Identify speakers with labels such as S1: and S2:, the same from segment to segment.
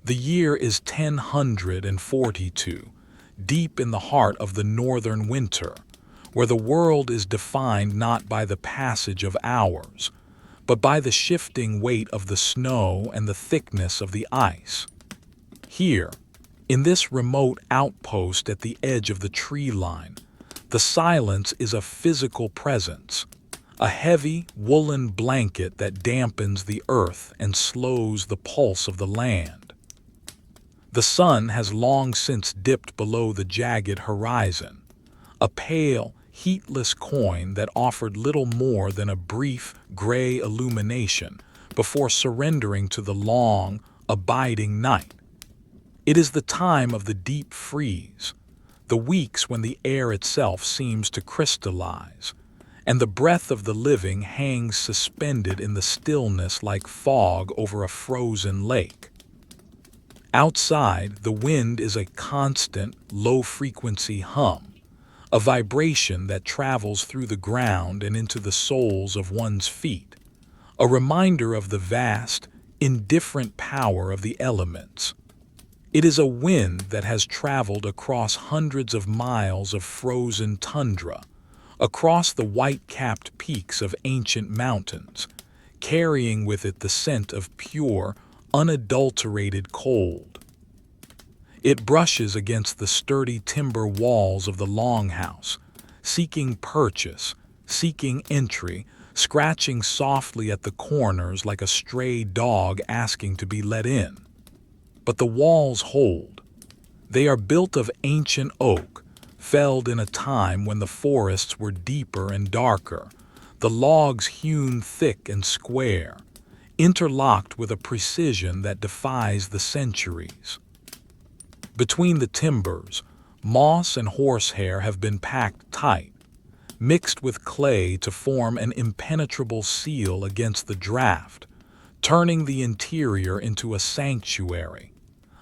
S1: The year is 1042, deep in the heart of the northern winter, where the world is defined not by the passage of hours, but by the shifting weight of the snow and the thickness of the ice. Here, in this remote outpost at the edge of the tree line, the silence is a physical presence, a heavy woolen blanket that dampens the earth and slows the pulse of the land. The sun has long since dipped below the jagged horizon, a pale, heatless coin that offered little more than a brief, gray illumination before surrendering to the long, abiding night. It is the time of the deep freeze, the weeks when the air itself seems to crystallize, and the breath of the living hangs suspended in the stillness like fog over a frozen lake. Outside, the wind is a constant, low-frequency hum, a vibration that travels through the ground and into the soles of one's feet, a reminder of the vast, indifferent power of the elements. It is a wind that has traveled across hundreds of miles of frozen tundra, across the white-capped peaks of ancient mountains, carrying with it the scent of pure, unadulterated cold. It brushes against the sturdy timber walls of the longhouse, seeking purchase, seeking entry, scratching softly at the corners like a stray dog asking to be let in. But the walls hold. They are built of ancient oak, felled in a time when the forests were deeper and darker, the logs hewn thick and square, interlocked with a precision that defies the centuries. Between the timbers, moss and horsehair have been packed tight, mixed with clay to form an impenetrable seal against the draft, turning the interior into a sanctuary,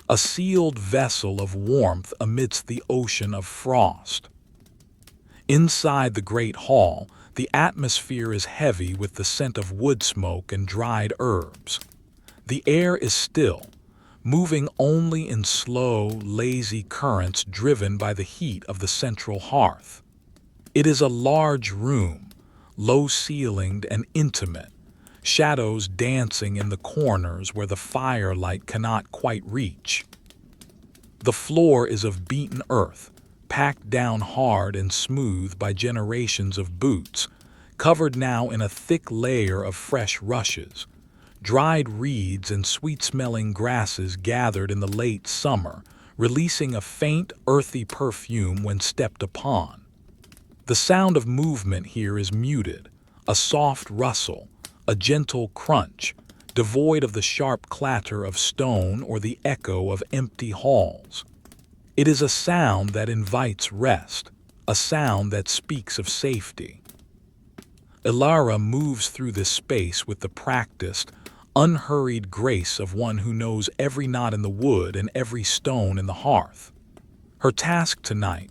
S1: a sealed vessel of warmth amidst the ocean of frost. Inside the great hall, the atmosphere is heavy with the scent of wood smoke and dried herbs. The air is still, moving only in slow, lazy currents driven by the heat of the central hearth. It is a large room, low-ceilinged and intimate, shadows dancing in the corners where the firelight cannot quite reach. The floor is of beaten earth, packed down hard and smooth by generations of boots, covered now in a thick layer of fresh rushes, dried reeds and sweet-smelling grasses gathered in the late summer, releasing a faint, earthy perfume when stepped upon. The sound of movement here is muted, a soft rustle, a gentle crunch, devoid of the sharp clatter of stone or the echo of empty halls. It is a sound that invites rest, a sound that speaks of safety. Ilara moves through this space with the practiced, unhurried grace of one who knows every knot in the wood and every stone in the hearth. Her task tonight,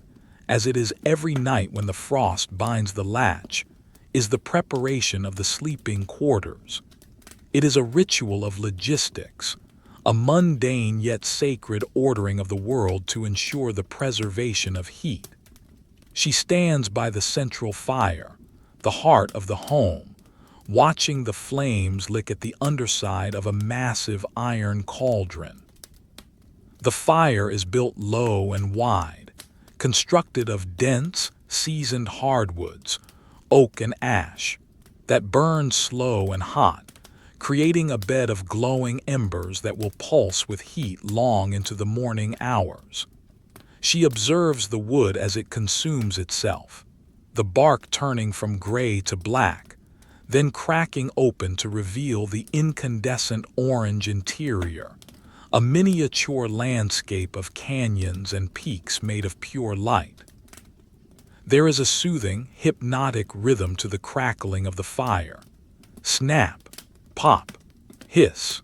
S1: as it is every night when the frost binds the latch, is the preparation of the sleeping quarters. It is a ritual of logistics, a mundane yet sacred ordering of the world to ensure the preservation of heat. She stands by the central fire, the heart of the home, watching the flames lick at the underside of a massive iron cauldron. The fire is built low and wide, constructed of dense, seasoned hardwoods, oak and ash, that burn slow and hot, creating a bed of glowing embers that will pulse with heat long into the morning hours. She observes the wood as it consumes itself, the bark turning from gray to black, then cracking open to reveal the incandescent orange interior, a miniature landscape of canyons and peaks made of pure light. There is a soothing, hypnotic rhythm to the crackling of the fire. Snap, pop, hiss.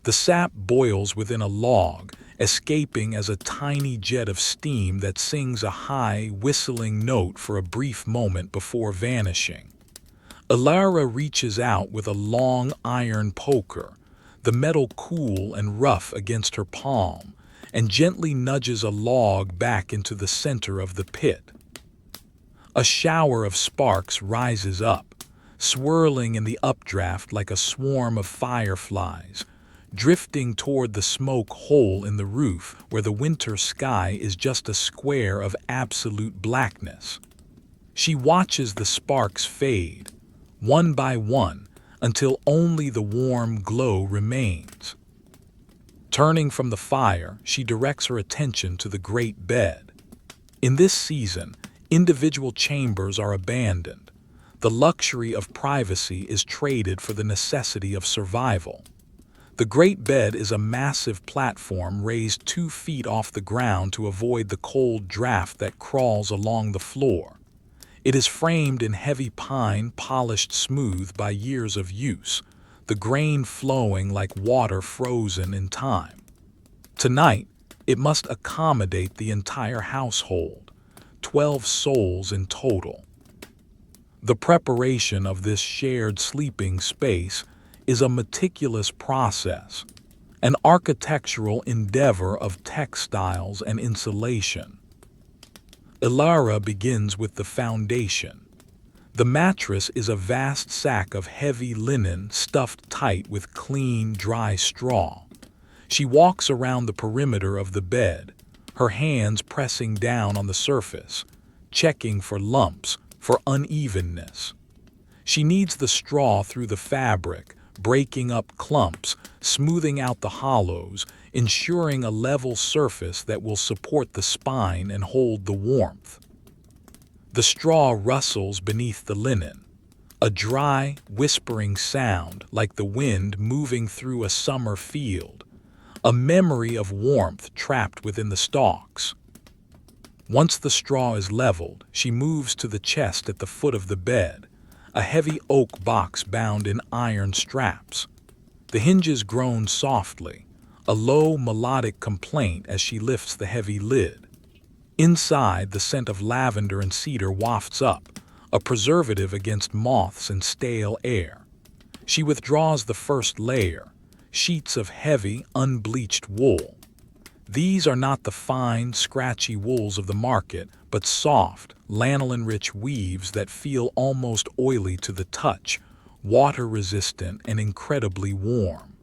S1: The sap boils within a log, escaping as a tiny jet of steam that sings a high, whistling note for a brief moment before vanishing. Ilara reaches out with a long iron poker, the metal cool and rough against her palm, and gently nudges a log back into the center of the pit. A shower of sparks rises up, swirling in the updraft like a swarm of fireflies, drifting toward the smoke hole in the roof where the winter sky is just a square of absolute blackness. She watches the sparks fade, one by one, until only the warm glow remains. Turning from the fire, she directs her attention to the great bed. In this season, individual chambers are abandoned. The luxury of privacy is traded for the necessity of survival. The great bed is a massive platform raised 2 feet off the ground to avoid the cold draft that crawls along the floor. It is framed in heavy pine, polished smooth by years of use, the grain flowing like water frozen in time. Tonight, it must accommodate the entire household, 12 souls in total. The preparation of this shared sleeping space is a meticulous process, an architectural endeavor of textiles and insulation. Ilara begins with the foundation. The mattress is a vast sack of heavy linen stuffed tight with clean, dry straw. She walks around the perimeter of the bed, her hands pressing down on the surface, checking for lumps, for unevenness. She kneads the straw through the fabric, breaking up clumps, smoothing out the hollows, ensuring a level surface that will support the spine and hold the warmth. The straw rustles beneath the linen, a dry, whispering sound like the wind moving through a summer field, a memory of warmth trapped within the stalks. Once the straw is leveled, she moves to the chest at the foot of the bed, a heavy oak box bound in iron straps. The hinges groan softly, a low melodic complaint as she lifts the heavy lid. Inside, the scent of lavender and cedar wafts up, a preservative against moths and stale air. She withdraws the first layer, sheets of heavy, unbleached wool. These are not the fine, scratchy wools of the market, but soft, lanolin-rich weaves that feel almost oily to the touch, water-resistant and incredibly warm.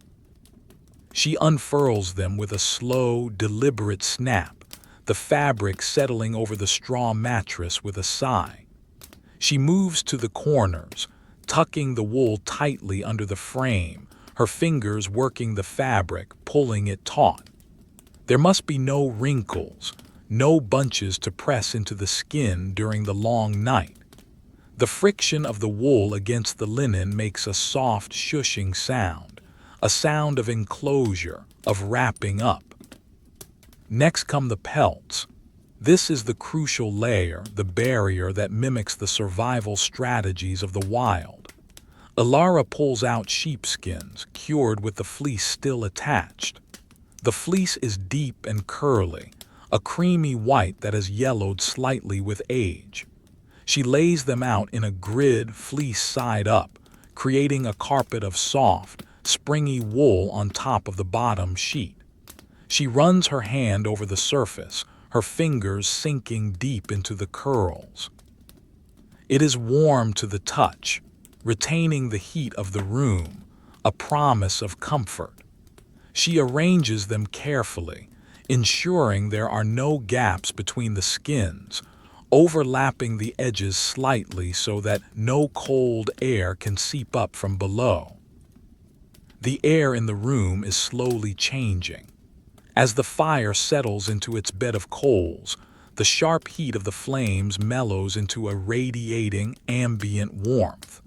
S1: She unfurls them with a slow, deliberate snap, the fabric settling over the straw mattress with a sigh. She moves to the corners, tucking the wool tightly under the frame, her fingers working the fabric, pulling it taut. There must be no wrinkles, no bunches to press into the skin during the long night. The friction of the wool against the linen makes a soft, shushing sound, a sound of enclosure, of wrapping up. Next come the pelts. This is the crucial layer, the barrier that mimics the survival strategies of the wild. Ilara pulls out sheepskins, cured with the fleece still attached. The fleece is deep and curly, a creamy white that has yellowed slightly with age. She lays them out in a grid, fleece side up, creating a carpet of soft, springy wool on top of the bottom sheet. She runs her hand over the surface, her fingers sinking deep into the curls. It is warm to the touch, retaining the heat of the room, a promise of comfort. She arranges them carefully, ensuring there are no gaps between the skins, overlapping the edges slightly so that no cold air can seep up from below. The air in the room is slowly changing. As the fire settles into its bed of coals, the sharp heat of the flames mellows into a radiating, ambient warmth.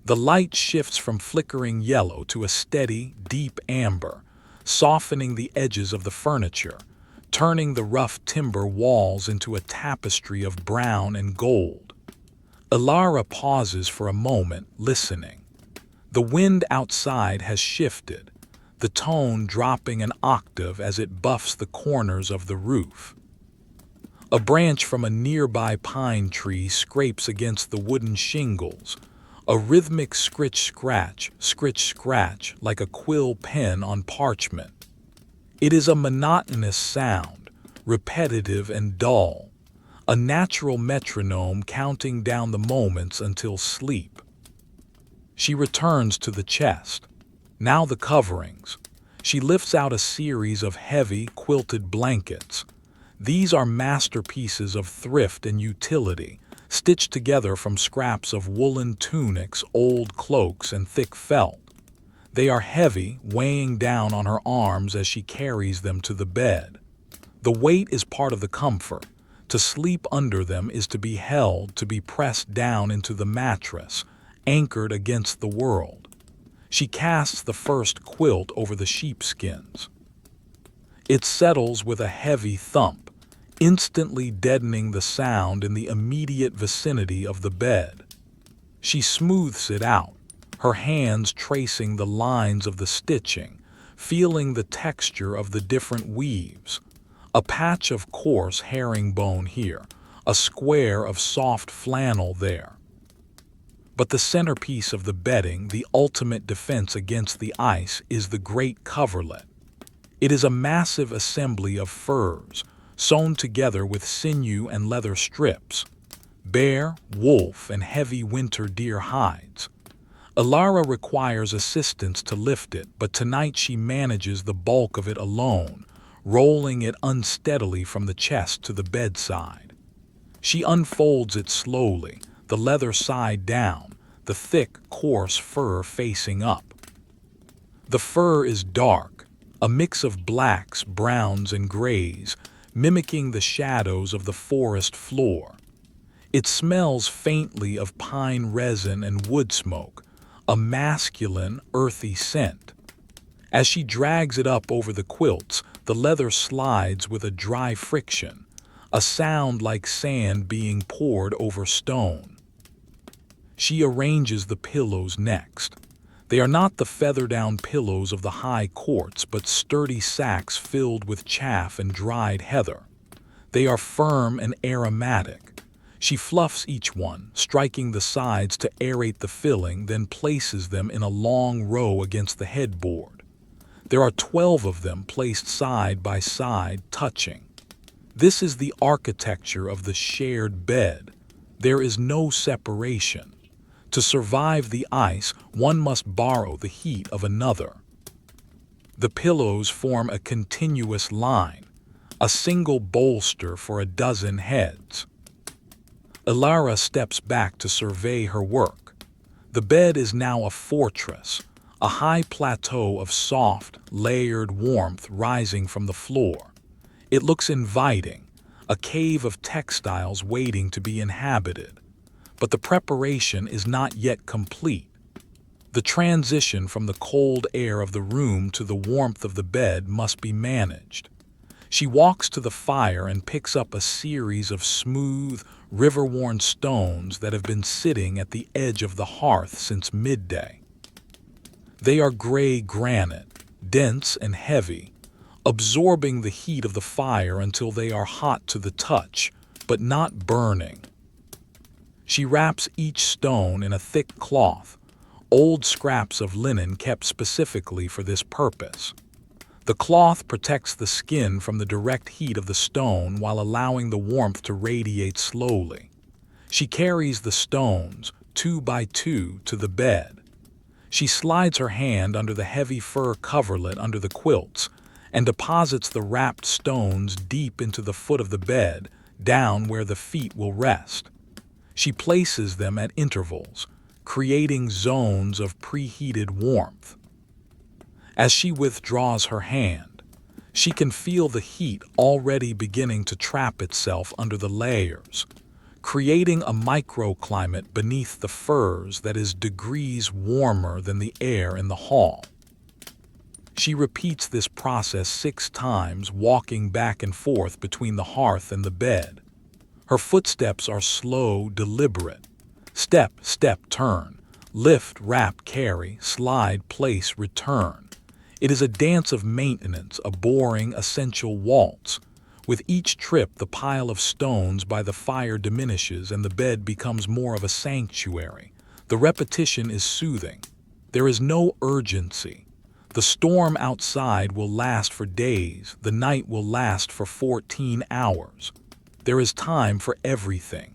S1: The light shifts from flickering yellow to a steady, deep amber, softening the edges of the furniture, turning the rough timber walls into a tapestry of brown and gold. Ilara pauses for a moment, listening. The wind outside has shifted, the tone dropping an octave as it buffs the corners of the roof. A branch from a nearby pine tree scrapes against the wooden shingles, a rhythmic scritch-scratch like a quill pen on parchment. It is a monotonous sound, repetitive and dull, a natural metronome counting down the moments until sleep. She returns to the chest. Now the coverings. She lifts out a series of heavy, quilted blankets. These are masterpieces of thrift and utility, stitched together from scraps of woolen tunics, old cloaks, and thick felt. They are heavy, weighing down on her arms as she carries them to the bed. The weight is part of the comfort. To sleep under them is to be held, to be pressed down into the mattress, anchored against the world. She casts the first quilt over the sheepskins. It settles with a heavy thump, instantly deadening the sound in the immediate vicinity of the bed. She smooths it out, her hands tracing the lines of the stitching, feeling the texture of the different weaves. A patch of coarse herringbone here, a square of soft flannel there. But the centerpiece of the bedding, the ultimate defense against the ice, is the great coverlet. It is a massive assembly of furs, sewn together with sinew and leather strips, bear, wolf, and heavy winter deer hides. Alara requires assistance to lift it, but tonight she manages the bulk of it alone, rolling it unsteadily from the chest to the bedside. She unfolds it slowly, the leather side down, the thick, coarse fur facing up. The fur is dark, a mix of blacks, browns, and grays, mimicking the shadows of the forest floor. It smells faintly of pine resin and wood smoke, a masculine, earthy scent. As she drags it up over the quilts, the leather slides with a dry friction, a sound like sand being poured over stone. She arranges the pillows next. They are not the feather-down pillows of the high courts, but sturdy sacks filled with chaff and dried heather. They are firm and aromatic. She fluffs each one, striking the sides to aerate the filling, then places them in a long row against the headboard. There are 12 of them placed side by side, touching. This is the architecture of the shared bed. There is no separation. To survive the ice, one must borrow the heat of another. The pillows form a continuous line, a single bolster for a dozen heads. Alara steps back to survey her work. The bed is now a fortress, a high plateau of soft, layered warmth rising from the floor. It looks inviting, a cave of textiles waiting to be inhabited. But the preparation is not yet complete. The transition from the cold air of the room to the warmth of the bed must be managed. She walks to the fire and picks up a series of smooth, river-worn stones that have been sitting at the edge of the hearth since midday. They are gray granite, dense and heavy, absorbing the heat of the fire until they are hot to the touch, but not burning. She wraps each stone in a thick cloth, old scraps of linen kept specifically for this purpose. The cloth protects the skin from the direct heat of the stone while allowing the warmth to radiate slowly. She carries the stones, 2 by 2, to the bed. She slides her hand under the heavy fur coverlet under the quilts and deposits the wrapped stones deep into the foot of the bed, down where the feet will rest. She places them at intervals, creating zones of preheated warmth. As she withdraws her hand, she can feel the heat already beginning to trap itself under the layers, creating a microclimate beneath the furs that is degrees warmer than the air in the hall. She repeats this process 6 times, walking back and forth between the hearth and the bed. Her footsteps are slow, deliberate. Step, step, turn. Lift, wrap, carry, slide, place, return. It is a dance of maintenance, a boring, essential waltz. With each trip, the pile of stones by the fire diminishes and the bed becomes more of a sanctuary, The repetition is soothing. There is no urgency. The storm outside will last for days, the night will last for 14 hours. There is time for everything.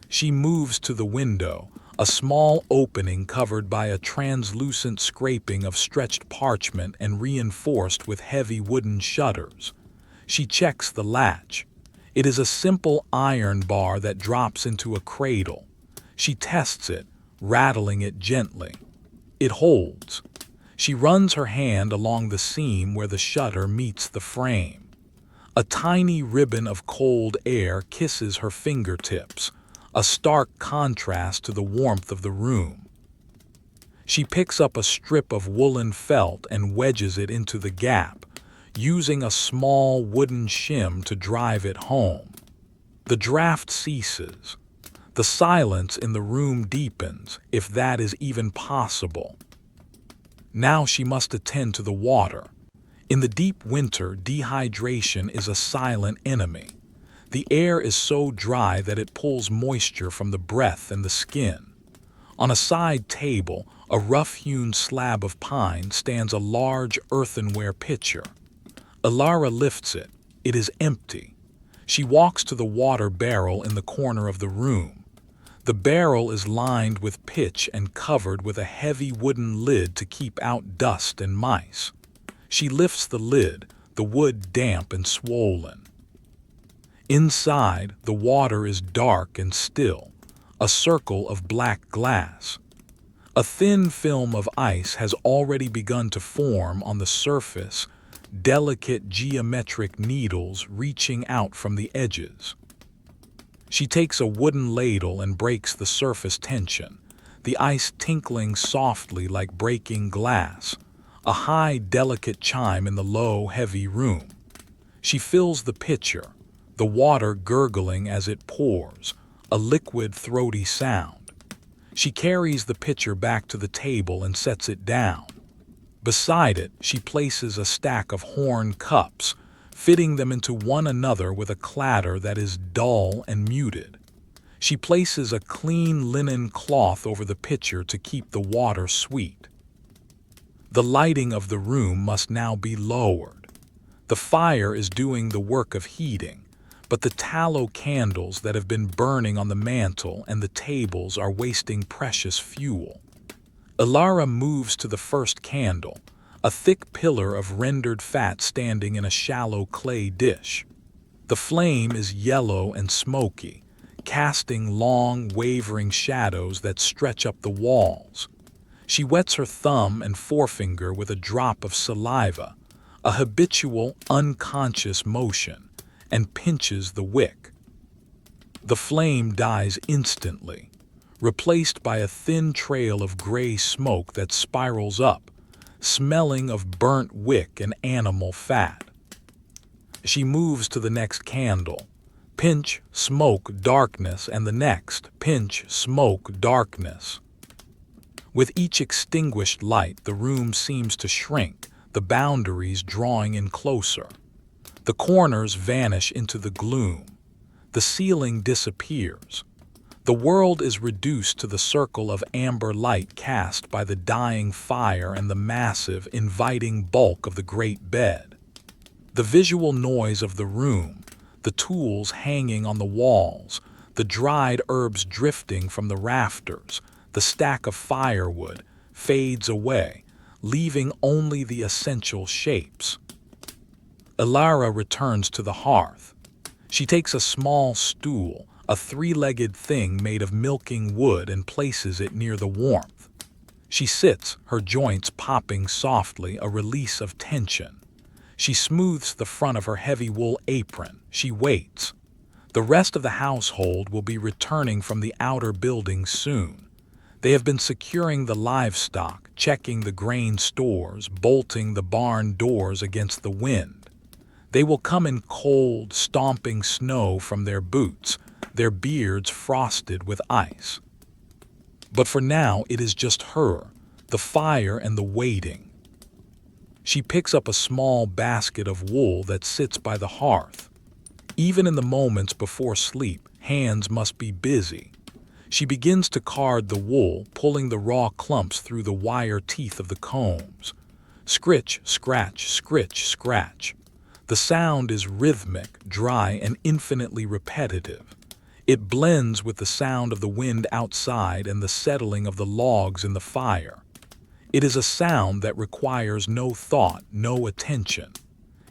S1: She moves to the window, a small opening covered by a translucent scraping of stretched parchment and reinforced with heavy wooden shutters. She checks the latch. It is a simple iron bar that drops into a cradle. She tests it, rattling it gently. It holds. She runs her hand along the seam where the shutter meets the frame. A tiny ribbon of cold air kisses her fingertips, a stark contrast to the warmth of the room. She picks up a strip of woolen felt and wedges it into the gap, using a small wooden shim to drive it home. The draft ceases. The silence in the room deepens, if that is even possible. Now she must attend to the water. In the deep winter, dehydration is a silent enemy. The air is so dry that it pulls moisture from the breath and the skin. On a side table, a rough-hewn slab of pine stands a large earthenware pitcher. Ilara lifts it. It is empty. She walks to the water barrel in the corner of the room. The barrel is lined with pitch and covered with a heavy wooden lid to keep out dust and mice. She lifts the lid, the wood damp and swollen. Inside, the water is dark and still, a circle of black glass. A thin film of ice has already begun to form on the surface, delicate geometric needles reaching out from the edges. She takes a wooden ladle and breaks the surface tension, the ice tinkling softly like breaking glass, a high, delicate chime in the low, heavy room. She fills the pitcher, the water gurgling as it pours, a liquid, throaty sound. She carries the pitcher back to the table and sets it down. Beside it, she places a stack of horn cups, fitting them into one another with a clatter that is dull and muted. She places a clean linen cloth over the pitcher to keep the water sweet. The lighting of the room must now be lowered. The fire is doing the work of heating, but the tallow candles that have been burning on the mantel and the tables are wasting precious fuel. Ilara moves to the first candle, a thick pillar of rendered fat standing in a shallow clay dish. The flame is yellow and smoky, casting long, wavering shadows that stretch up the walls. She wets her thumb and forefinger with a drop of saliva, a habitual, unconscious motion, and pinches the wick. The flame dies instantly, replaced by a thin trail of gray smoke that spirals up, smelling of burnt wick and animal fat. She moves to the next candle. Pinch, smoke, darkness, and the next. Pinch, smoke, darkness. With each extinguished light, the room seems to shrink, the boundaries drawing in closer. The corners vanish into the gloom. The ceiling disappears. The world is reduced to the circle of amber light cast by the dying fire and the massive, inviting bulk of the great bed. The visual noise of the room, the tools hanging on the walls, the dried herbs drifting from the rafters, the stack of firewood, fades away, leaving only the essential shapes. Ilara returns to the hearth. She takes a small stool, a three-legged thing made of milking wood, and places it near the warmth. She sits, her joints popping softly, a release of tension. She smooths the front of her heavy wool apron. She waits. The rest of the household will be returning from the outer building soon. They have been securing the livestock, checking the grain stores, bolting the barn doors against the wind. They will come in cold, stomping snow from their boots, their beards frosted with ice. But for now, it is just her, the fire and the waiting. She picks up a small basket of wool that sits by the hearth. Even in the moments before sleep, hands must be busy. She begins to card the wool, pulling the raw clumps through the wire teeth of the combs. Scritch, scratch, scritch, scratch. The sound is rhythmic, dry, and infinitely repetitive. It blends with the sound of the wind outside and the settling of the logs in the fire. It is a sound that requires no thought, no attention.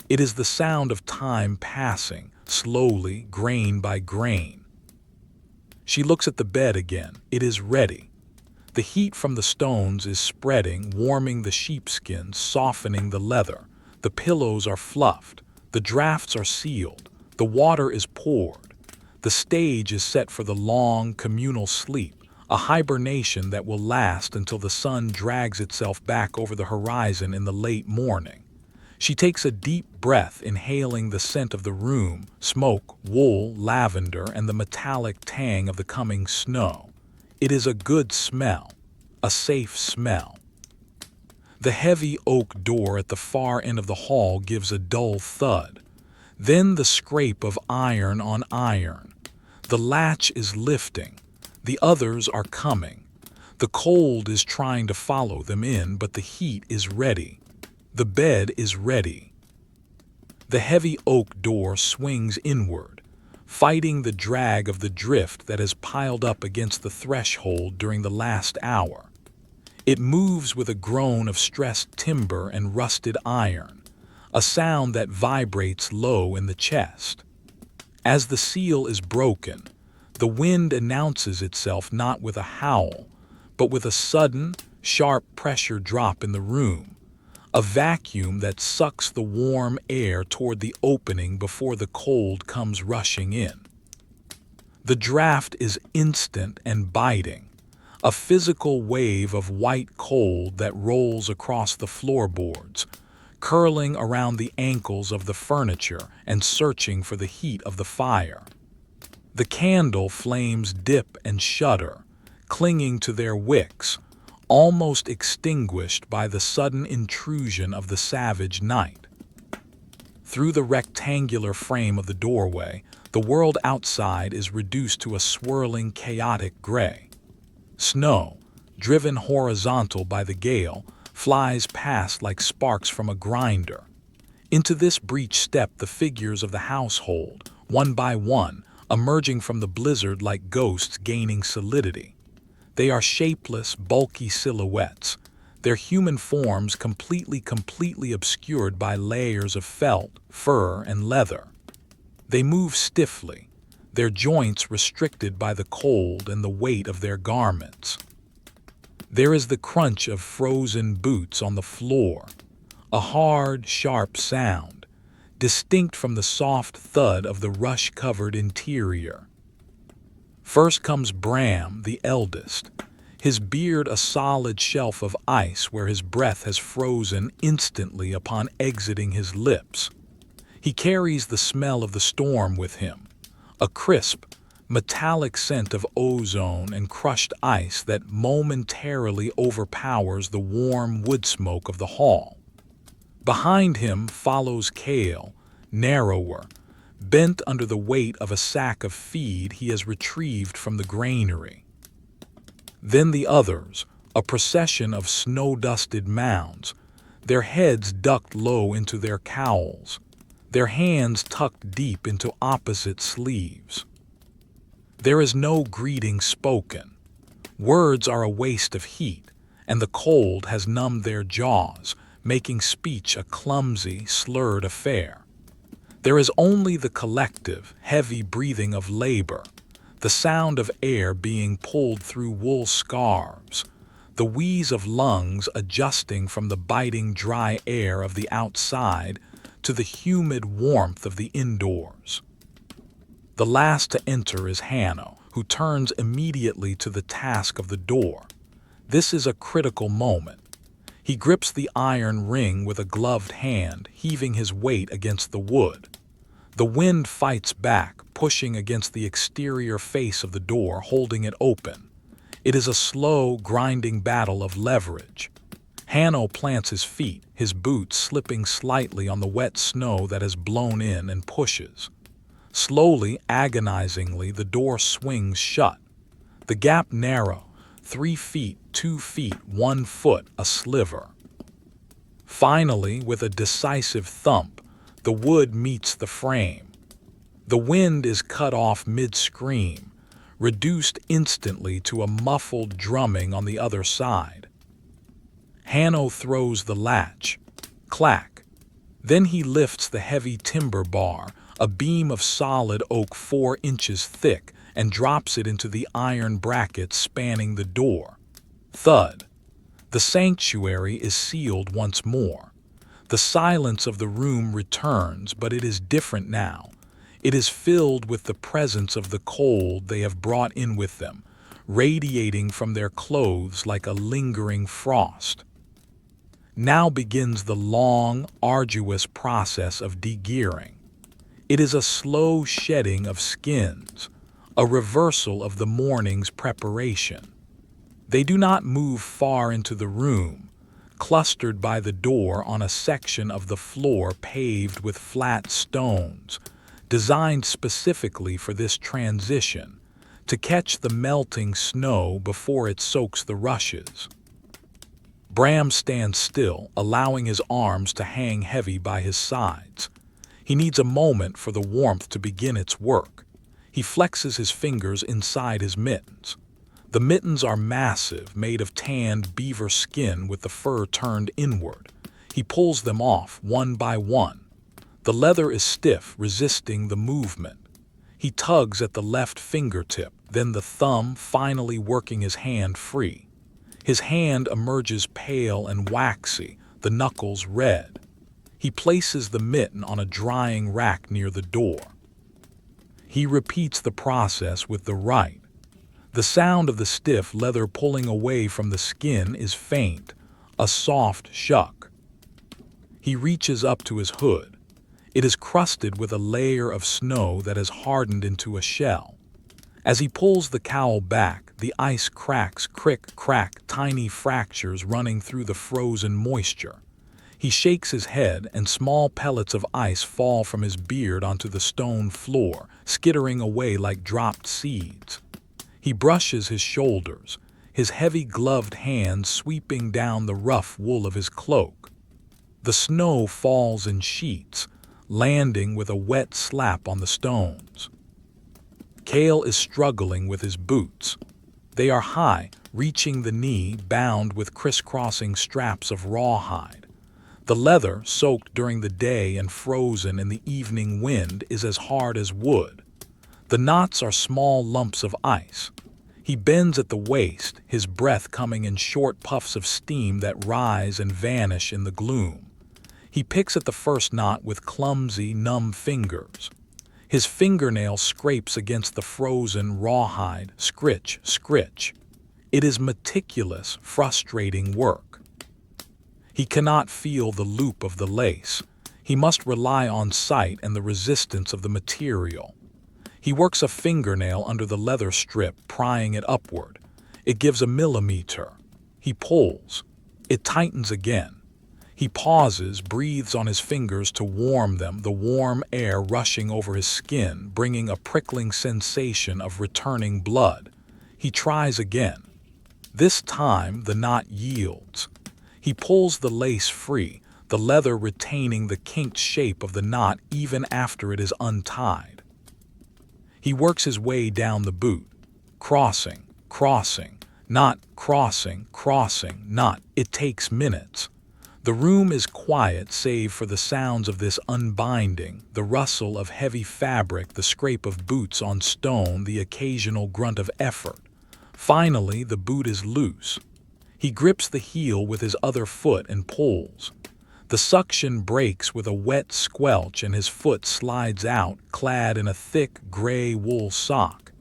S1: It is the sound of time passing, slowly, grain by grain. She looks at the bed again. It is ready. The heat from the stones is spreading, warming the sheepskins, softening the leather. The pillows are fluffed. The drafts are sealed. The water is poured. The stage is set for the long, communal sleep, a hibernation that will last until the sun drags itself back over the horizon in the late morning. She takes a deep breath, inhaling the scent of the room, smoke, wool, lavender, and the metallic tang of the coming snow. It is a good smell, a safe smell. The heavy oak door at the far end of the hall gives a dull thud. Then the scrape of iron on iron. The latch is lifting. The others are coming. The cold is trying to follow them in, but the heat is ready. The bed is ready. The heavy oak door swings inward, fighting the drag of the drift that has piled up against the threshold during the last hour. It moves with a groan of stressed timber and rusted iron, a sound that vibrates low in the chest. As the seal is broken, the wind announces itself not with a howl, but with a sudden, sharp pressure drop in the room, a vacuum that sucks the warm air toward the opening before the cold comes rushing in. The draft is instant and biting, a physical wave of white cold that rolls across the floorboards, curling around the ankles of the furniture and searching for the heat of the fire. The candle flames dip and shudder, clinging to their wicks, almost extinguished by the sudden intrusion of the savage night. Through the rectangular frame of the doorway, the world outside is reduced to a swirling, chaotic gray. Snow, driven horizontal by the gale, flies past like sparks from a grinder. Into this breach step the figures of the household, one by one, emerging from the blizzard like ghosts gaining solidity. They are shapeless, bulky silhouettes, their human forms completely obscured by layers of felt, fur, and leather. They move stiffly, their joints restricted by the cold and the weight of their garments. There is the crunch of frozen boots on the floor, a hard, sharp sound, distinct from the soft thud of the rush-covered interior. First comes Bram, the eldest, his beard a solid shelf of ice where his breath has frozen instantly upon exiting his lips. He carries the smell of the storm with him, a crisp, metallic scent of ozone and crushed ice that momentarily overpowers the warm wood smoke of the hall. Behind him follows Kale, narrower, bent under the weight of a sack of feed he has retrieved from the granary. Then the others, a procession of snow-dusted mounds, their heads ducked low into their cowls, their hands tucked deep into opposite sleeves. There is no greeting spoken. Words are a waste of heat, and the cold has numbed their jaws, making speech a clumsy, slurred affair. There is only the collective, heavy breathing of labor, the sound of air being pulled through wool scarves, the wheeze of lungs adjusting from the biting dry air of the outside to the humid warmth of the indoors. The last to enter is Hanno, who turns immediately to the task of the door. This is a critical moment. He grips the iron ring with a gloved hand, heaving his weight against the wood. The wind fights back, pushing against the exterior face of the door, holding it open. It is a slow, grinding battle of leverage. Hanno plants his feet, his boots slipping slightly on the wet snow that has blown in, and pushes. Slowly, agonizingly, the door swings shut. The gap narrow, 3 feet, 2 feet, 1 foot, a sliver. Finally, with a decisive thump, the wood meets the frame. The wind is cut off mid-scream, reduced instantly to a muffled drumming on the other side. Hanno throws the latch. Clack. Then he lifts the heavy timber bar, a beam of solid oak 4 inches thick, and drops it into the iron bracket spanning the door. Thud. The sanctuary is sealed once more. The silence of the room returns, but it is different now. It is filled with the presence of the cold they have brought in with them, radiating from their clothes like a lingering frost. Now begins the long, arduous process of degearing. It is a slow shedding of skins, a reversal of the morning's preparation. They do not move far into the room, clustered by the door on a section of the floor paved with flat stones, designed specifically for this transition, to catch the melting snow before it soaks the rushes. Bram stands still, allowing his arms to hang heavy by his sides. He needs a moment for the warmth to begin its work. He flexes his fingers inside his mittens. The mittens are massive, made of tanned beaver skin with the fur turned inward. He pulls them off one by one. The leather is stiff, resisting the movement. He tugs at the left fingertip, then the thumb, finally working his hand free. His hand emerges pale and waxy, the knuckles red. He places the mitten on a drying rack near the door. He repeats the process with the right. The sound of the stiff leather pulling away from the skin is faint, a soft shuck. He reaches up to his hood. It is crusted with a layer of snow that has hardened into a shell. As he pulls the cowl back, the ice cracks, crick, crack, tiny fractures running through the frozen moisture. He shakes his head, and small pellets of ice fall from his beard onto the stone floor, skittering away like dropped seeds. He brushes his shoulders, his heavy gloved hands sweeping down the rough wool of his cloak. The snow falls in sheets, landing with a wet slap on the stones. Cale is struggling with his boots. They are high, reaching the knee, bound with crisscrossing straps of rawhide. The leather, soaked during the day and frozen in the evening wind, is as hard as wood. The knots are small lumps of ice. He bends at the waist, his breath coming in short puffs of steam that rise and vanish in the gloom. He picks at the first knot with clumsy, numb fingers. His fingernail scrapes against the frozen rawhide, scritch, scritch. It is meticulous, frustrating work. He cannot feel the loop of the lace. He must rely on sight and the resistance of the material. He works a fingernail under the leather strip, prying it upward. It gives a millimeter. He pulls. It tightens again. He pauses, breathes on his fingers to warm them, the warm air rushing over his skin, bringing a prickling sensation of returning blood. He tries again. This time, the knot yields. He pulls the lace free, the leather retaining the kinked shape of the knot even after it is untied. He works his way down the boot, crossing, crossing, not crossing, crossing, not. It takes minutes. The room is quiet save for the sounds of this unbinding, the rustle of heavy fabric, the scrape of boots on stone, the occasional grunt of effort. Finally, the boot is loose. He grips the heel with his other foot and pulls. The suction breaks with a wet squelch and his foot slides out, clad in a thick gray wool sock.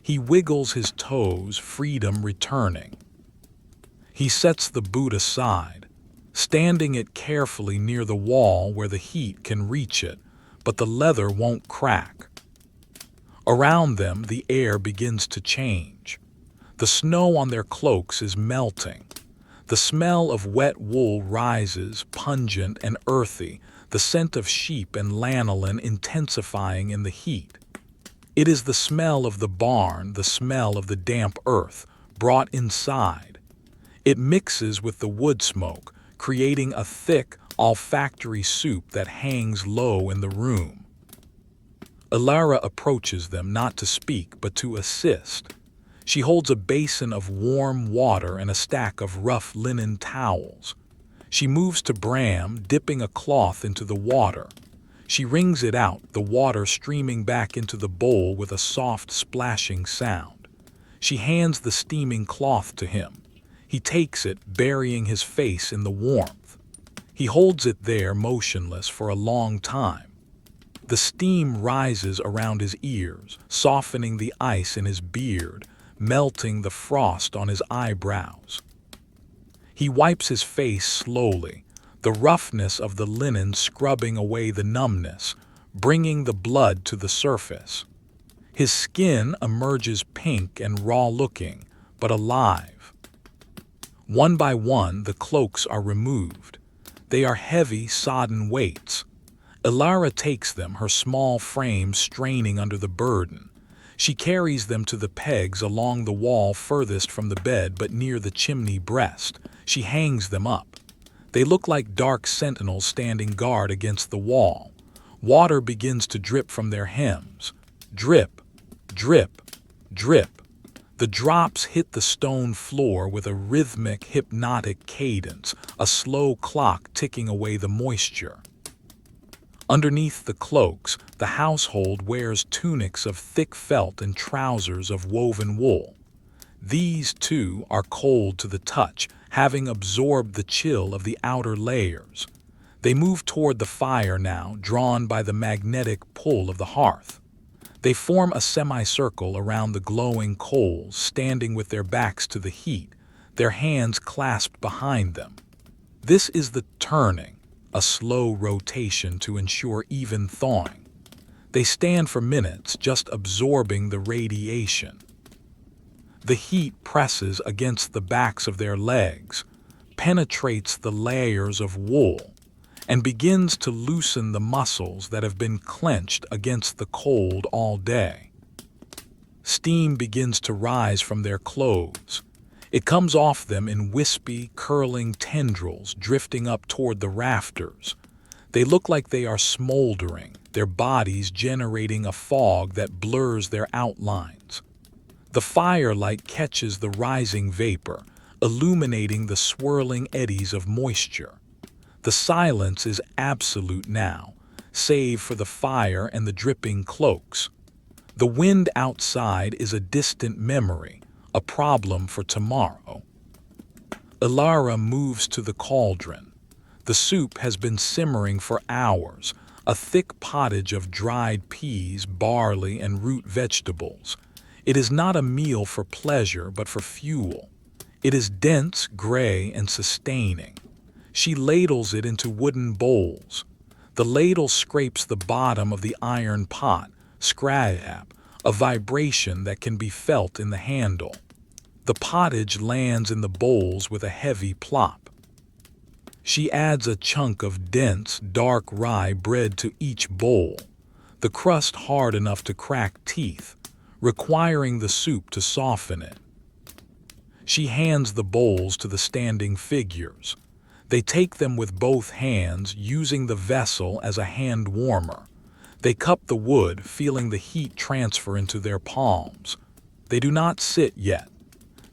S1: He wiggles his toes, freedom returning. He sets the boot aside, standing it carefully near the wall where the heat can reach it, but the leather won't crack. Around them, the air begins to change. The snow on their cloaks is melting. The smell of wet wool rises, pungent and earthy, the scent of sheep and lanolin intensifying in the heat. It is the smell of the barn, the smell of the damp earth, brought inside. It mixes with the wood smoke, creating a thick, olfactory soup that hangs low in the room. Ilara approaches them not to speak but to assist. She holds a basin of warm water and a stack of rough linen towels. She moves to Bram, dipping a cloth into the water. She wrings it out, the water streaming back into the bowl with a soft splashing sound. She hands the steaming cloth to him. He takes it, burying his face in the warmth. He holds it there motionless for a long time. The steam rises around his ears, softening the ice in his beard, melting the frost on his eyebrows. He wipes his face slowly, the roughness of the linen scrubbing away the numbness, bringing the blood to the surface. His skin emerges pink and raw-looking, but alive. One by one, the cloaks are removed. They are heavy, sodden weights. Ilara takes them, her small frame straining under the burden. She carries them to the pegs along the wall furthest from the bed but near the chimney breast. She hangs them up. They look like dark sentinels standing guard against the wall. Water begins to drip from their hems. Drip, drip, drip. The drops hit the stone floor with a rhythmic, hypnotic cadence, a slow clock ticking away the moisture. Underneath the cloaks, the household wears tunics of thick felt and trousers of woven wool. These, too, are cold to the touch, having absorbed the chill of the outer layers. They move toward the fire now, drawn by the magnetic pull of the hearth. They form a semicircle around the glowing coals, standing with their backs to the heat, their hands clasped behind them. This is the turning, a slow rotation to ensure even thawing. They stand for minutes, just absorbing the radiation. The heat presses against the backs of their legs, penetrates the layers of wool, and begins to loosen the muscles that have been clenched against the cold all day. Steam begins to rise from their clothes. It comes off them in wispy, curling tendrils drifting up toward the rafters. They look like they are smoldering, their bodies generating a fog that blurs their outlines. The firelight catches the rising vapor, illuminating the swirling eddies of moisture. The silence is absolute now, save for the fire and the dripping cloaks. The wind outside is a distant memory, a problem for tomorrow. Ilara moves to the cauldron. The soup has been simmering for hours, a thick pottage of dried peas, barley, and root vegetables. It is not a meal for pleasure, but for fuel. It is dense, gray, and sustaining. She ladles it into wooden bowls. The ladle scrapes the bottom of the iron pot, scrap, a vibration that can be felt in the handle. The pottage lands in the bowls with a heavy plop. She adds a chunk of dense, dark rye bread to each bowl, the crust hard enough to crack teeth, requiring the soup to soften it. She hands the bowls to the standing figures. They take them with both hands, using the vessel as a hand warmer. They cup the wood, feeling the heat transfer into their palms. They do not sit yet.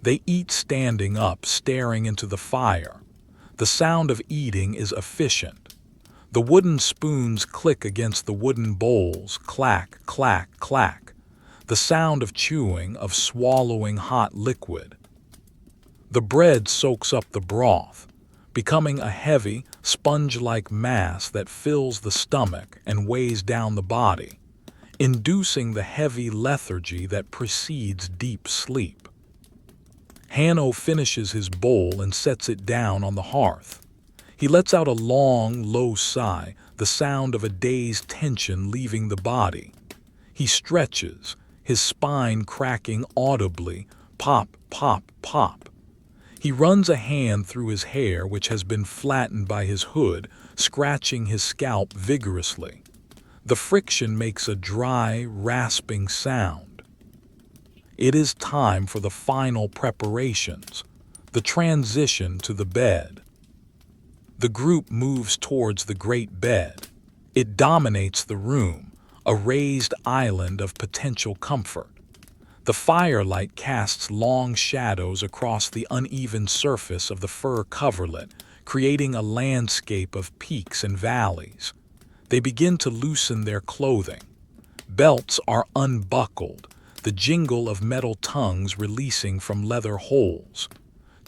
S1: They eat standing up, staring into the fire. The sound of eating is efficient. The wooden spoons click against the wooden bowls, clack, clack, clack. The sound of chewing, of swallowing hot liquid. The bread soaks up the broth, becoming a heavy, sponge-like mass that fills the stomach and weighs down the body, inducing the heavy lethargy that precedes deep sleep. Hanno finishes his bowl and sets it down on the hearth. He lets out a long, low sigh, the sound of a day's tension leaving the body. He stretches, his spine cracking audibly, pop, pop, pop. He runs a hand through his hair, which has been flattened by his hood, scratching his scalp vigorously. The friction makes a dry, rasping sound. It is time for the final preparations, the transition to the bed. The group moves towards the great bed. It dominates the room, a raised island of potential comfort. The firelight casts long shadows across the uneven surface of the fur coverlet, creating a landscape of peaks and valleys. They begin to loosen their clothing. Belts are unbuckled, the jingle of metal tongues releasing from leather holes.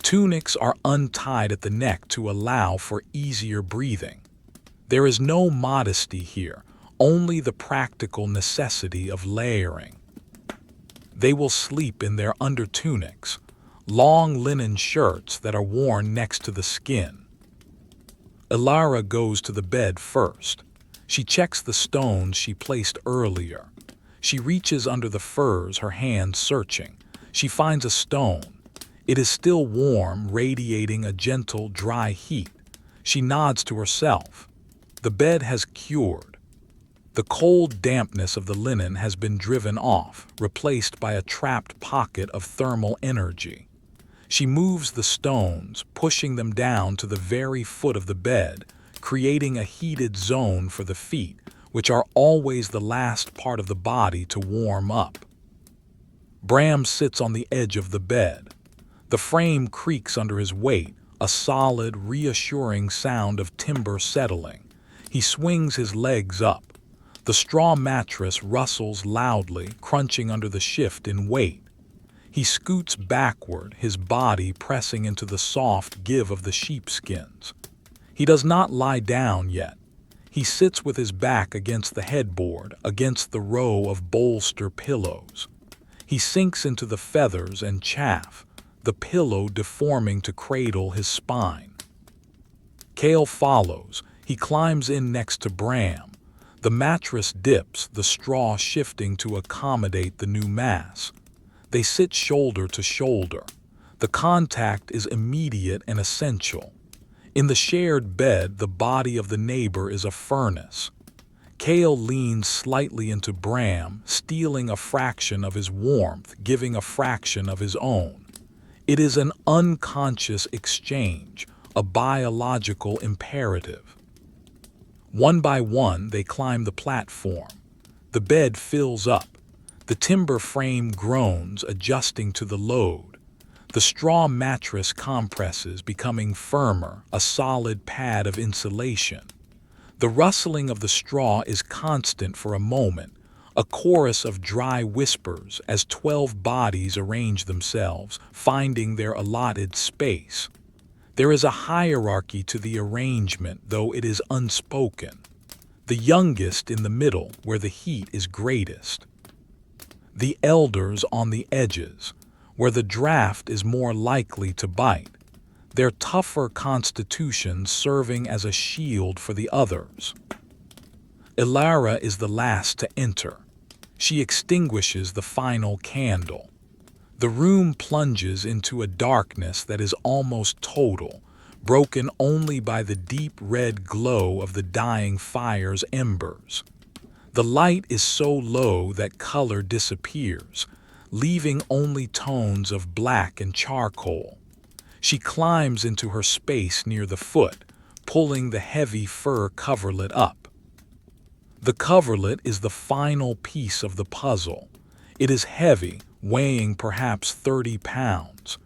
S1: Tunics are untied at the neck to allow for easier breathing. There is no modesty here, only the practical necessity of layering. They will sleep in their undertunics, long linen shirts that are worn next to the skin. Ilara goes to the bed first. She checks the stones she placed earlier. She reaches under the furs, her hands searching. She finds a stone. It is still warm, radiating a gentle, dry heat. She nods to herself. The bed has cured. The cold dampness of the linen has been driven off, replaced by a trapped pocket of thermal energy. She moves the stones, pushing them down to the very foot of the bed, creating a heated zone for the feet, which are always the last part of the body to warm up. Bram sits on the edge of the bed. The frame creaks under his weight, a solid, reassuring sound of timber settling. He swings his legs up. The straw mattress rustles loudly, crunching under the shift in weight. He scoots backward, his body pressing into the soft give of the sheepskins. He does not lie down yet. He sits with his back against the headboard, against the row of bolster pillows. He sinks into the feathers and chaff, the pillow deforming to cradle his spine. Kale follows. He climbs in next to Bram. The mattress dips, the straw shifting to accommodate the new mass. They sit shoulder to shoulder. The contact is immediate and essential. In the shared bed, the body of the neighbor is a furnace. Kale leans slightly into Bram, stealing a fraction of his warmth, giving a fraction of his own. It is an unconscious exchange, a biological imperative. One by one, they climb the platform. The bed fills up. The timber frame groans, adjusting to the load. The straw mattress compresses, becoming firmer, a solid pad of insulation. The rustling of the straw is constant for a moment, a chorus of dry whispers as 12 bodies arrange themselves, finding their allotted space. There is a hierarchy to the arrangement, though it is unspoken. The youngest in the middle, where the heat is greatest. The elders on the edges, where the draft is more likely to bite, their tougher constitutions serving as a shield for the others. Ilara is the last to enter. She extinguishes the final candle. The room plunges into a darkness that is almost total, broken only by the deep red glow of the dying fire's embers. The light is so low that color disappears, leaving only tones of black and charcoal. She climbs into her space near the foot, pulling the heavy fur coverlet up. The coverlet is the final piece of the puzzle. It is heavy, weighing perhaps 30 pounds.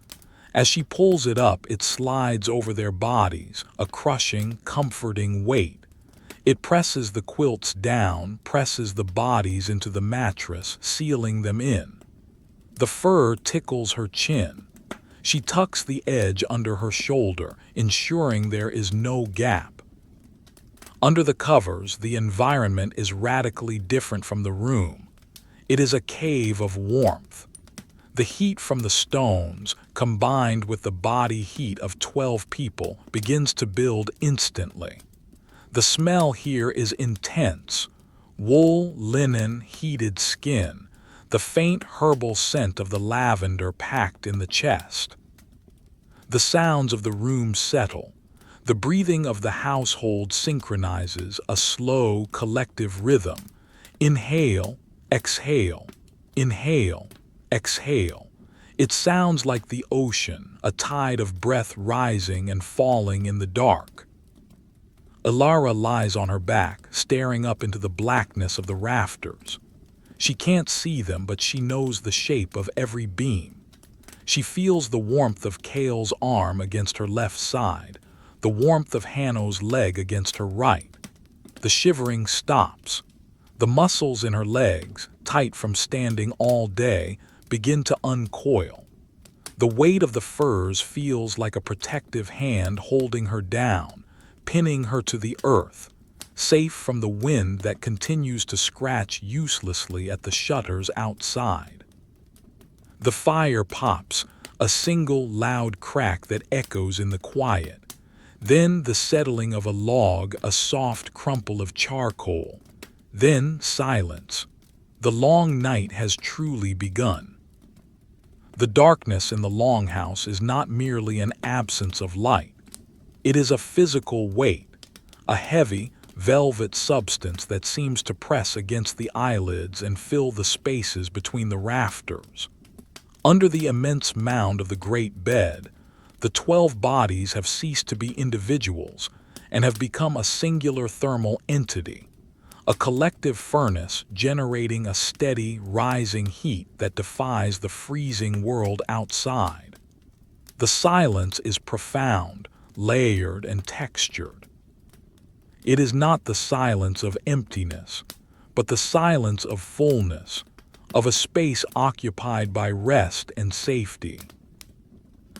S1: As she pulls it up, it slides over their bodies, a crushing, comforting weight. It presses the quilts down, presses the bodies into the mattress, sealing them in. The fur tickles her chin. She tucks the edge under her shoulder, ensuring there is no gap. Under the covers, the environment is radically different from the room. It is a cave of warmth. The heat from the stones, combined with the body heat of 12 people, begins to build instantly. The smell here is intense. Wool, linen, heated skin, the faint herbal scent of the lavender packed in the chest. The sounds of the room settle. The breathing of the household synchronizes a slow, collective rhythm. Inhale, exhale, inhale, exhale. It sounds like the ocean, a tide of breath rising and falling in the dark. Ilara lies on her back, staring up into the blackness of the rafters. She can't see them, but she knows the shape of every beam. She feels the warmth of Kale's arm against her left side, the warmth of Hanno's leg against her right. The shivering stops. The muscles in her legs, tight from standing all day, begin to uncoil. The weight of the furs feels like a protective hand holding her down, pinning her to the earth, safe from the wind that continues to scratch uselessly at the shutters outside. The fire pops, a single loud crack that echoes in the quiet. Then the settling of a log, a soft crumple of charcoal. Then silence. The long night has truly begun. The darkness in the longhouse is not merely an absence of light. It is a physical weight, a heavy, velvet substance that seems to press against the eyelids and fill the spaces between the rafters. Under the immense mound of the great bed, the 12 bodies have ceased to be individuals and have become a singular thermal entity, a collective furnace generating a steady, rising heat that defies the freezing world outside. The silence is profound, layered, and textured. It is not the silence of emptiness, but the silence of fullness, of a space occupied by rest and safety.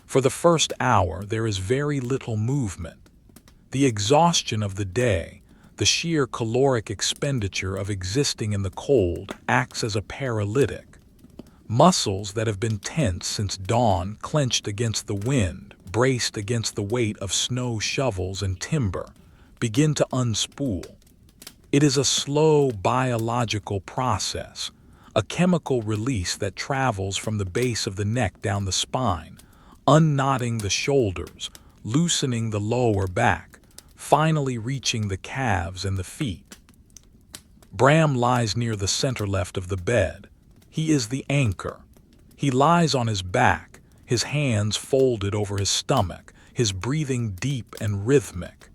S1: For the first hour, there is very little movement. The exhaustion of the day, the sheer caloric expenditure of existing in the cold, acts as a paralytic. Muscles that have been tense since dawn, clenched against the wind, braced against the weight of snow shovels and timber, begin to unspool. It is a slow biological process, a chemical release that travels from the base of the neck down the spine, unknotting the shoulders, loosening the lower back, finally reaching the calves and the feet. Bram lies near the center left of the bed. He is the anchor. He lies on his back, his hands folded over his stomach, his breathing deep and rhythmic.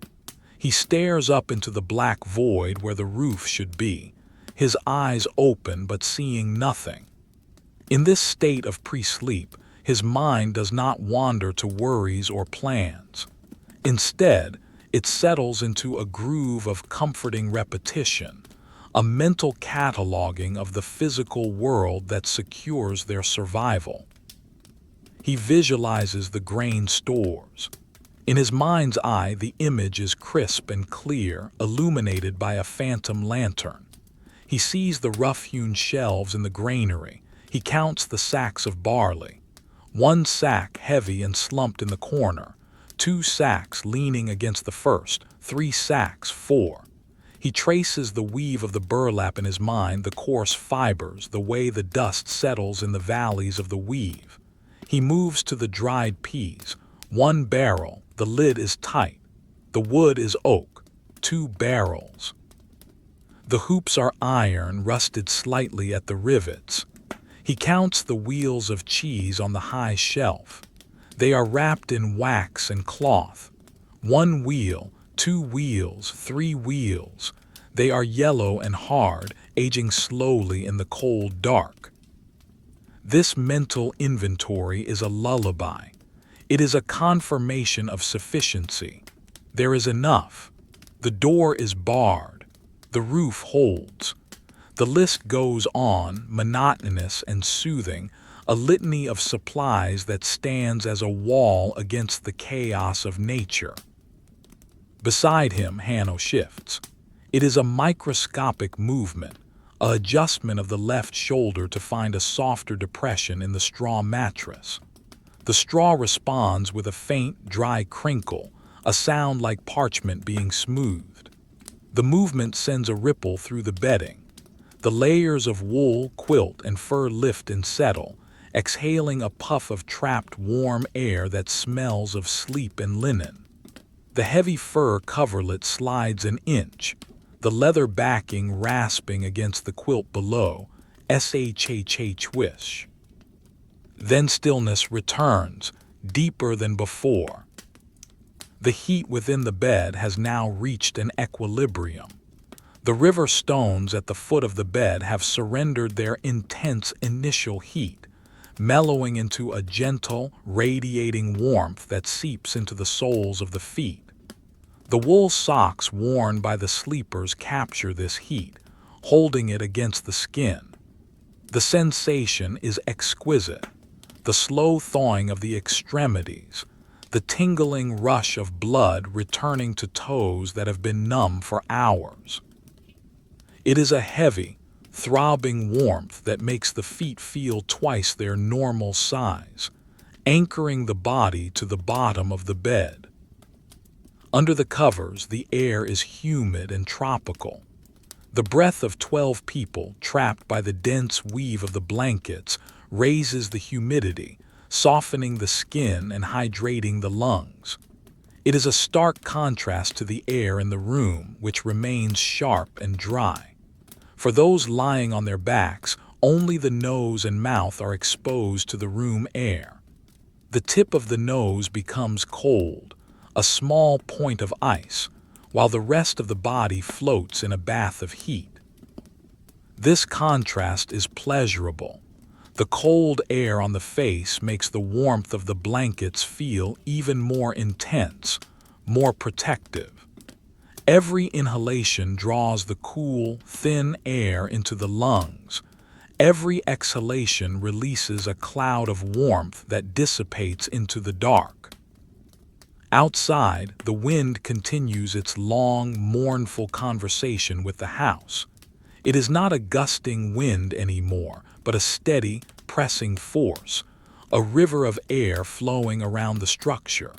S1: He stares up into the black void where the roof should be, his eyes open but seeing nothing. In this state of pre-sleep, his mind does not wander to worries or plans. Instead, it settles into a groove of comforting repetition, a mental cataloging of the physical world that secures their survival. He visualizes the grain stores. In his mind's eye, the image is crisp and clear, illuminated by a phantom lantern. He sees the rough-hewn shelves in the granary. He counts the sacks of barley. 1 sack heavy and slumped in the corner, 2 sacks leaning against the first, 3 sacks, 4. He traces the weave of the burlap in his mind, the coarse fibers, the way the dust settles in the valleys of the weave. He moves to the dried peas. 1 barrel, the lid is tight. The wood is oak. 2 barrels. The hoops are iron, rusted slightly at the rivets. He counts the wheels of cheese on the high shelf. They are wrapped in wax and cloth. 1 wheel, 2 wheels, 3 wheels. They are yellow and hard, aging slowly in the cold dark. This mental inventory is a lullaby. It is a confirmation of sufficiency. There is enough. The door is barred. The roof holds. The list goes on, monotonous and soothing, a litany of supplies that stands as a wall against the chaos of nature. Beside him, Hanno shifts. It is a microscopic movement, an adjustment of the left shoulder to find a softer depression in the straw mattress. The straw responds with a faint, dry crinkle, a sound like parchment being smoothed. The movement sends a ripple through the bedding. The layers of wool, quilt, and fur lift and settle, exhaling a puff of trapped warm air that smells of sleep and linen. The heavy fur coverlet slides an inch, the leather backing rasping against the quilt below, shh. Then stillness returns, deeper than before. The heat within the bed has now reached an equilibrium. The river stones at the foot of the bed have surrendered their intense initial heat, mellowing into a gentle, radiating warmth that seeps into the soles of the feet. The wool socks worn by the sleepers capture this heat, holding it against the skin. The sensation is exquisite. The slow thawing of the extremities, the tingling rush of blood returning to toes that have been numb for hours. It is a heavy, throbbing warmth that makes the feet feel twice their normal size, anchoring the body to the bottom of the bed. Under the covers, the air is humid and tropical. The breath of 12 people trapped by the dense weave of the blankets raises the humidity, softening the skin and hydrating the lungs. It is a stark contrast to the air in the room, which remains sharp and dry. For those lying on their backs, only the nose and mouth are exposed to the room air. The tip of the nose becomes cold, a small point of ice, while the rest of the body floats in a bath of heat. This contrast is pleasurable. The cold air on the face makes the warmth of the blankets feel even more intense, more protective. Every inhalation draws the cool, thin air into the lungs. Every exhalation releases a cloud of warmth that dissipates into the dark. Outside, the wind continues its long, mournful conversation with the house. It is not a gusting wind anymore, but a steady, pressing force, a river of air flowing around the structure.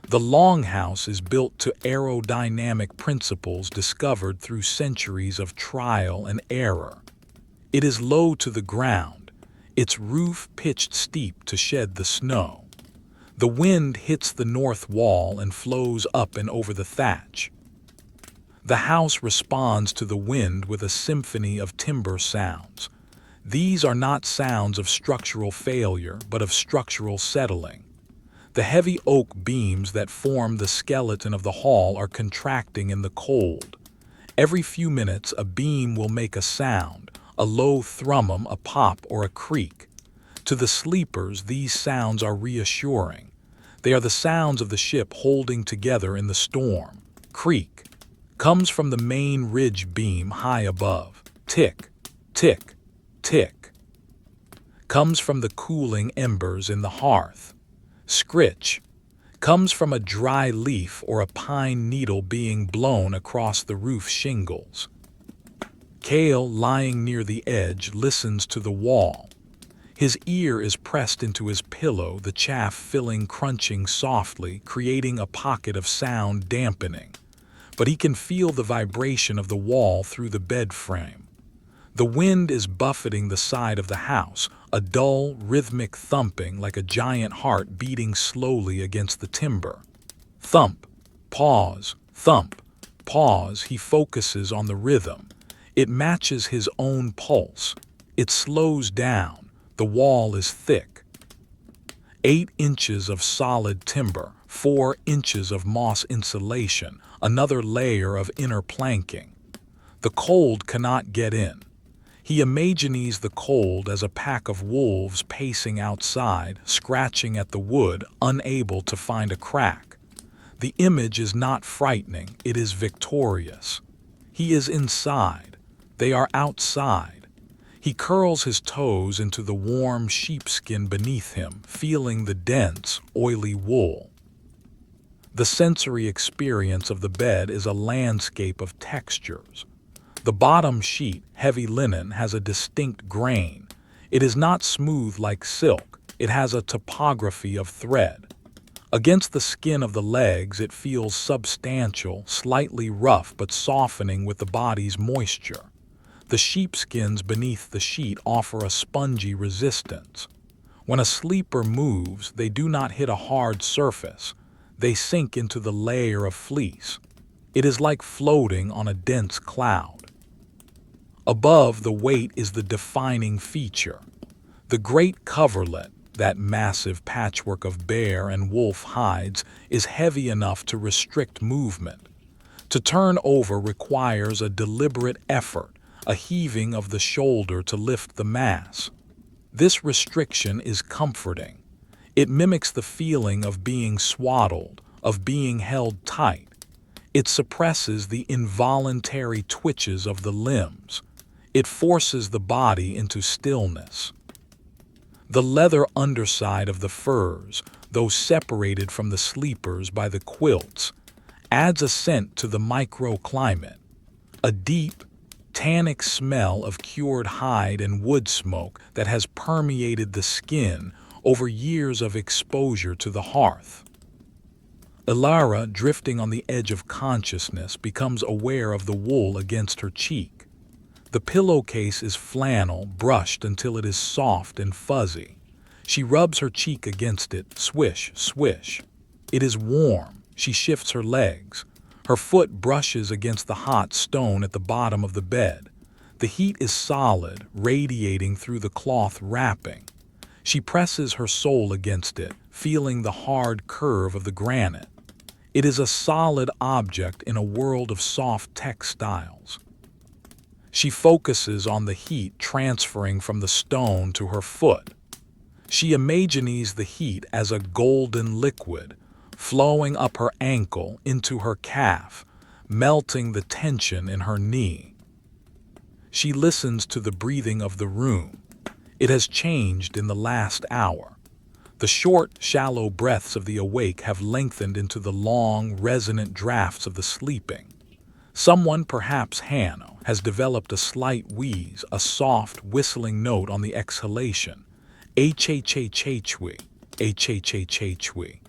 S1: The longhouse is built to aerodynamic principles discovered through centuries of trial and error. It is low to the ground, its roof pitched steep to shed the snow. The wind hits the north wall and flows up and over the thatch. The house responds to the wind with a symphony of timber sounds. These are not sounds of structural failure, but of structural settling. The heavy oak beams that form the skeleton of the hall are contracting in the cold. Every few minutes, a beam will make a sound, a low thrummum, a pop, or a creak. To the sleepers, these sounds are reassuring. They are the sounds of the ship holding together in the storm. Creak comes from the main ridge beam high above. Tick, tick, tick comes from the cooling embers in the hearth. Scritch comes from a dry leaf or a pine needle being blown across the roof shingles. Kale, lying near the edge, listens to the wall. His ear is pressed into his pillow, the chaff filling crunching softly, creating a pocket of sound dampening. But he can feel the vibration of the wall through the bed frame. The wind is buffeting the side of the house, a dull, rhythmic thumping like a giant heart beating slowly against the timber. Thump, pause, thump, pause. He focuses on the rhythm. It matches his own pulse. It slows down. The wall is thick. 8 inches of solid timber, 4 inches of moss insulation, another layer of inner planking. The cold cannot get in. He imagines the cold as a pack of wolves pacing outside, scratching at the wood, unable to find a crack. The image is not frightening, it is victorious. He is inside. They are outside. He curls his toes into the warm sheepskin beneath him, feeling the dense, oily wool. The sensory experience of the bed is a landscape of textures. The bottom sheet, heavy linen, has a distinct grain. It is not smooth like silk. It has a topography of thread. Against the skin of the legs, it feels substantial, slightly rough but softening with the body's moisture. The sheepskins beneath the sheet offer a spongy resistance. When a sleeper moves, they do not hit a hard surface. They sink into the layer of fleece. It is like floating on a dense cloud. Above, the weight is the defining feature. The great coverlet, that massive patchwork of bear and wolf hides, is heavy enough to restrict movement. To turn over requires a deliberate effort, a heaving of the shoulder to lift the mass. This restriction is comforting. It mimics the feeling of being swaddled, of being held tight. It suppresses the involuntary twitches of the limbs. It forces the body into stillness. The leather underside of the furs, though separated from the sleepers by the quilts, adds a scent to the microclimate, a deep, tannic smell of cured hide and wood smoke that has permeated the skin over years of exposure to the hearth. Ilara, drifting on the edge of consciousness, becomes aware of the wool against her cheek. The pillowcase is flannel, brushed until it is soft and fuzzy. She rubs her cheek against it, swish, swish. It is warm. She shifts her legs. Her foot brushes against the hot stone at the bottom of the bed. The heat is solid, radiating through the cloth wrapping. She presses her soul against it, feeling the hard curve of the granite. It is a solid object in a world of soft textiles. She focuses on the heat transferring from the stone to her foot. She imagines the heat as a golden liquid, flowing up her ankle into her calf, melting the tension in her knee. She listens to the breathing of the room. It has changed in the last hour. The short, shallow breaths of the awake have lengthened into the long, resonant drafts of the sleeping. Someone, perhaps Hannah, has developed a slight wheeze, a soft, whistling note on the exhalation. H-H-H-H-wee, H-H-H-H-wee.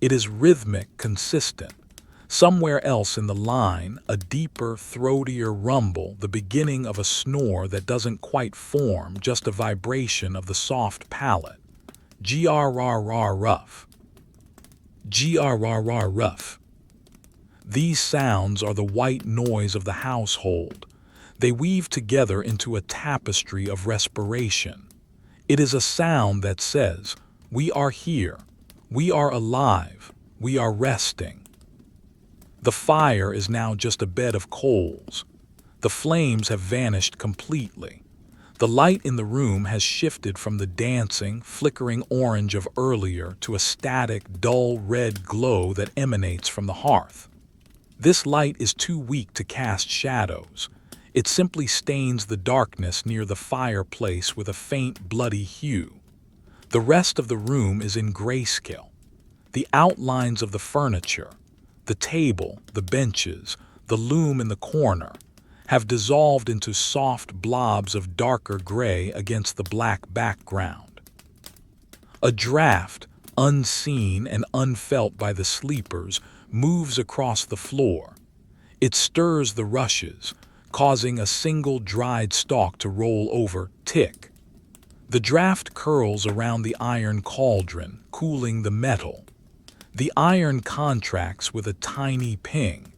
S1: It is rhythmic, consistent. Somewhere else in the line, a deeper, throatier rumble, the beginning of a snore that doesn't quite form, just a vibration of the soft palate. G-R-R-R-rough. G-R-R-R-rough. These sounds are the white noise of the household. They weave together into a tapestry of respiration. It is a sound that says, "We are here. We are alive. We are resting." The fire is now just a bed of coals. The flames have vanished completely. The light in the room has shifted from the dancing, flickering orange of earlier to a static, dull red glow that emanates from the hearth. This light is too weak to cast shadows. It simply stains the darkness near the fireplace with a faint, bloody hue. The rest of the room is in grayscale. The outlines of the furniture, the table, the benches, the loom in the corner, have dissolved into soft blobs of darker gray against the black background. A draft, unseen and unfelt by the sleepers, moves across the floor. It stirs the rushes, causing a single dried stalk to roll over, tick. The draft curls around the iron cauldron, cooling the metal. The iron contracts with a tiny ping,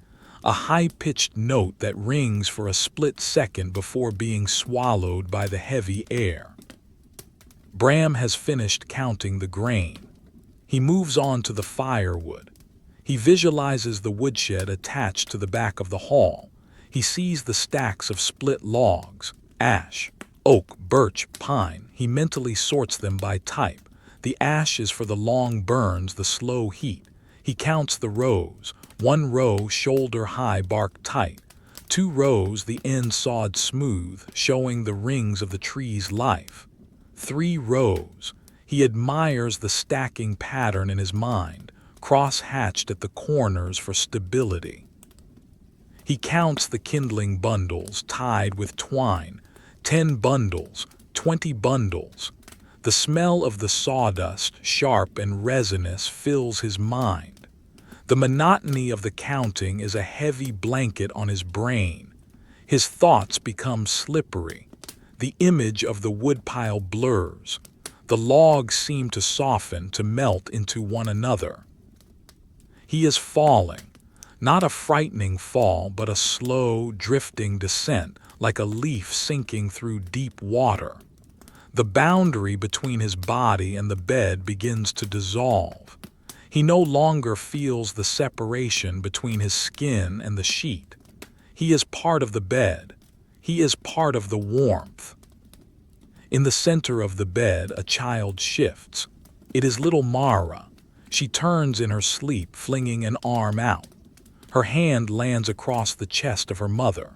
S1: a high-pitched note that rings for a split second before being swallowed by the heavy air. Bram has finished counting the grain. He moves on to the firewood. He visualizes the woodshed attached to the back of the hall. He sees the stacks of split logs, ash, oak, birch, pine. He mentally sorts them by type. The ash is for the long burns, the slow heat. He counts the rows. 1 row shoulder-high, bark tight. 2 rows, the end sawed smooth, showing the rings of the tree's life. 3 rows. He admires the stacking pattern in his mind, cross-hatched at the corners for stability. He counts the kindling bundles tied with twine. 10 bundles, 20 bundles. The smell of the sawdust, sharp and resinous, fills his mind. The monotony of the counting is a heavy blanket on his brain. His thoughts become slippery. The image of the woodpile blurs. The logs seem to soften, to melt into one another. He is falling. Not a frightening fall, but a slow, drifting descent, like a leaf sinking through deep water. The boundary between his body and the bed begins to dissolve. He no longer feels the separation between his skin and the sheet. He is part of the bed. He is part of the warmth. In the center of the bed, a child shifts. It is little Mara. She turns in her sleep, flinging an arm out. Her hand lands across the chest of her mother.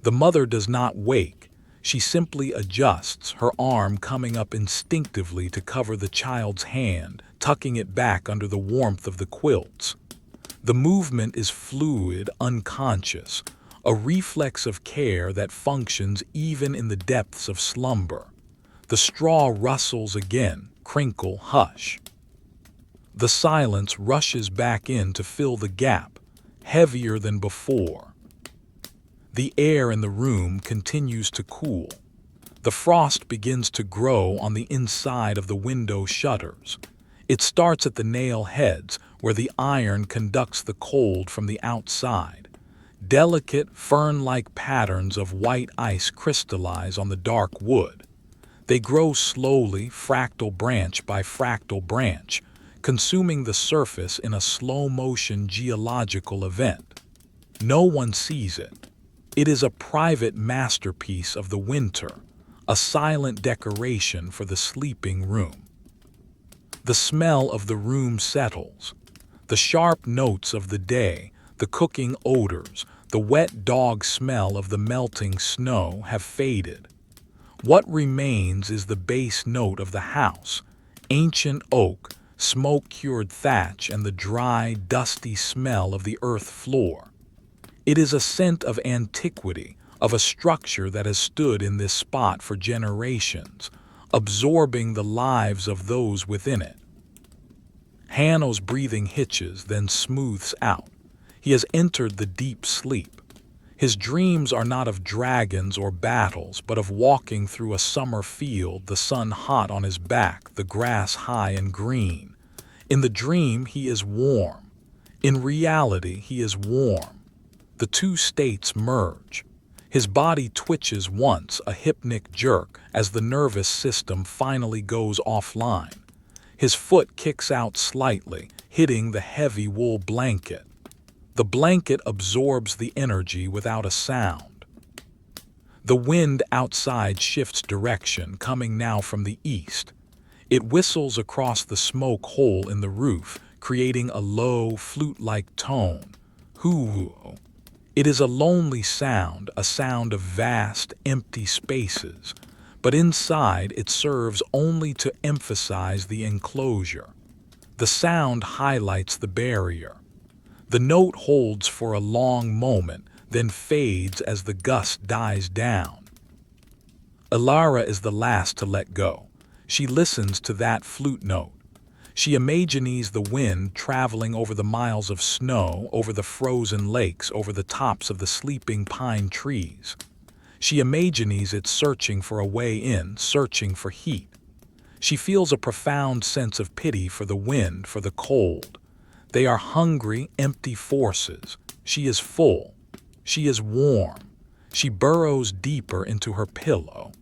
S1: The mother does not wake. She simply adjusts, her arm coming up instinctively to cover the child's hand, tucking it back under the warmth of the quilts. The movement is fluid, unconscious, a reflex of care that functions even in the depths of slumber. The straw rustles again, crinkle, hush. The silence rushes back in to fill the gap, heavier than before. The air in the room continues to cool. The frost begins to grow on the inside of the window shutters. It starts at the nail heads, where the iron conducts the cold from the outside. Delicate, fern-like patterns of white ice crystallize on the dark wood. They grow slowly, fractal branch by fractal branch, consuming the surface in a slow-motion geological event. No one sees it. It is a private masterpiece of the winter, a silent decoration for the sleeping room. The smell of the room settles. The sharp notes of the day, the cooking odors, the wet dog smell of the melting snow have faded. What remains is the bass note of the house, ancient oak, smoke-cured thatch, and the dry, dusty smell of the earth floor. It is a scent of antiquity, of a structure that has stood in this spot for generations, absorbing the lives of those within it. Hanno's breathing hitches, then smooths out. He has entered the deep sleep. His dreams are not of dragons or battles, but of walking through a summer field, the sun hot on his back, the grass high and green. In the dream, he is warm. In reality, he is warm. The two states merge. His body twitches once, a hypnic jerk, as the nervous system finally goes offline. His foot kicks out slightly, hitting the heavy wool blanket. The blanket absorbs the energy without a sound. The wind outside shifts direction, coming now from the east. It whistles across the smoke hole in the roof, creating a low, flute-like tone. Hoo-hoo. It is a lonely sound, a sound of vast, empty spaces, but inside it serves only to emphasize the enclosure. The sound highlights the barrier. The note holds for a long moment, then fades as the gust dies down. Ilara is the last to let go. She listens to that flute note. She imagines the wind traveling over the miles of snow, over the frozen lakes, over the tops of the sleeping pine trees. She imagines it searching for a way in, searching for heat. She feels a profound sense of pity for the wind, for the cold. They are hungry, empty forces. She is full. She is warm. She burrows deeper into her pillow.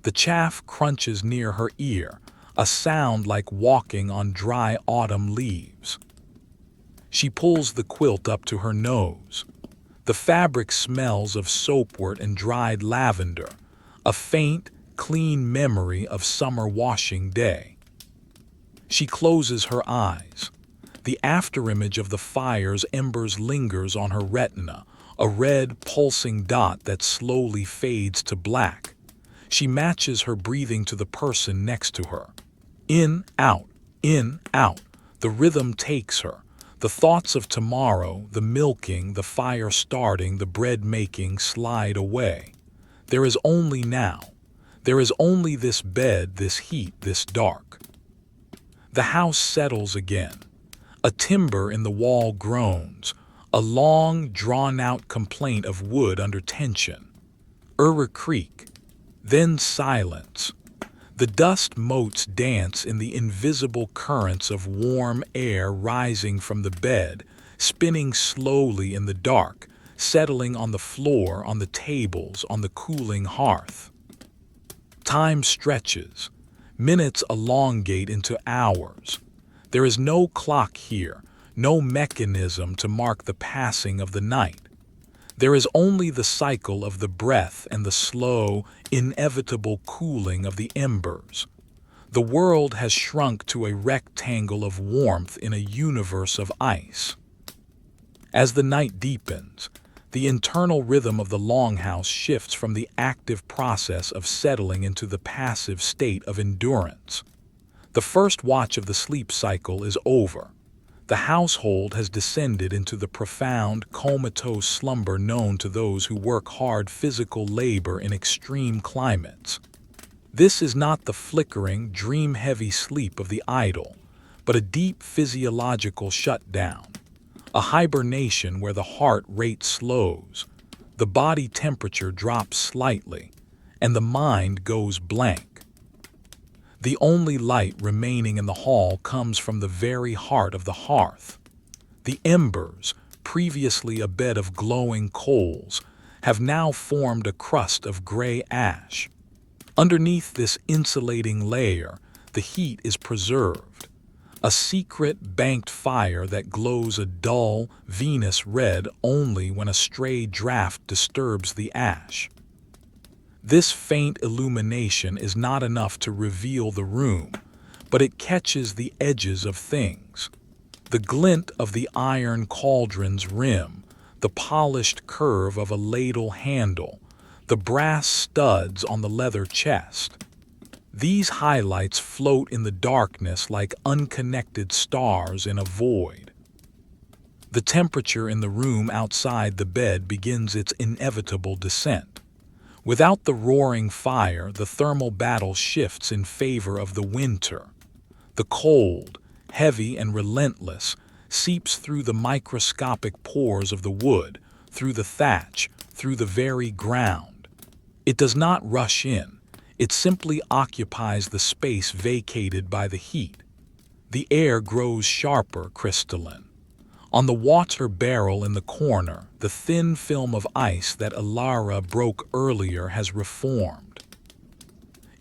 S1: The chaff crunches near her ear, a sound like walking on dry autumn leaves. She pulls the quilt up to her nose. The fabric smells of soapwort and dried lavender, a faint, clean memory of summer washing day. She closes her eyes. The afterimage of the fire's embers lingers on her retina, a red, pulsing dot that slowly fades to black. She matches her breathing to the person next to her. In, out, the rhythm takes her. The thoughts of tomorrow, the milking, the fire starting, the bread making slide away. There is only now. There is only this bed, this heat, this dark. The house settles again. A timber in the wall groans, a long, drawn-out complaint of wood under tension. Creak. Then silence. The dust motes dance in the invisible currents of warm air rising from the bed, spinning slowly in the dark, settling on the floor, on the tables, on the cooling hearth. Time stretches. Minutes elongate into hours. There is no clock here, no mechanism to mark the passing of the night. There is only the cycle of the breath and the slow, inevitable cooling of the embers. The world has shrunk to a rectangle of warmth in a universe of ice. As the night deepens, the internal rhythm of the longhouse shifts from the active process of settling into the passive state of endurance. The first watch of the sleep cycle is over. The household has descended into the profound, comatose slumber known to those who work hard physical labor in extreme climates. This is not the flickering, dream-heavy sleep of the idle, but a deep physiological shutdown, a hibernation where the heart rate slows, the body temperature drops slightly, and the mind goes blank. The only light remaining in the hall comes from the very heart of the hearth. The embers, previously a bed of glowing coals, have now formed a crust of gray ash. Underneath this insulating layer, the heat is preserved, a secret banked fire that glows a dull, Venus red only when a stray draft disturbs the ash. This faint illumination is not enough to reveal the room, but it catches the edges of things. The glint of the iron cauldron's rim, the polished curve of a ladle handle, the brass studs on the leather chest. These highlights float in the darkness like unconnected stars in a void. The temperature in the room outside the bed begins its inevitable descent. Without the roaring fire, the thermal battle shifts in favor of the winter. The cold, heavy and relentless, seeps through the microscopic pores of the wood, through the thatch, through the very ground. It does not rush in. It simply occupies the space vacated by the heat. The air grows sharper, crystalline. On the water barrel in the corner, the thin film of ice that Ilara broke earlier has reformed.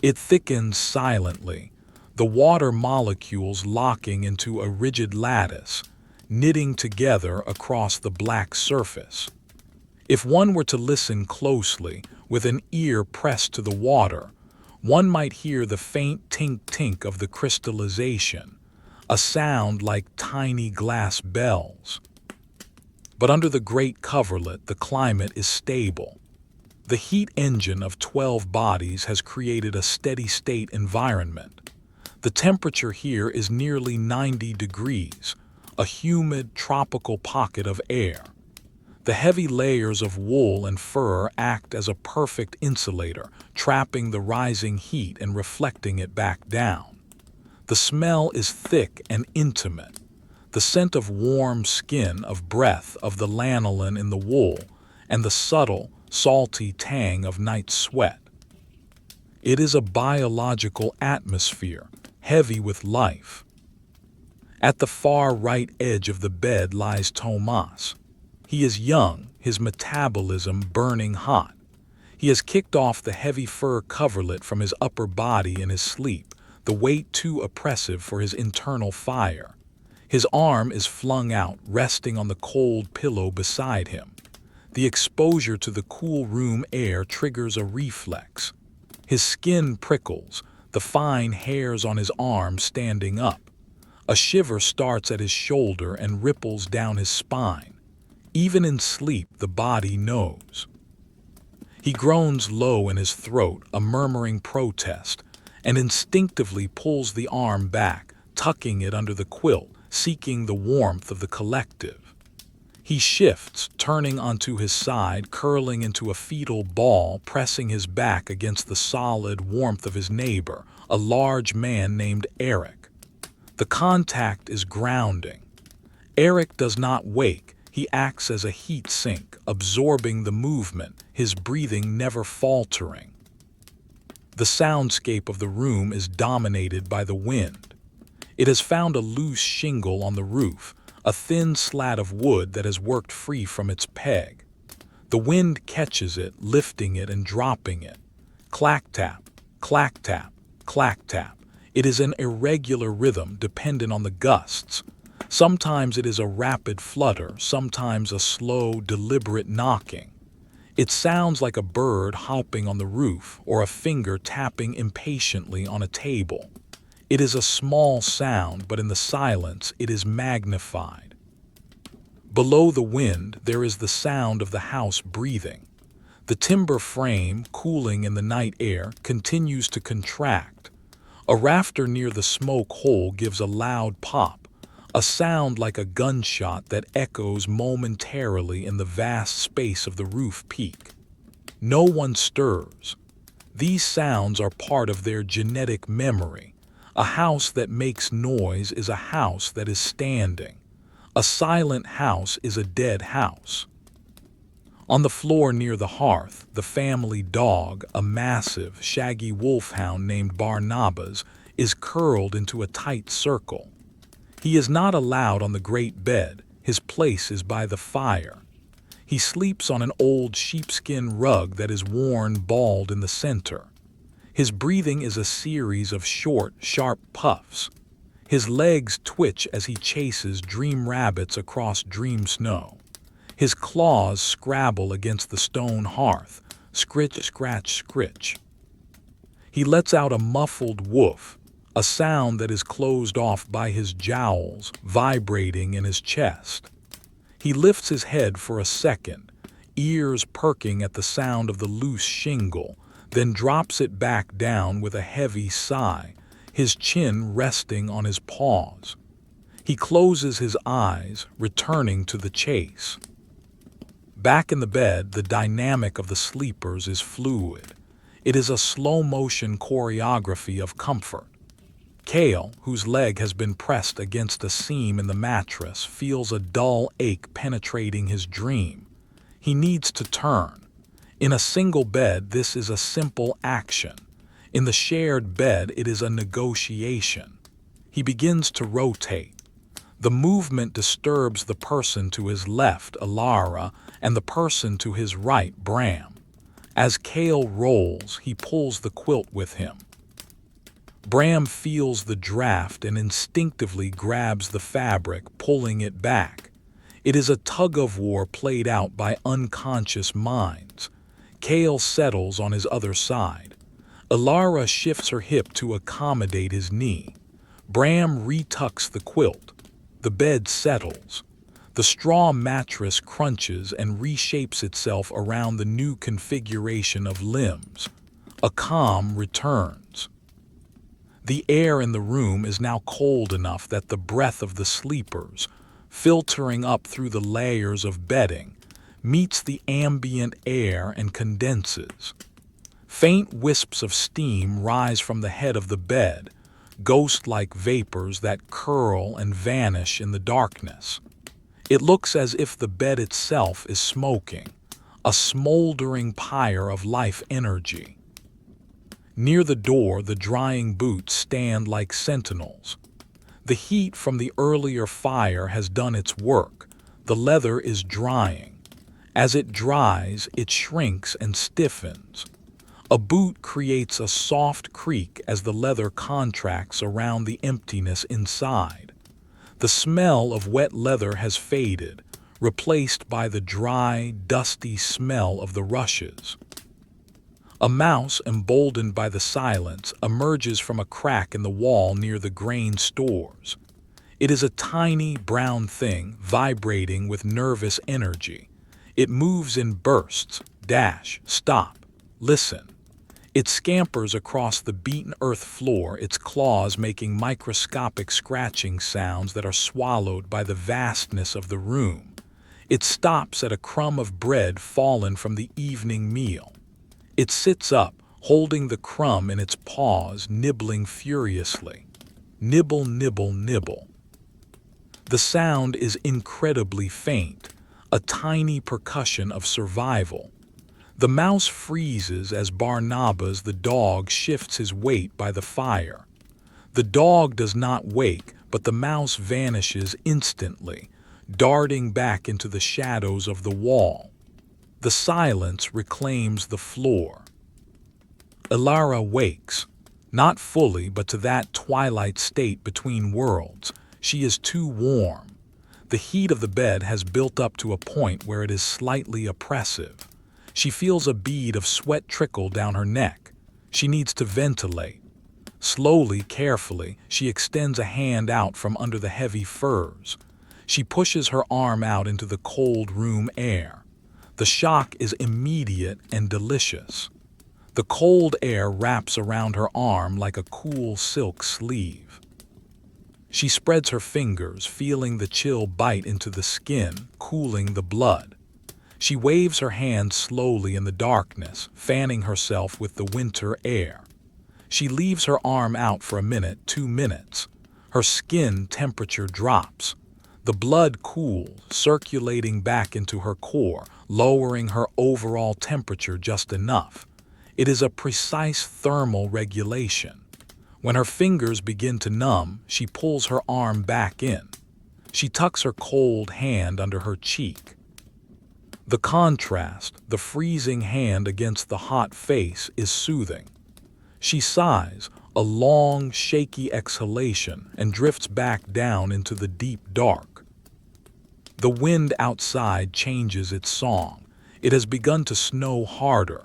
S1: It thickens silently, the water molecules locking into a rigid lattice, knitting together across the black surface. If one were to listen closely, with an ear pressed to the water, one might hear the faint tink-tink of the crystallization, a sound like tiny glass bells. But under the great coverlet, the climate is stable. The heat engine of 12 bodies has created a steady-state environment. The temperature here is nearly 90 degrees, a humid, tropical pocket of air. The heavy layers of wool and fur act as a perfect insulator, trapping the rising heat and reflecting it back down. The smell is thick and intimate, the scent of warm skin, of breath, of the lanolin in the wool, and the subtle, salty tang of night sweat. It is a biological atmosphere, heavy with life. At the far right edge of the bed lies Tomas. He is young, his metabolism burning hot. He has kicked off the heavy fur coverlet from his upper body in his sleep, the weight too oppressive for his internal fire. His arm is flung out, resting on the cold pillow beside him. The exposure to the cool room air triggers a reflex. His skin prickles, the fine hairs on his arm standing up. A shiver starts at his shoulder and ripples down his spine. Even in sleep, the body knows. He groans low in his throat, a murmuring protest, and instinctively pulls the arm back, tucking it under the quilt, seeking the warmth of the collective. He shifts, turning onto his side, curling into a fetal ball, pressing his back against the solid warmth of his neighbor, a large man named Eric. The contact is grounding. Eric does not wake. He acts as a heat sink, absorbing the movement, his breathing never faltering. The soundscape of the room is dominated by the wind. It has found a loose shingle on the roof, a thin slat of wood that has worked free from its peg. The wind catches it, lifting it and dropping it. Clack-tap, clack-tap, clack-tap. It is an irregular rhythm dependent on the gusts. Sometimes it is a rapid flutter, sometimes a slow, deliberate knocking. It sounds like a bird hopping on the roof or a finger tapping impatiently on a table. It is a small sound, but in the silence it is magnified. Below the wind, there is the sound of the house breathing. The timber frame, cooling in the night air, continues to contract. A rafter near the smoke hole gives a loud pop, a sound like a gunshot that echoes momentarily in the vast space of the roof peak. No one stirs. These sounds are part of their genetic memory. A house that makes noise is a house that is standing. A silent house is a dead house. On the floor near the hearth, the family dog, a massive, shaggy wolfhound named Barnabas, is curled into a tight circle. He is not allowed on the great bed. His place is by the fire. He sleeps on an old sheepskin rug that is worn bald in the center. His breathing is a series of short, sharp puffs. His legs twitch as he chases dream rabbits across dream snow. His claws scrabble against the stone hearth, scritch, scratch, scritch. He lets out a muffled woof, a sound that is closed off by his jowls vibrating in his chest. He lifts his head for a second, ears perking at the sound of the loose shingle, then drops it back down with a heavy sigh, his chin resting on his paws. He closes his eyes, returning to the chase. Back in the bed, the dynamic of the sleepers is fluid. It is a slow-motion choreography of comfort. Kale, whose leg has been pressed against a seam in the mattress, feels a dull ache penetrating his dream. He needs to turn. In a single bed, this is a simple action. In the shared bed, it is a negotiation. He begins to rotate. The movement disturbs the person to his left, Alara, and the person to his right, Bram. As Kale rolls, he pulls the quilt with him. Bram feels the draft and instinctively grabs the fabric, pulling it back. It is a tug-of-war played out by unconscious minds. Kale settles on his other side. Alara shifts her hip to accommodate his knee. Bram retucks the quilt. The bed settles. The straw mattress crunches and reshapes itself around the new configuration of limbs. A calm returns. The air in the room is now cold enough that the breath of the sleepers, filtering up through the layers of bedding, meets the ambient air and condenses. Faint wisps of steam rise from the head of the bed, ghost-like vapors that curl and vanish in the darkness. It looks as if the bed itself is smoking, a smoldering pyre of life energy. Near the door, the drying boots stand like sentinels. The heat from the earlier fire has done its work. The leather is drying. As it dries, it shrinks and stiffens. A boot creates a soft creak as the leather contracts around the emptiness inside. The smell of wet leather has faded, replaced by the dry, dusty smell of the rushes. A mouse, emboldened by the silence, emerges from a crack in the wall near the grain stores. It is a tiny, brown thing, vibrating with nervous energy. It moves in bursts. Dash, stop, listen. It scampers across the beaten earth floor, its claws making microscopic scratching sounds that are swallowed by the vastness of the room. It stops at a crumb of bread fallen from the evening meal. It sits up, holding the crumb in its paws, nibbling furiously. Nibble, nibble, nibble. The sound is incredibly faint, a tiny percussion of survival. The mouse freezes as Barnabas the dog shifts his weight by the fire. The dog does not wake, but the mouse vanishes instantly, darting back into the shadows of the wall. The silence reclaims the floor. Ilara wakes, not fully but to that twilight state between worlds. She is too warm. The heat of the bed has built up to a point where it is slightly oppressive. She feels a bead of sweat trickle down her neck. She needs to ventilate. Slowly, carefully, she extends a hand out from under the heavy furs. She pushes her arm out into the cold room air. The shock is immediate and delicious. The cold air wraps around her arm like a cool silk sleeve. She spreads her fingers, feeling the chill bite into the skin, cooling the blood. She waves her hand slowly in the darkness, fanning herself with the winter air. She leaves her arm out for a minute, 2 minutes. Her skin temperature drops. The blood cools, circulating back into her core, lowering her overall temperature just enough. It is a precise thermal regulation. When her fingers begin to numb, she pulls her arm back in. She tucks her cold hand under her cheek. The contrast, the freezing hand against the hot face, is soothing. She sighs, a long, shaky exhalation, and drifts back down into the deep dark. The wind outside changes its song. It has begun to snow harder.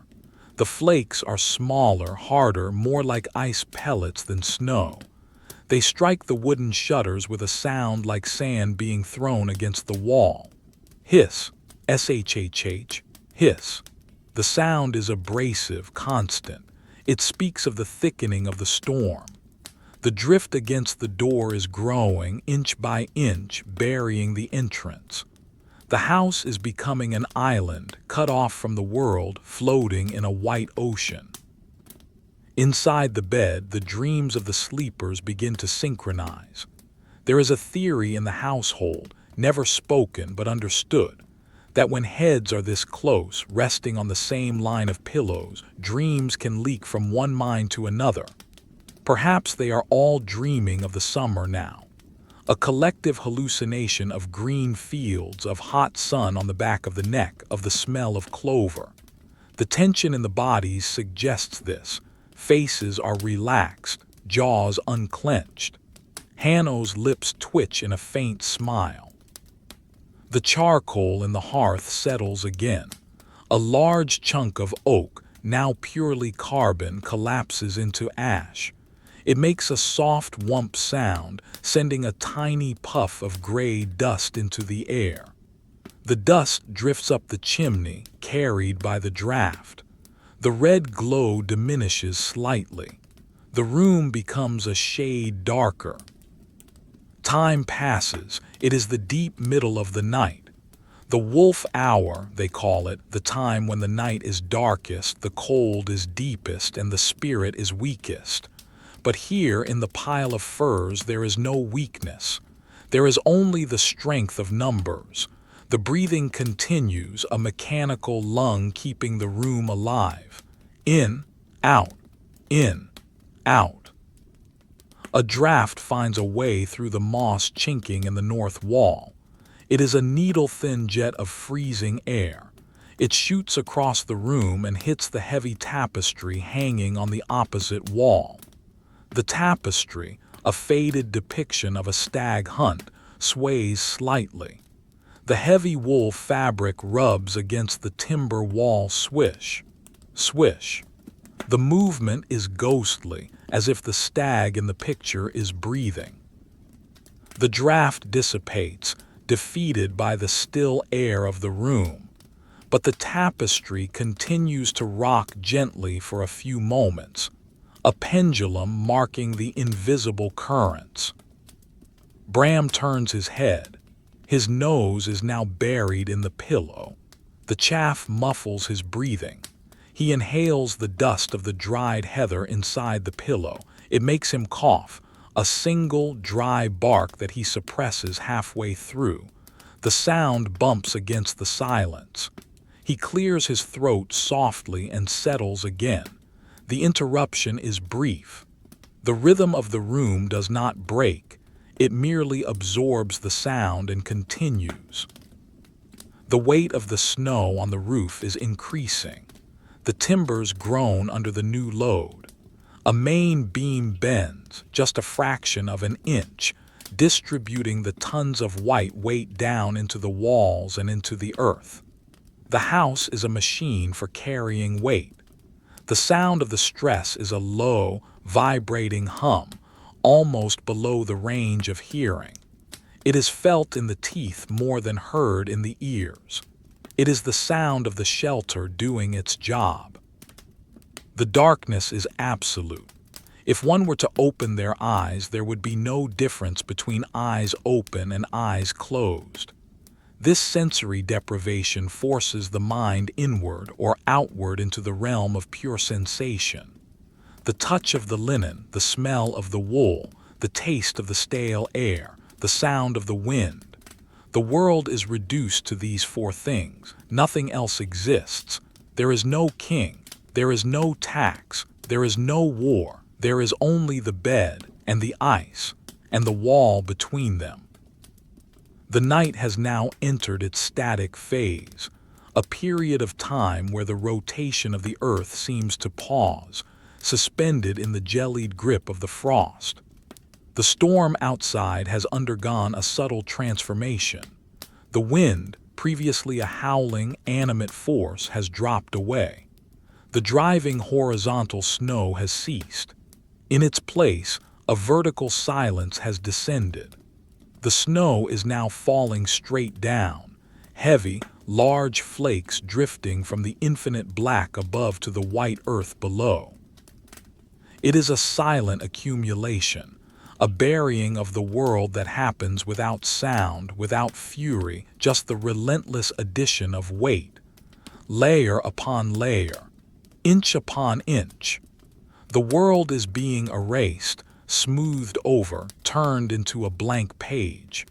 S1: The flakes are smaller, harder, more like ice pellets than snow. They strike the wooden shutters with a sound like sand being thrown against the wall. Hiss, S-H-H-H, hiss. The sound is abrasive, constant. It speaks of the thickening of the storm. The drift against the door is growing, inch by inch, burying the entrance. The house is becoming an island, cut off from the world, floating in a white ocean. Inside the bed, the dreams of the sleepers begin to synchronize. There is a theory in the household, never spoken but understood, that when heads are this close, resting on the same line of pillows, dreams can leak from one mind to another. Perhaps they are all dreaming of the summer now. A collective hallucination of green fields, of hot sun on the back of the neck, of the smell of clover. The tension in the bodies suggests this. Faces are relaxed, jaws unclenched. Hanno's lips twitch in a faint smile. The charcoal in the hearth settles again. A large chunk of oak, now purely carbon, collapses into ash. It makes a soft whump sound, sending a tiny puff of gray dust into the air. The dust drifts up the chimney, carried by the draft. The red glow diminishes slightly. The room becomes a shade darker. Time passes. It is the deep middle of the night. The wolf hour, they call it, the time when the night is darkest, the cold is deepest, and the spirit is weakest. But here in the pile of furs there is no weakness. There is only the strength of numbers. The breathing continues, a mechanical lung keeping the room alive. In, out, in, out. A draft finds a way through the moss chinking in the north wall. It is a needle-thin jet of freezing air. It shoots across the room and hits the heavy tapestry hanging on the opposite wall. The tapestry, a faded depiction of a stag hunt, sways slightly. The heavy wool fabric rubs against the timber wall, swish, swish. The movement is ghostly, as if the stag in the picture is breathing. The draft dissipates, defeated by the still air of the room. But the tapestry continues to rock gently for a few moments, a pendulum marking the invisible currents. Bram turns his head. His nose is now buried in the pillow. The chaff muffles his breathing. He inhales the dust of the dried heather inside the pillow. It makes him cough, a single dry bark that he suppresses halfway through. The sound bumps against the silence. He clears his throat softly and settles again. The interruption is brief. The rhythm of the room does not break. It merely absorbs the sound and continues. The weight of the snow on the roof is increasing. The timbers groan under the new load. A main beam bends just a fraction of an inch, distributing the tons of white weight down into the walls and into the earth. The house is a machine for carrying weight. The sound of the stress is a low, vibrating hum, almost below the range of hearing. It is felt in the teeth more than heard in the ears. It is the sound of the shelter doing its job. The darkness is absolute. If one were to open their eyes, there would be no difference between eyes open and eyes closed. This sensory deprivation forces the mind inward or outward into the realm of pure sensation. The touch of the linen, the smell of the wool, the taste of the stale air, the sound of the wind. The world is reduced to these four things. Nothing else exists. There is no king. There is no tax. There is no war. There is only the bed and the ice and the wall between them. The night has now entered its static phase, a period of time where the rotation of the earth seems to pause, suspended in the jellied grip of the frost. The storm outside has undergone a subtle transformation. The wind, previously a howling, animate force, has dropped away. The driving horizontal snow has ceased. In its place, a vertical silence has descended. The snow is now falling straight down, heavy, large flakes drifting from the infinite black above to the white earth below. It is a silent accumulation, a burying of the world that happens without sound, without fury, just the relentless addition of weight, layer upon layer, inch upon inch. The world is being erased, smoothed over, turned into a blank page.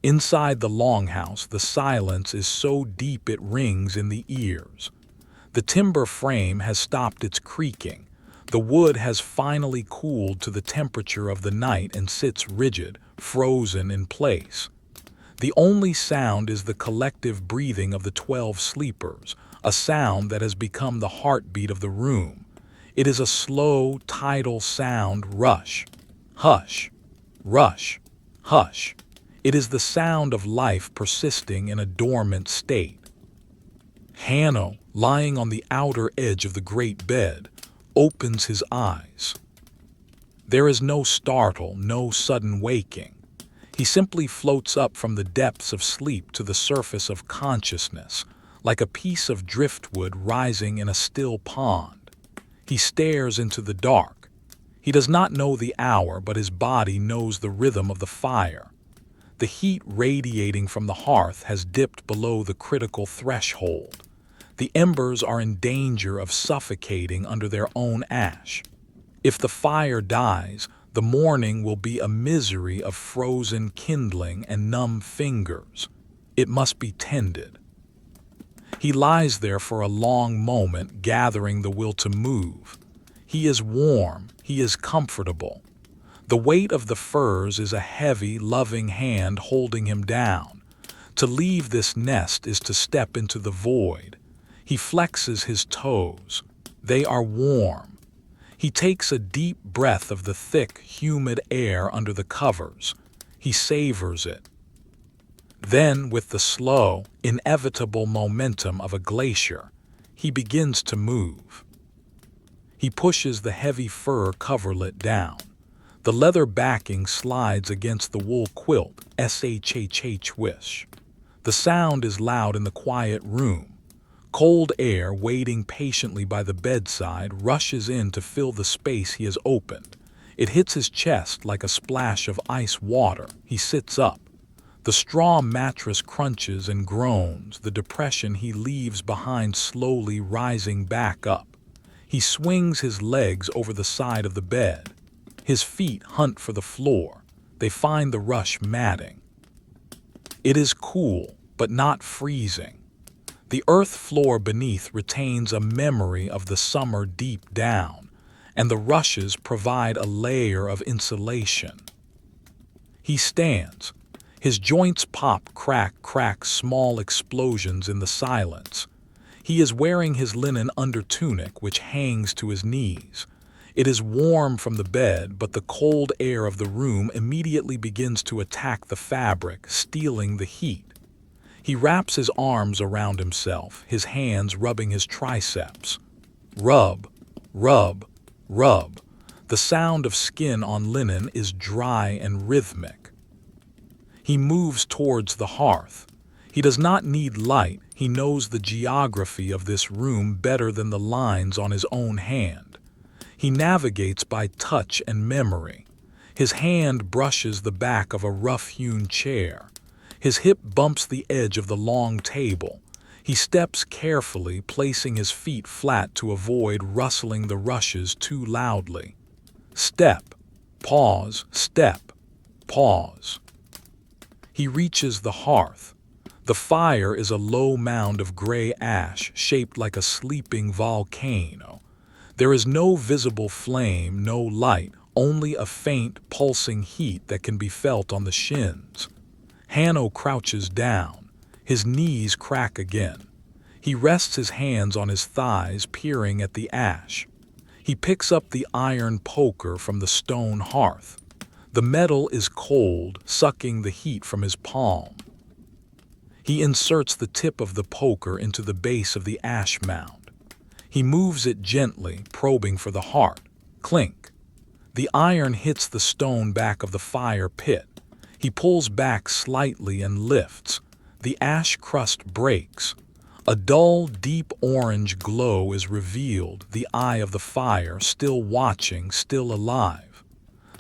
S1: Inside the longhouse, the silence is so deep it rings in the ears. The timber frame has stopped its creaking. The wood has finally cooled to the temperature of the night and sits rigid, frozen in place. The only sound is the collective breathing of the 12 sleepers, a sound that has become the heartbeat of the room. It is a slow, tidal sound, rush, hush, rush, hush. It is the sound of life persisting in a dormant state. Hanno, lying on the outer edge of the great bed, opens his eyes. There is no startle, no sudden waking. He simply floats up from the depths of sleep to the surface of consciousness, like a piece of driftwood rising in a still pond. He stares into the dark. He does not know the hour, but his body knows the rhythm of the fire. The heat radiating from the hearth has dipped below the critical threshold. The embers are in danger of suffocating under their own ash. If the fire dies, the morning will be a misery of frozen kindling and numb fingers. It must be tended. He lies there for a long moment, gathering the will to move. He is warm. He is comfortable. The weight of the furs is a heavy, loving hand holding him down. To leave this nest is to step into the void. He flexes his toes. They are warm. He takes a deep breath of the thick, humid air under the covers. He savors it. Then, with the slow, inevitable momentum of a glacier, he begins to move. He pushes the heavy fur coverlet down. The leather backing slides against the wool quilt, shh-wish. The sound is loud in the quiet room. Cold air, waiting patiently by the bedside, rushes in to fill the space he has opened. It hits his chest like a splash of ice water. He sits up. The straw mattress crunches and groans, the depression he leaves behind slowly rising back up. He swings his legs over the side of the bed. His feet hunt for the floor. They find the rush matting. It is cool, but not freezing. The earth floor beneath retains a memory of the summer deep down, and the rushes provide a layer of insulation. He stands. His joints pop, crack, small explosions in the silence. He is wearing his linen undertunic, which hangs to his knees. It is warm from the bed, but the cold air of the room immediately begins to attack the fabric, stealing the heat. He wraps his arms around himself, his hands rubbing his triceps. Rub, rub, rub. The sound of skin on linen is dry and rhythmic. He moves towards the hearth. He does not need light. He knows the geography of this room better than the lines on his own hand. He navigates by touch and memory. His hand brushes the back of a rough-hewn chair. His hip bumps the edge of the long table. He steps carefully, placing his feet flat to avoid rustling the rushes too loudly. Step, pause, step, pause. He reaches the hearth. The fire is a low mound of gray ash shaped like a sleeping volcano. There is no visible flame, no light, only a faint, pulsing heat that can be felt on the shins. Hanno crouches down. His knees crack again. He rests his hands on his thighs, peering at the ash. He picks up the iron poker from the stone hearth. The metal is cold, sucking the heat from his palm. He inserts the tip of the poker into the base of the ash mound. He moves it gently, probing for the heart. Clink. The iron hits the stone back of the fire pit. He pulls back slightly and lifts. The ash crust breaks. A dull, deep orange glow is revealed, the eye of the fire still watching, still alive.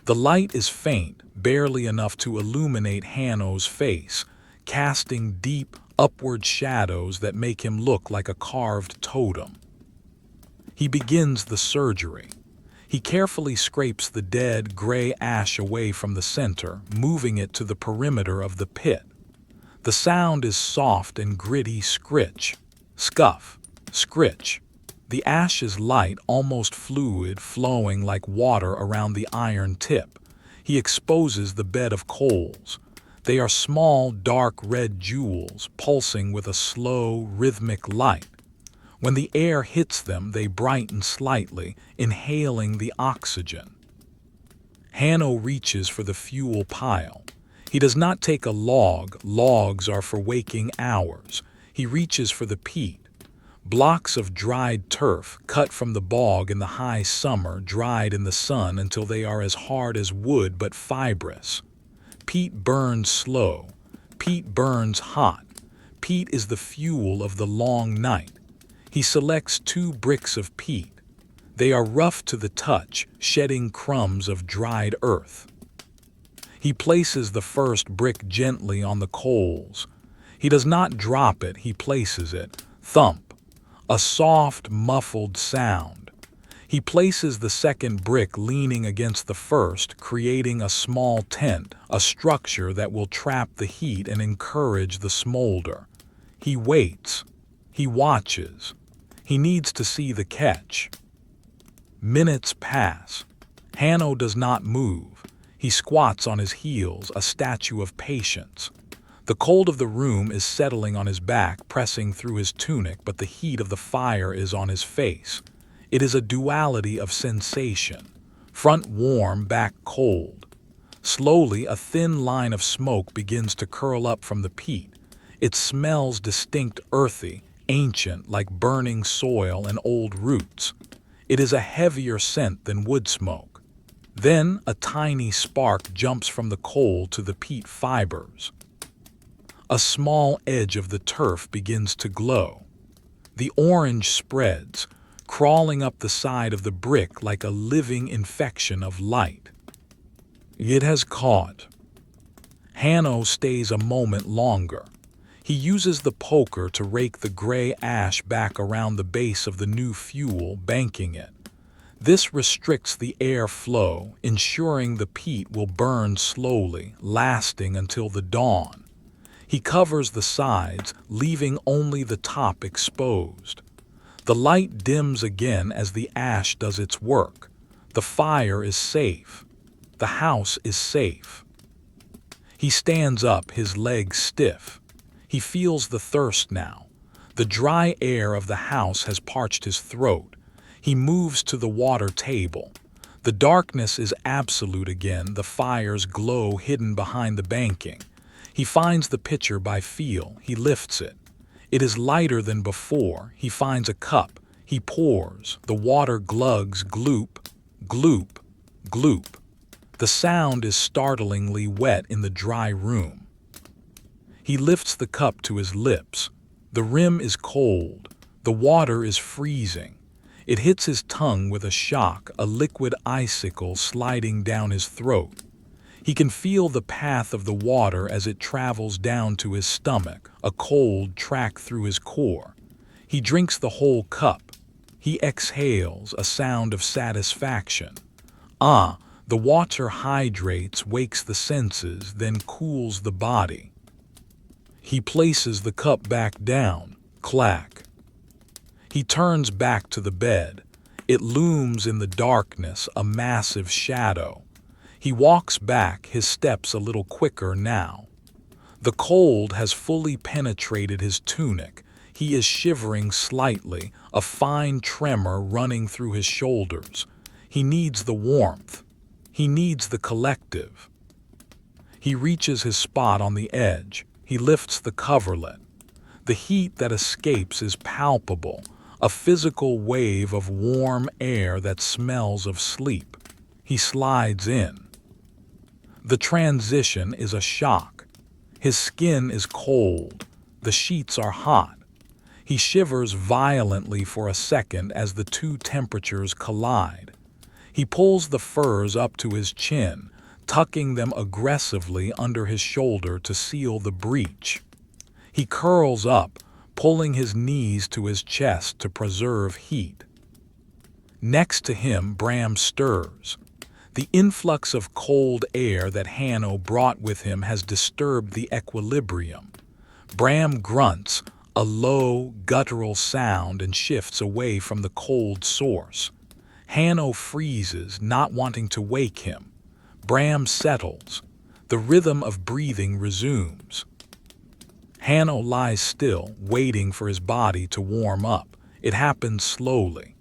S1: The light is faint, barely enough to illuminate Hanno's face, casting deep, upward shadows that make him look like a carved totem. He begins the surgery. He carefully scrapes the dead, gray ash away from the center, moving it to the perimeter of the pit. The sound is soft and gritty scritch, scuff, scritch. The ash is light, almost fluid, flowing like water around the iron tip. He exposes the bed of coals. They are small, dark red jewels, pulsing with a slow, rhythmic light. When the air hits them, they brighten slightly, inhaling the oxygen. Hanno reaches for the fuel pile. He does not take a log. Logs are for waking hours. He reaches for the peat. Blocks of dried turf, cut from the bog in the high summer, dried in the sun until they are as hard as wood but fibrous. Peat burns slow. Peat burns hot. Peat is the fuel of the long night. He selects 2 bricks of peat. They are rough to the touch, shedding crumbs of dried earth. He places the first brick gently on the coals. He does not drop it, he places it. Thump. A soft, muffled sound. He places the second brick leaning against the first, creating a small tent, a structure that will trap the heat and encourage the smolder. He waits. He watches. He needs to see the catch. Minutes pass. Hanno does not move. He squats on his heels, a statue of patience. The cold of the room is settling on his back, pressing through his tunic, but the heat of the fire is on his face. It is a duality of sensation. Front warm, back cold. Slowly, a thin line of smoke begins to curl up from the peat. It smells distinct, earthy, ancient, like burning soil and old roots. It is a heavier scent than wood smoke. Then a tiny spark jumps from the coal to the peat fibers. A small edge of the turf begins to glow. The orange spreads, crawling up the side of the brick like a living infection of light. It has caught. Hanno stays a moment longer. He uses the poker to rake the gray ash back around the base of the new fuel, banking it. This restricts the air flow, ensuring the peat will burn slowly, lasting until the dawn. He covers the sides, leaving only the top exposed. The light dims again as the ash does its work. The fire is safe. The house is safe. He stands up, his legs stiff. He feels the thirst now. The dry air of the house has parched his throat. He moves to the water table. The darkness is absolute again, the fire's glow hidden behind the banking. He finds the pitcher by feel, he lifts it. It is lighter than before. He finds a cup. He pours. The water glugs, gloop, gloop, gloop. The sound is startlingly wet in the dry room. He lifts the cup to his lips. The rim is cold. The water is freezing. It hits his tongue with a shock, a liquid icicle sliding down his throat. He can feel the path of the water as it travels down to his stomach, a cold track through his core. He drinks the whole cup. He exhales, a sound of satisfaction. Ah, the water hydrates, wakes the senses, then cools the body. He places the cup back down. Clack. He turns back to the bed. It looms in the darkness, a massive shadow. He walks back, his steps a little quicker now. The cold has fully penetrated his tunic. He is shivering slightly, a fine tremor running through his shoulders. He needs the warmth. He needs the collective. He reaches his spot on the edge. He lifts the coverlet. The heat that escapes is palpable, a physical wave of warm air that smells of sleep. He slides in. The transition is a shock. His skin is cold. The sheets are hot. He shivers violently for a second as the two temperatures collide. He pulls the furs up to his chin, tucking them aggressively under his shoulder to seal the breach. He curls up, pulling his knees to his chest to preserve heat. Next to him, Bram stirs. The influx of cold air that Hanno brought with him has disturbed the equilibrium. Bram grunts, a low, guttural sound, and shifts away from the cold source. Hanno freezes, not wanting to wake him. Bram settles. The rhythm of breathing resumes. Hanno lies still, waiting for his body to warm up. It happens slowly.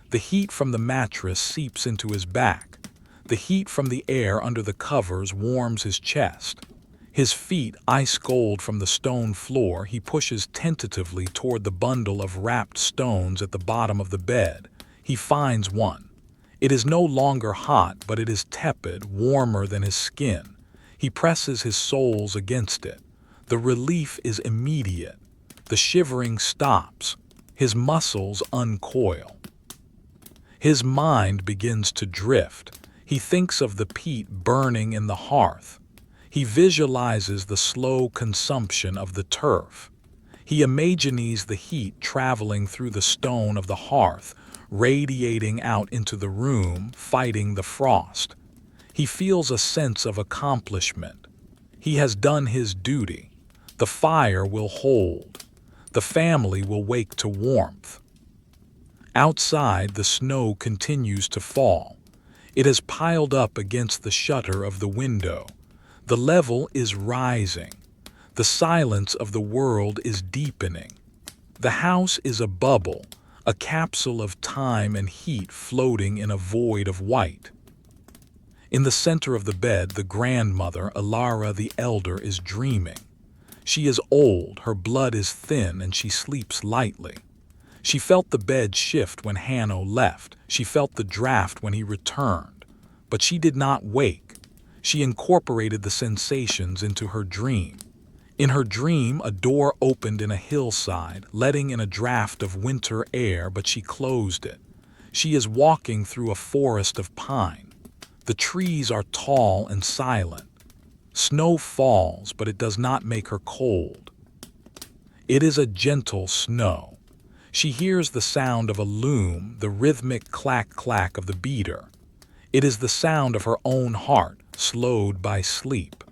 S1: The heat from the mattress seeps into his back. The heat from the air under the covers warms his chest. His feet ice cold from the stone floor, he pushes tentatively toward the bundle of wrapped stones at the bottom of the bed. He finds one. It is no longer hot, but it is tepid, warmer than his skin. He presses his soles against it. The relief is immediate. The shivering stops. His muscles uncoil. His mind begins to drift. He thinks of the peat burning in the hearth. He visualizes the slow consumption of the turf. He imagines the heat traveling through the stone of the hearth, radiating out into the room, fighting the frost. He feels a sense of accomplishment. He has done his duty. The fire will hold. The family will wake to warmth. Outside, the snow continues to fall. It has piled up against the shutter of the window. The level is rising. The silence of the world is deepening. The house is a bubble, a capsule of time and heat floating in a void of white. In the center of the bed, the grandmother, Alara the elder, is dreaming. She is old, her blood is thin, and she sleeps lightly. She felt the bed shift when Hanno left. She felt the draft when he returned. But she did not wake. She incorporated the sensations into her dream. In her dream, a door opened in a hillside, letting in a draft of winter air, but she closed it. She is walking through a forest of pine. The trees are tall and silent. Snow falls, but it does not make her cold. It is a gentle snow. She hears the sound of a loom, the rhythmic clack-clack of the beater. It is the sound of her own heart, slowed by sleep.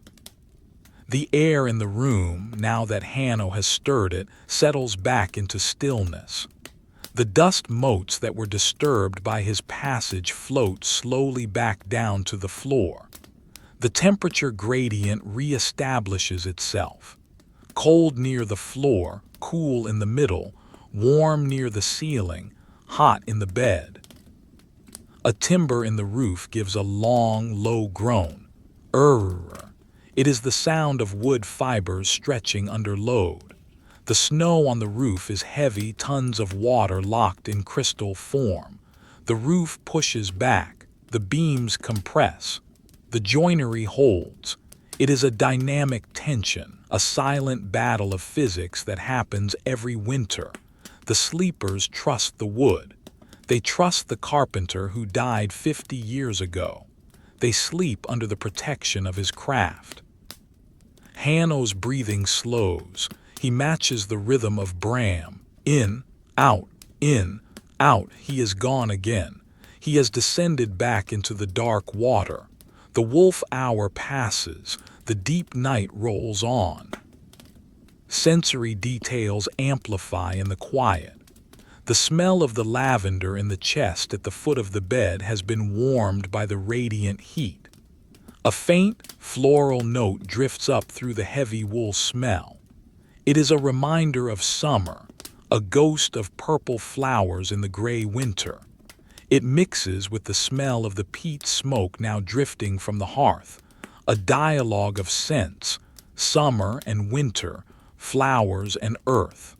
S1: The air in the room, now that Hanno has stirred it, settles back into stillness. The dust motes that were disturbed by his passage float slowly back down to the floor. The temperature gradient reestablishes itself. Cold near the floor, cool in the middle, warm near the ceiling, hot in the bed. A timber in the roof gives a long, low groan. Urr. It is the sound of wood fibers stretching under load. The snow on the roof is heavy, tons of water locked in crystal form. The roof pushes back. The beams compress. The joinery holds. It is a dynamic tension, a silent battle of physics that happens every winter. The sleepers trust the wood. They trust the carpenter who died 50 years ago. They sleep under the protection of his craft. Hanno's breathing slows. He matches the rhythm of Bram. In, out, in, out. He is gone again. He has descended back into the dark water. The wolf hour passes. The deep night rolls on. Sensory details amplify in the quiet. The smell of the lavender in the chest at the foot of the bed has been warmed by the radiant heat. A faint, floral note drifts up through the heavy wool smell. It is a reminder of summer, a ghost of purple flowers in the gray winter. It mixes with the smell of the peat smoke now drifting from the hearth, a dialogue of scents, summer and winter, flowers and earth.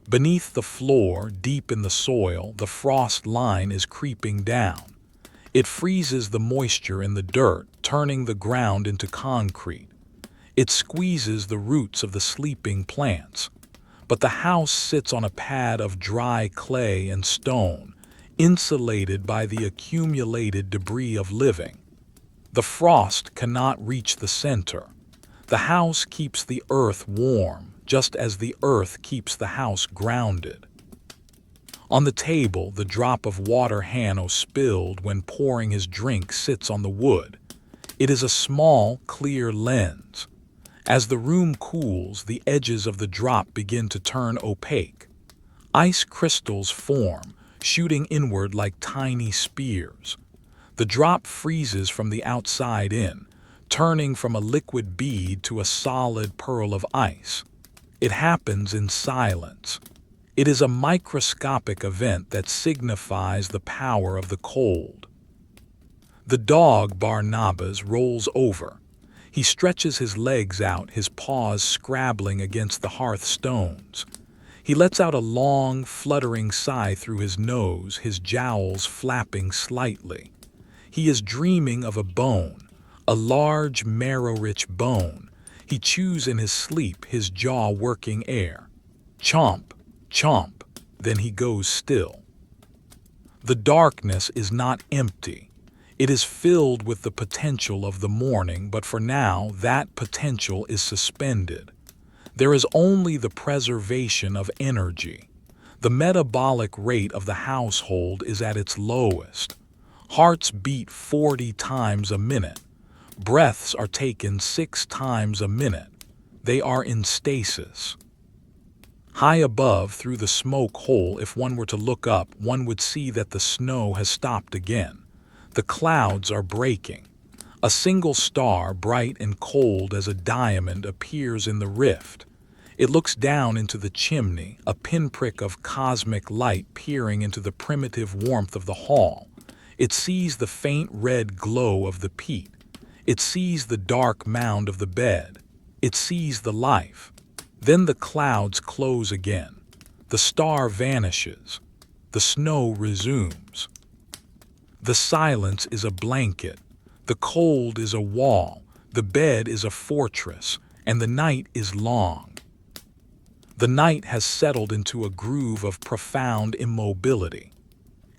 S1: Beneath the floor, deep in the soil, the frost line is creeping down. It freezes the moisture in the dirt, turning the ground into concrete. It squeezes the roots of the sleeping plants. But the house sits on a pad of dry clay and stone, insulated by the accumulated debris of living. The frost cannot reach the center. The house keeps the earth warm, just as the earth keeps the house grounded. On the table, the drop of water Hanno spilled when pouring his drink sits on the wood. It is a small, clear lens. As the room cools, the edges of the drop begin to turn opaque. Ice crystals form, shooting inward like tiny spears. The drop freezes from the outside in, turning from a liquid bead to a solid pearl of ice. It happens in silence. It is a microscopic event that signifies the power of the cold. The dog Barnabas rolls over. He stretches his legs out, his paws scrabbling against the hearth stones. He lets out a long, fluttering sigh through his nose, his jowls flapping slightly. He is dreaming of a bone, a large, marrow-rich bone. He chews in his sleep, his jaw working air. Chomp, chomp, then he goes still. The darkness is not empty. It is filled with the potential of the morning, but for now, that potential is suspended. There is only the preservation of energy. The metabolic rate of the household is at its lowest. Hearts beat 40 times a minute. Breaths are taken 6 times a minute. They are in stasis. High above, through the smoke hole, if one were to look up, one would see that the snow has stopped again. The clouds are breaking. A single star, bright and cold as a diamond, appears in the rift. It looks down into the chimney, a pinprick of cosmic light peering into the primitive warmth of the hall. It sees the faint red glow of the peat. It sees the dark mound of the bed. It sees the life. Then the clouds close again. The star vanishes. The snow resumes. The silence is a blanket. The cold is a wall. The bed is a fortress. And the night is long. The night has settled into a groove of profound immobility.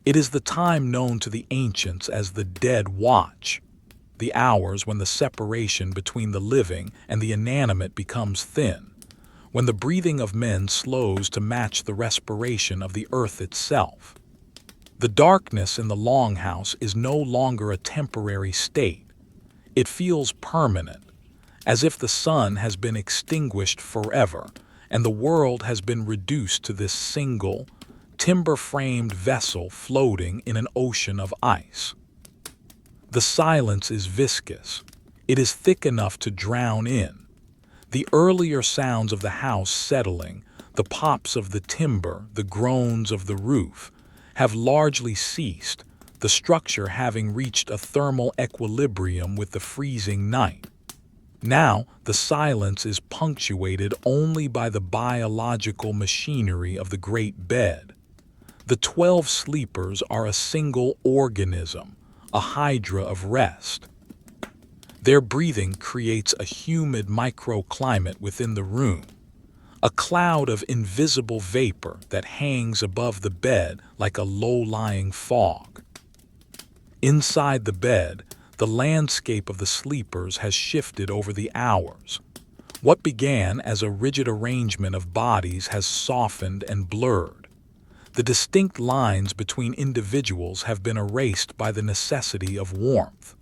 S1: It is the time known to the ancients as the dead watch. The hours when the separation between the living and the inanimate becomes thin, when the breathing of men slows to match the respiration of the earth itself. The darkness in the longhouse is no longer a temporary state. It feels permanent, as if the sun has been extinguished forever and the world has been reduced to this single, timber-framed vessel floating in an ocean of ice. The silence is viscous. It is thick enough to drown in. The earlier sounds of the house settling, the pops of the timber, the groans of the roof, have largely ceased, the structure having reached a thermal equilibrium with the freezing night. Now, the silence is punctuated only by the biological machinery of the great bed. The 12 sleepers are a single organism, a hydra of rest. Their breathing creates a humid microclimate within the room, a cloud of invisible vapor that hangs above the bed like a low-lying fog. Inside the bed, the landscape of the sleepers has shifted over the hours. What began as a rigid arrangement of bodies has softened and blurred. The distinct lines between individuals have been erased by the necessity of warmth.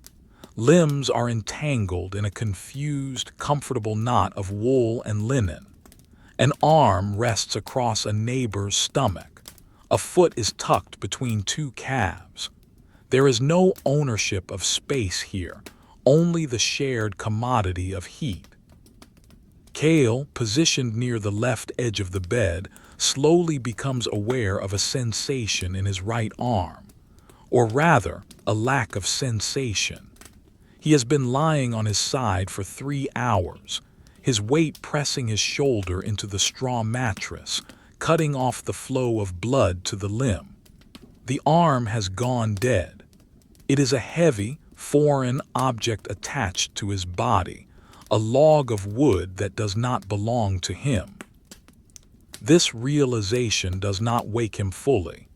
S1: Limbs are entangled in a confused, comfortable knot of wool and linen. An arm rests across a neighbor's stomach. A foot is tucked between two calves. There is no ownership of space here, only the shared commodity of heat. Kale, positioned near the left edge of the bed, slowly becomes aware of a sensation in his right arm, or rather, a lack of sensation. He has been lying on his side for 3 hours, his weight pressing his shoulder into the straw mattress, cutting off the flow of blood to the limb. The arm has gone dead. It is a heavy, foreign object attached to his body, a log of wood that does not belong to him. This realization does not wake him fully.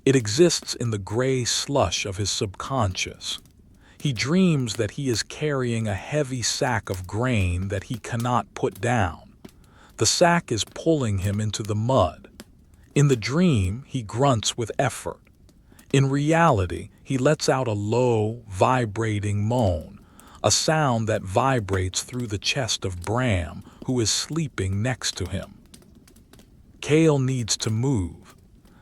S1: It exists in the gray slush of his subconscious. He dreams that he is carrying a heavy sack of grain that he cannot put down. The sack is pulling him into the mud. In the dream, he grunts with effort. In reality, he lets out a low, vibrating moan, a sound that vibrates through the chest of Bram, who is sleeping next to him. Kale needs to move.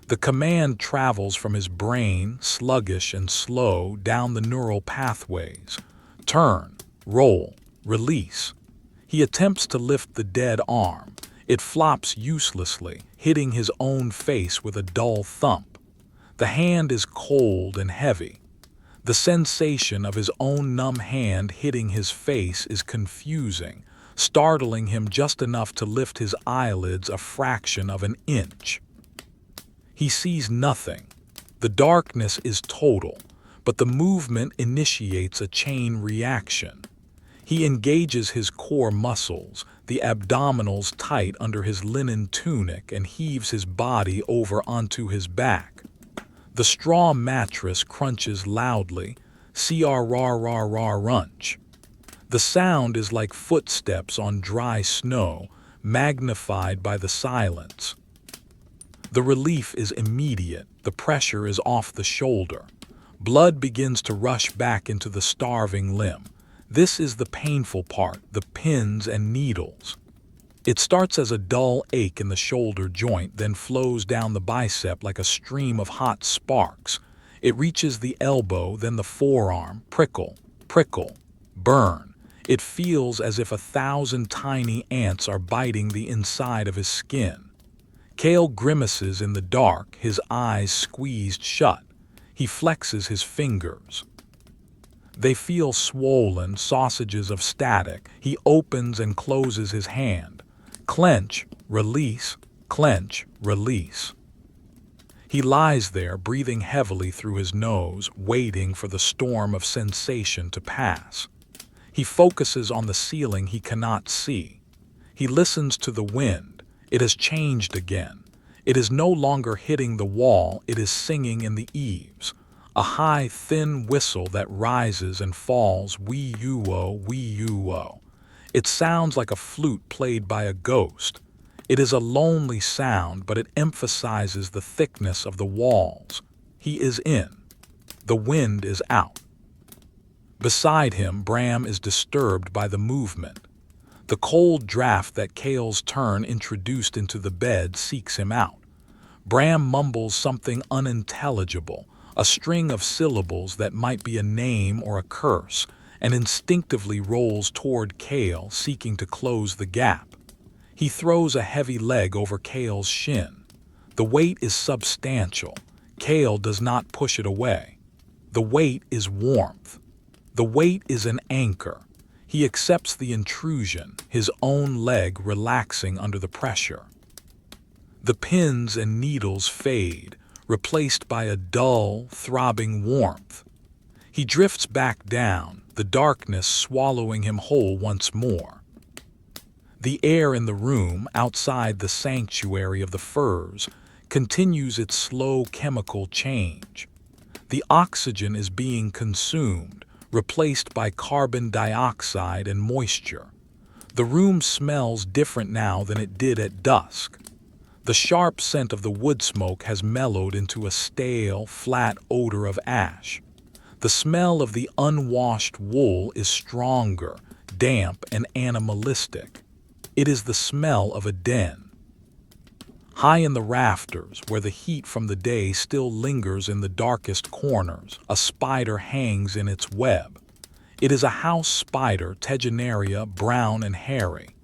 S1: The command travels from his brain, sluggish and slow, down the neural pathways. Turn, roll, release. He attempts to lift the dead arm. It flops uselessly, hitting his own face with a dull thump. The hand is cold and heavy. The sensation of his own numb hand hitting his face is confusing, startling him just enough to lift his eyelids a fraction of an inch. He sees nothing. The darkness is total, but the movement initiates a chain reaction. He engages his core muscles, the abdominals tight under his linen tunic, and heaves his body over onto his back. The straw mattress crunches loudly, crrrrrrunch. The sound is like footsteps on dry snow, magnified by the silence. The relief is immediate, the pressure is off the shoulder. Blood begins to rush back into the starving limb. This is the painful part, the pins and needles. It starts as a dull ache in the shoulder joint, then flows down the bicep like a stream of hot sparks. It reaches the elbow, then the forearm, prickle, prickle, burn. It feels as if 1,000 tiny ants are biting the inside of his skin. Kale grimaces in the dark, his eyes squeezed shut. He flexes his fingers. They feel swollen, sausages of static. He opens and closes his hand. Clench, release, clench, release. He lies there, breathing heavily through his nose, waiting for the storm of sensation to pass. He focuses on the ceiling he cannot see. He listens to the wind. It has changed again. It is no longer hitting the wall, it is singing in the eaves. A high, thin whistle that rises and falls, wee-you-o, wee-you-o. It sounds like a flute played by a ghost. It is a lonely sound, but it emphasizes the thickness of the walls. He is in. The wind is out. Beside him, Bram is disturbed by the movement. The cold draft that Kale's turn introduced into the bed seeks him out. Bram mumbles something unintelligible, a string of syllables that might be a name or a curse, and instinctively rolls toward Kale, seeking to close the gap. He throws a heavy leg over Kale's shin. The weight is substantial. Kale does not push it away. The weight is warmth. The weight is an anchor. He accepts the intrusion, his own leg relaxing under the pressure. The pins and needles fade, replaced by a dull, throbbing warmth. He drifts back down, the darkness swallowing him whole once more. The air in the room, outside the sanctuary of the firs, continues its slow chemical change. The oxygen is being consumed, replaced by carbon dioxide and moisture. The room smells different now than it did at dusk. The sharp scent of the wood smoke has mellowed into a stale, flat odor of ash. The smell of the unwashed wool is stronger, damp, and animalistic. It is the smell of a den. High in the rafters, where the heat from the day still lingers in the darkest corners, a spider hangs in its web. It is a house spider, Tegenaria, brown and hairy.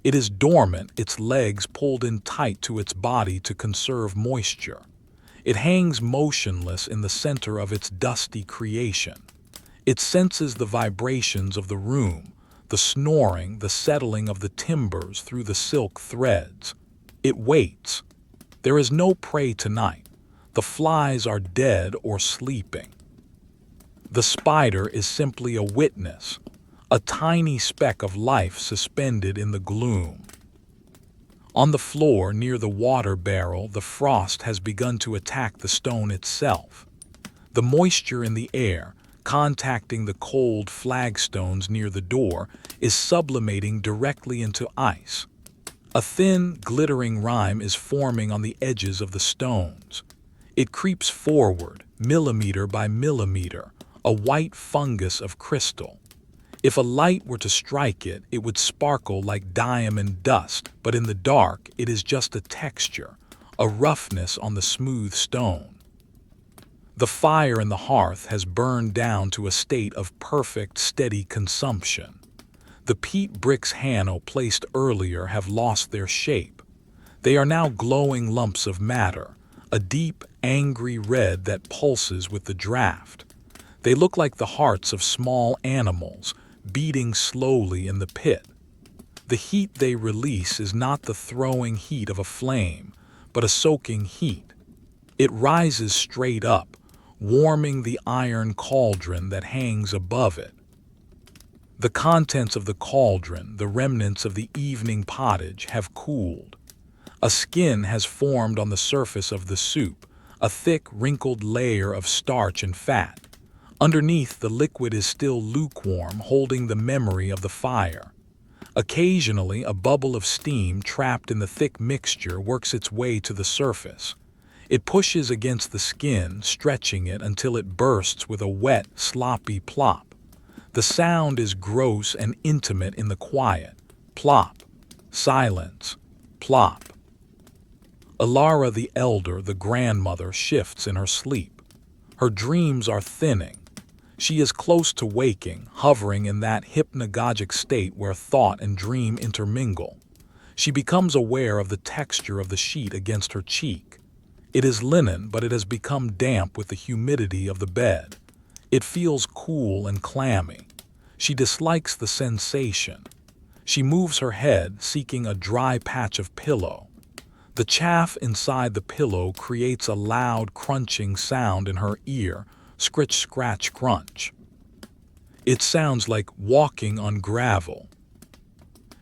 S1: It is dormant, its legs pulled in tight to its body to conserve moisture. It hangs motionless in the center of its dusty creation. It senses the vibrations of the room, the snoring, the settling of the timbers through the silk threads. It waits. There is no prey tonight. The flies are dead or sleeping. The spider is simply a witness, a tiny speck of life suspended in the gloom. On the floor near the water barrel, the frost has begun to attack the stone itself. The moisture in the air, contacting the cold flagstones near the door, is sublimating directly into ice. A thin, glittering rime is forming on the edges of the stones. It creeps forward, millimeter by millimeter, a white fungus of crystal. If a light were to strike it, it would sparkle like diamond dust, but in the dark, it is just a texture, a roughness on the smooth stone. The fire in the hearth has burned down to a state of perfect, steady consumption. The peat bricks Hanno placed earlier have lost their shape. They are now glowing lumps of matter, a deep, angry red that pulses with the draft. They look like the hearts of small animals, beating slowly in the pit. The heat they release is not the throwing heat of a flame, but a soaking heat. It rises straight up, warming the iron cauldron that hangs above it. The contents of the cauldron, the remnants of the evening pottage, have cooled. A skin has formed on the surface of the soup, a thick, wrinkled layer of starch and fat. Underneath, the liquid is still lukewarm, holding the memory of the fire. Occasionally, a bubble of steam trapped in the thick mixture works its way to the surface. It pushes against the skin, stretching it until it bursts with a wet, sloppy plop. The sound is gross and intimate in the quiet. Plop. Silence. Plop. Alara the elder, the grandmother, shifts in her sleep. Her dreams are thinning. She is close to waking, hovering in that hypnagogic state where thought and dream intermingle. She becomes aware of the texture of the sheet against her cheek. It is linen, but it has become damp with the humidity of the bed. It feels cool and clammy. She dislikes the sensation. She moves her head, seeking a dry patch of pillow. The chaff inside the pillow creates a loud crunching sound in her ear, scritch, scratch, crunch. It sounds like walking on gravel.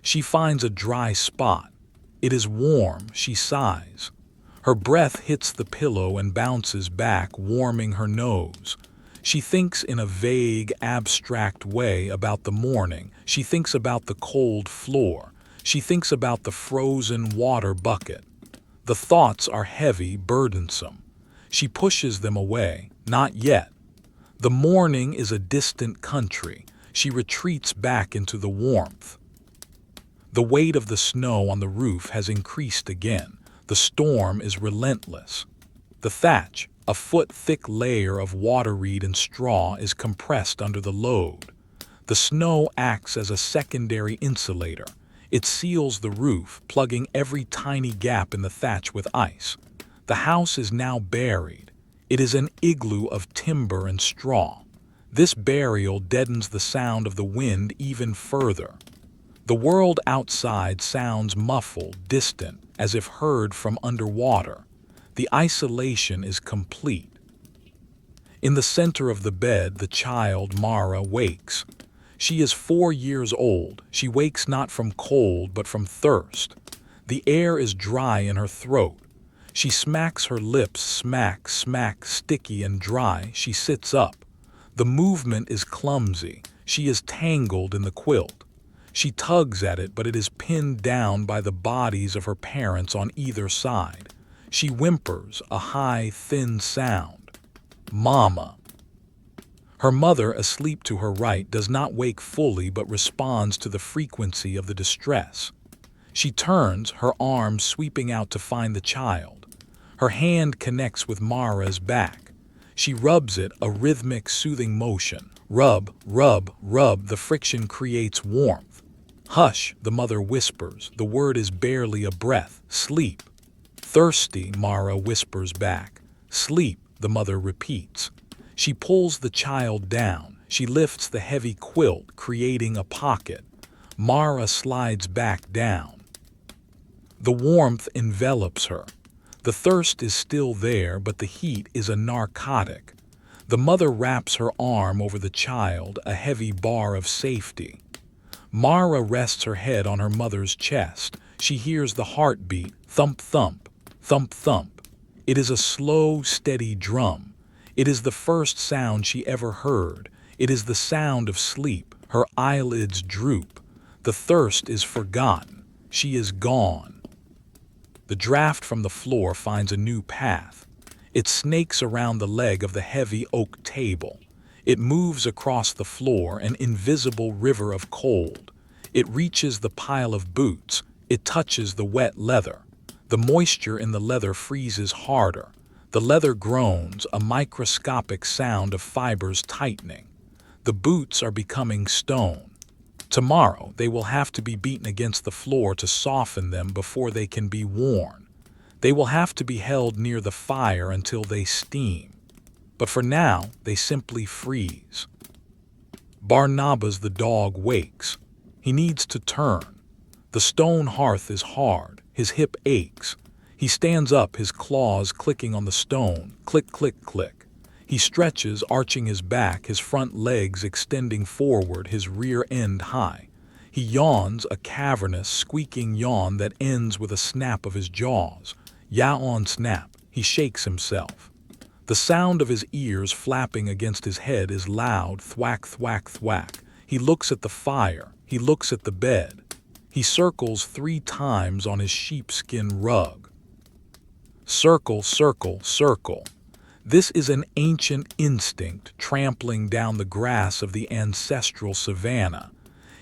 S1: She finds a dry spot. It is warm, she sighs. Her breath hits the pillow and bounces back, warming her nose. She thinks in a vague, abstract way about the morning. She thinks about the cold floor. She thinks about the frozen water bucket. The thoughts are heavy, burdensome. She pushes them away. Not yet. The morning is a distant country. She retreats back into the warmth. The weight of the snow on the roof has increased again. The storm is relentless. The thatch, A foot-thick layer of waterweed and straw is compressed under the load. The snow acts as a secondary insulator. It seals the roof, plugging every tiny gap in the thatch with ice. The house is now buried. It is an igloo of timber and straw. This burial deadens the sound of the wind even further. The world outside sounds muffled, distant, as if heard from underwater. The isolation is complete. In the center of the bed, the child, Mara, wakes. She is 4 years old. She wakes not from cold, but from thirst. The air is dry in her throat. She smacks her lips, smack, smack, sticky and dry. She sits up. The movement is clumsy. She is tangled in the quilt. She tugs at it, but it is pinned down by the bodies of her parents on either side. She whimpers, a high, thin sound. Mama. Her mother, asleep to her right, does not wake fully but responds to the frequency of the distress. She turns, her arms sweeping out to find the child. Her hand connects with Mara's back. She rubs it, a rhythmic, soothing motion. Rub, rub, rub, the friction creates warmth. Hush, the mother whispers, the word is barely a breath. Sleep. Thirsty, Mara whispers back. Sleep, the mother repeats. She pulls the child down. She lifts the heavy quilt, creating a pocket. Mara slides back down. The warmth envelops her. The thirst is still there, but the heat is a narcotic. The mother wraps her arm over the child, a heavy bar of safety. Mara rests her head on her mother's chest. She hears the heartbeat, thump, thump, thump, thump. It is a slow, steady drum. It is the first sound she ever heard. It is the sound of sleep. Her eyelids droop. The thirst is forgotten. She is gone. The draft from the floor finds a new path. It snakes around the leg of the heavy oak table. It moves across the floor, an invisible river of cold. It reaches the pile of boots. It touches the wet leather. The moisture in the leather freezes harder. The leather groans, a microscopic sound of fibers tightening. The boots are becoming stone. Tomorrow, they will have to be beaten against the floor to soften them before they can be worn. They will have to be held near the fire until they steam. But for now, they simply freeze. Barnabas the dog wakes. He needs to turn. The stone hearth is hard. His hip aches. He stands up, his claws clicking on the stone. Click, click, click. He stretches, arching his back, his front legs extending forward, his rear end high. He yawns, a cavernous, squeaking yawn that ends with a snap of his jaws. Yawn snap. He shakes himself. The sound of his ears flapping against his head is loud, thwack, thwack, thwack. He looks at the fire. He looks at the bed. He circles 3 times on his sheepskin rug. Circle, circle, circle. This is an ancient instinct trampling down the grass of the ancestral savanna.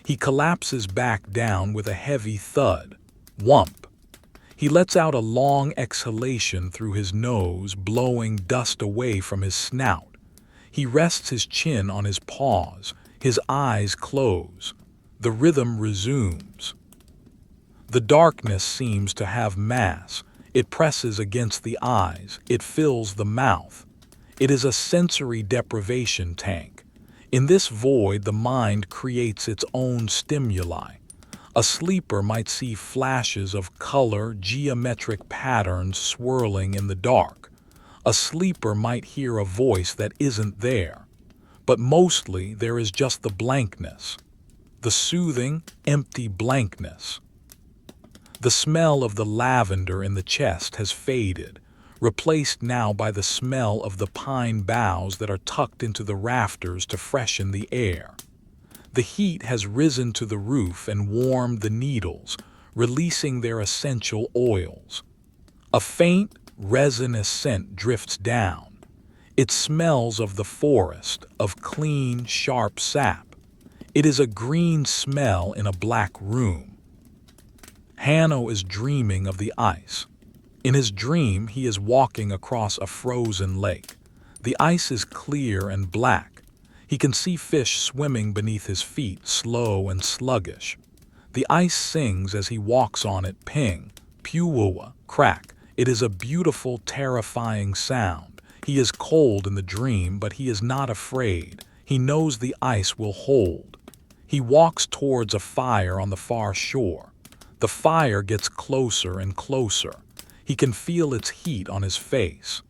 S1: He collapses back down with a heavy thud. Whump. He lets out a long exhalation through his nose, blowing dust away from his snout. He rests his chin on his paws. His eyes close. The rhythm resumes. The darkness seems to have mass. It presses against the eyes. It fills the mouth. It is a sensory deprivation tank. In this void, the mind creates its own stimuli. A sleeper might see flashes of color, geometric patterns swirling in the dark. A sleeper might hear a voice that isn't there. But mostly, there is just the blankness. The soothing, empty blankness. The smell of the lavender in the chest has faded, replaced now by the smell of the pine boughs that are tucked into the rafters to freshen the air. The heat has risen to the roof and warmed the needles, releasing their essential oils. A faint, resinous scent drifts down. It smells of the forest, of clean, sharp sap. It is a green smell in a black room. Hanno is dreaming of the ice. In his dream, he is walking across a frozen lake. The ice is clear and black. He can see fish swimming beneath his feet, slow and sluggish. The ice sings as he walks on it, ping, pewua, crack. It is a beautiful, terrifying sound. He is cold in the dream, but he is not afraid. He knows the ice will hold. He walks towards a fire on the far shore. The fire gets closer and closer. He can feel its heat on his face.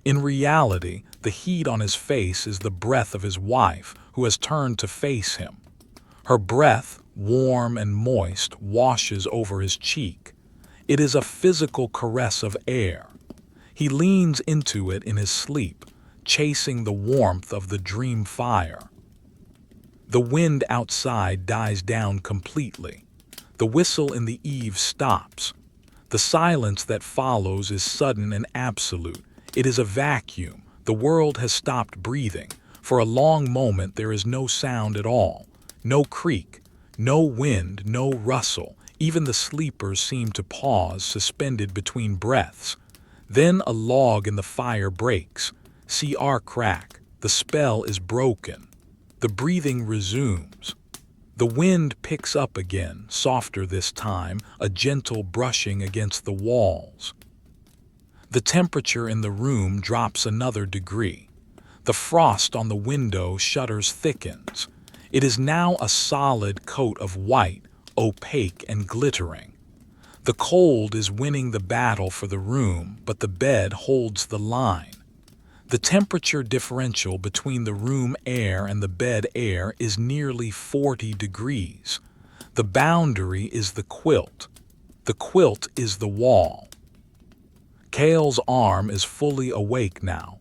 S1: In reality, the heat on his face is the breath of his wife, who has turned to face him. Her breath, warm and moist, washes over his cheek. It is a physical caress of air. He leans into it in his sleep, chasing the warmth of the dream fire. The wind outside dies down completely. The whistle in the eave stops. The silence that follows is sudden and absolute. It is a vacuum. The world has stopped breathing. For a long moment there is no sound at all. No creak, no wind, no rustle. Even the sleepers seem to pause, suspended between breaths. Then a log in the fire breaks. See our crack. The spell is broken. The breathing resumes. The wind picks up again, softer this time, a gentle brushing against the walls. The temperature in the room drops another degree. The frost on the window shutters thickens. It is now a solid coat of white, opaque and glittering. The cold is winning the battle for the room, but the bed holds the line. The temperature differential between the room air and the bed air is nearly 40 degrees. The boundary is the quilt. The quilt is the wall. Cale's arm is fully awake now.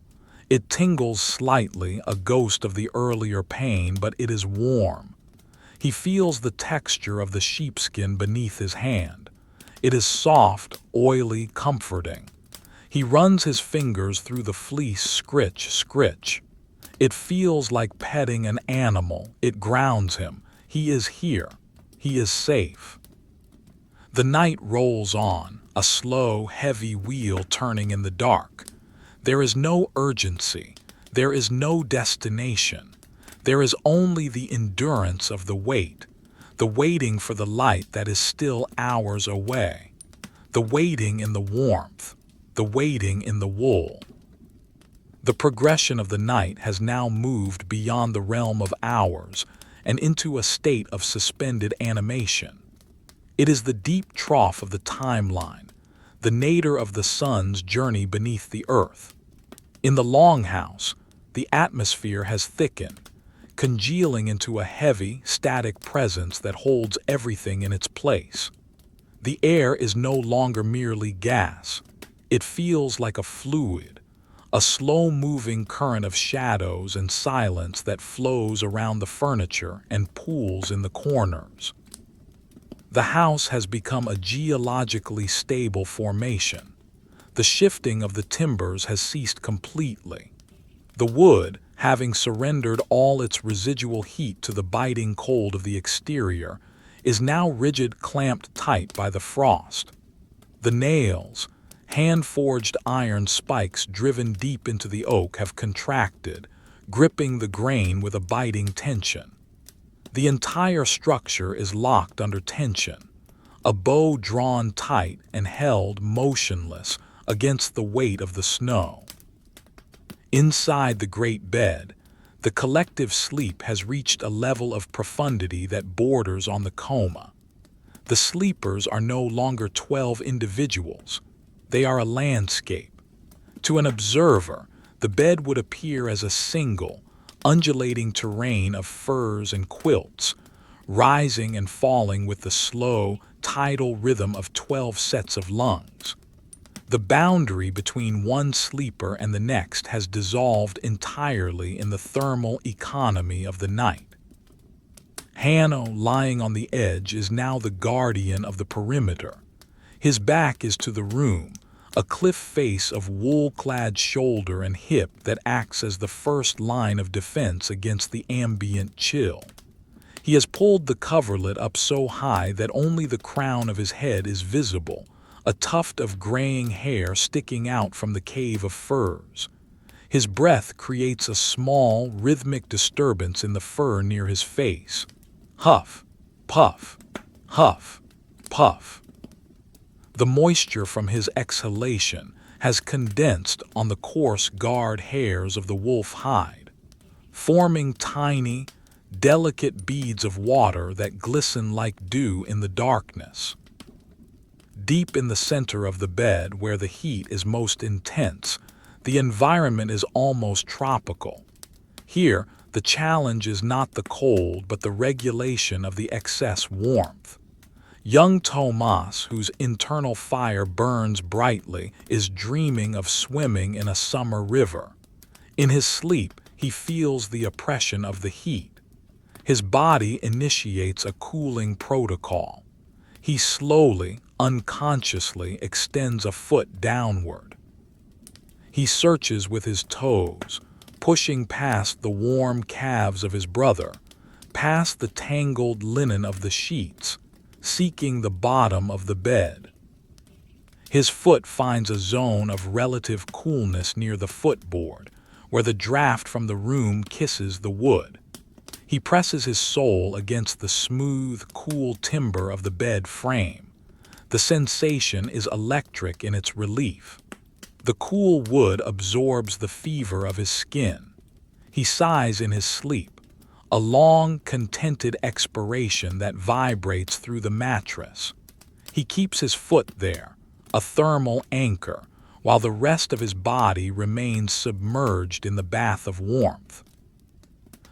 S1: It tingles slightly, a ghost of the earlier pain, but it is warm. He feels the texture of the sheepskin beneath his hand. It is soft, oily, comforting. He runs his fingers through the fleece, scritch, scritch. It feels like petting an animal. It grounds him. He is here. He is safe. The night rolls on, a slow, heavy wheel turning in the dark. There is no urgency. There is no destination. There is only the endurance of the wait, the waiting for the light that is still hours away, the waiting in the warmth, the waiting in the wool. The progression of the night has now moved beyond the realm of hours and into a state of suspended animation. It is the deep trough of the timeline, the nadir of the sun's journey beneath the earth. In the longhouse, the atmosphere has thickened, congealing into a heavy, static presence that holds everything in its place. The air is no longer merely gas. It feels like a fluid, a slow-moving current of shadows and silence that flows around the furniture and pools in the corners. The house has become a geologically stable formation. The shifting of the timbers has ceased completely. The wood, having surrendered all its residual heat to the biting cold of the exterior, is now rigid, clamped tight by the frost. The nails, hand-forged iron spikes driven deep into the oak, have contracted, gripping the grain with a biting tension. The entire structure is locked under tension, a bow drawn tight and held motionless against the weight of the snow. Inside the great bed, the collective sleep has reached a level of profundity that borders on the coma. The sleepers are no longer 12 individuals. They are a landscape. To an observer, the bed would appear as a single, undulating terrain of furs and quilts, rising and falling with the slow, tidal rhythm of 12 sets of lungs. The boundary between one sleeper and the next has dissolved entirely in the thermal economy of the night. Hanno, lying on the edge, is now the guardian of the perimeter. His back is to the room, a cliff face of wool-clad shoulder and hip that acts as the first line of defense against the ambient chill. He has pulled the coverlet up so high that only the crown of his head is visible, a tuft of graying hair sticking out from the cave of furs. His breath creates a small, rhythmic disturbance in the fur near his face. Huff, puff, huff, puff. The moisture from his exhalation has condensed on the coarse guard hairs of the wolf hide, forming tiny, delicate beads of water that glisten like dew in the darkness. Deep in the center of the bed, where the heat is most intense, the environment is almost tropical. Here, the challenge is not the cold but the regulation of the excess warmth. Young Tomas, whose internal fire burns brightly, is dreaming of swimming in a summer river. In his sleep, he feels the oppression of the heat. His body initiates a cooling protocol. He slowly, unconsciously extends a foot downward. He searches with his toes, pushing past the warm calves of his brother, past the tangled linen of the sheets, seeking the bottom of the bed. His foot finds a zone of relative coolness near the footboard, where the draft from the room kisses the wood. He presses his sole against the smooth, cool timber of the bed frame. The sensation is electric in its relief. The cool wood absorbs the fever of his skin. He sighs in his sleep, a long, contented expiration that vibrates through the mattress. He keeps his foot there, a thermal anchor, while the rest of his body remains submerged in the bath of warmth.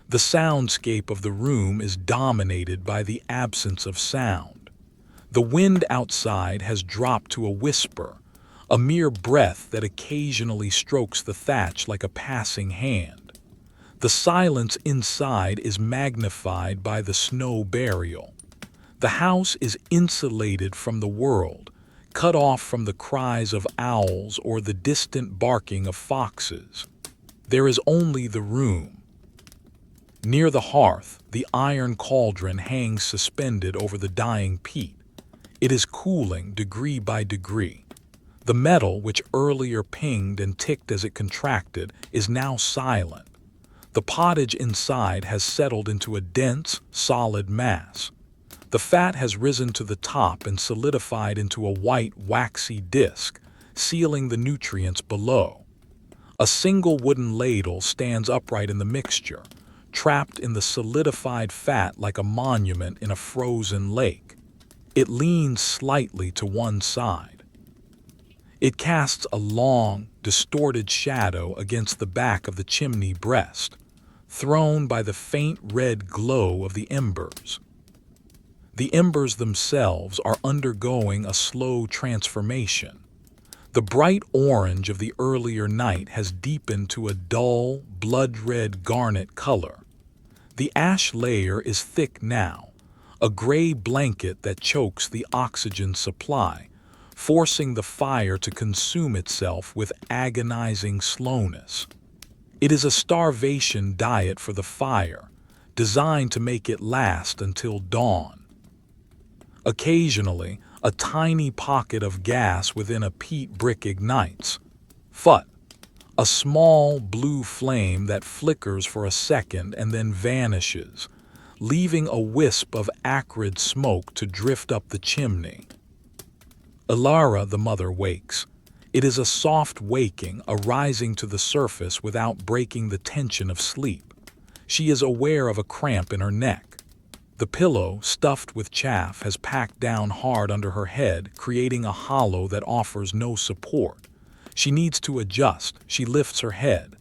S1: The soundscape of the room is dominated by the absence of sound. The wind outside has dropped to a whisper, a mere breath that occasionally strokes the thatch like a passing hand. The silence inside is magnified by the snow burial. The house is insulated from the world, cut off from the cries of owls or the distant barking of foxes. There is only the room. Near the hearth, the iron cauldron hangs suspended over the dying peat. It is cooling degree by degree. The metal, which earlier pinged and ticked as it contracted, is now silent. The pottage inside has settled into a dense, solid mass. The fat has risen to the top and solidified into a white, waxy disk, sealing the nutrients below. A single wooden ladle stands upright in the mixture, trapped in the solidified fat like a monument in a frozen lake. It leans slightly to one side. It casts a long, distorted shadow against the back of the chimney breast, thrown by the faint red glow of the embers. The embers themselves are undergoing a slow transformation. The bright orange of the earlier night has deepened to a dull, blood-red garnet color. The ash layer is thick now, a gray blanket that chokes the oxygen supply, forcing the fire to consume itself with agonizing slowness. It is a starvation diet for the fire, designed to make it last until dawn. Occasionally, a tiny pocket of gas within a peat brick ignites. Phut! A small blue flame that flickers for a second and then vanishes, leaving a wisp of acrid smoke to drift up the chimney. Ilara, the mother, wakes. It is a soft waking, a rising to the surface without breaking the tension of sleep. She is aware of a cramp in her neck. The pillow, stuffed with chaff, has packed down hard under her head, creating a hollow that offers no support. She needs to adjust. She lifts her head.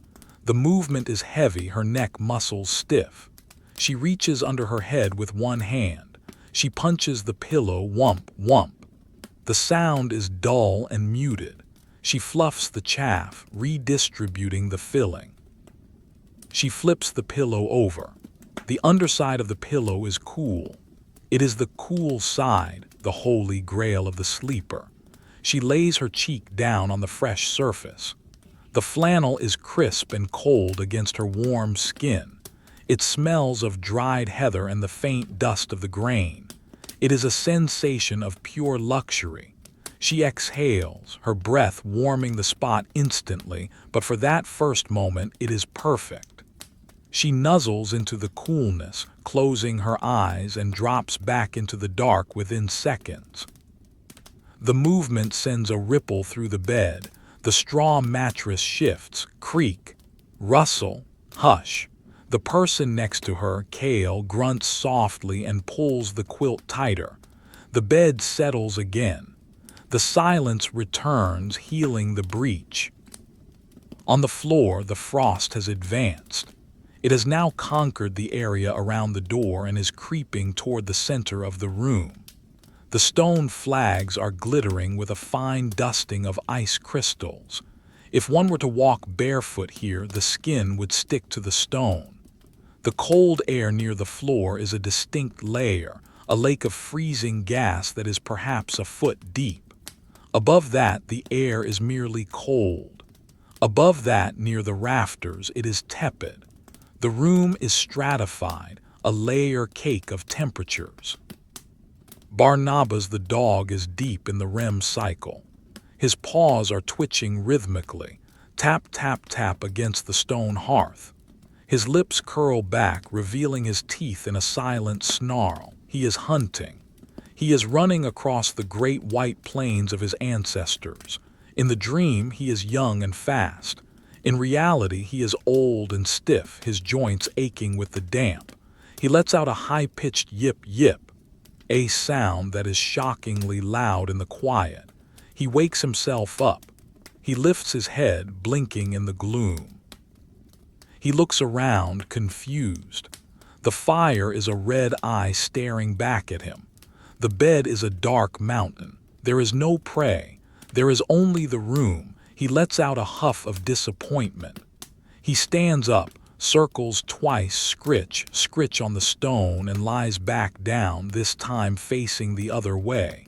S1: The movement is heavy, her neck muscles stiff. She reaches under her head with one hand. She punches the pillow, whump, whump. The sound is dull and muted. She fluffs the chaff, redistributing the filling. She flips the pillow over. The underside of the pillow is cool. It is the cool side, the holy grail of the sleeper. She lays her cheek down on the fresh surface. The flannel is crisp and cold against her warm skin. It smells of dried heather and the faint dust of the grain. It is a sensation of pure luxury. She exhales, her breath warming the spot instantly, but for that first moment it is perfect. She nuzzles into the coolness, closing her eyes, and drops back into the dark within seconds. The movement sends a ripple through the bed. The straw mattress shifts, creak, rustle, hush. The person next to her, Kale, grunts softly and pulls the quilt tighter. The bed settles again. The silence returns, healing the breach. On the floor, the frost has advanced. It has now conquered the area around the door and is creeping toward the center of the room. The stone flags are glittering with a fine dusting of ice crystals. If one were to walk barefoot here, the skin would stick to the stone. The cold air near the floor is a distinct layer, a lake of freezing gas that is perhaps a foot deep. Above that, the air is merely cold. Above that, near the rafters, it is tepid. The room is stratified, a layer cake of temperatures. Barnabas the dog is deep in the REM cycle. His paws are twitching rhythmically, tap, tap, tap against the stone hearth. His lips curl back, revealing his teeth in a silent snarl. He is hunting. He is running across the great white plains of his ancestors. In the dream, he is young and fast. In reality, he is old and stiff, his joints aching with the damp. He lets out a high-pitched yip-yip, a sound that is shockingly loud in the quiet. He wakes himself up. He lifts his head, blinking in the gloom. He looks around, confused. The fire is a red eye staring back at him. The bed is a dark mountain. There is no prey. There is only the room. He lets out a huff of disappointment. He stands up, circles twice, scritch on the stone, and lies back down, this time facing the other way.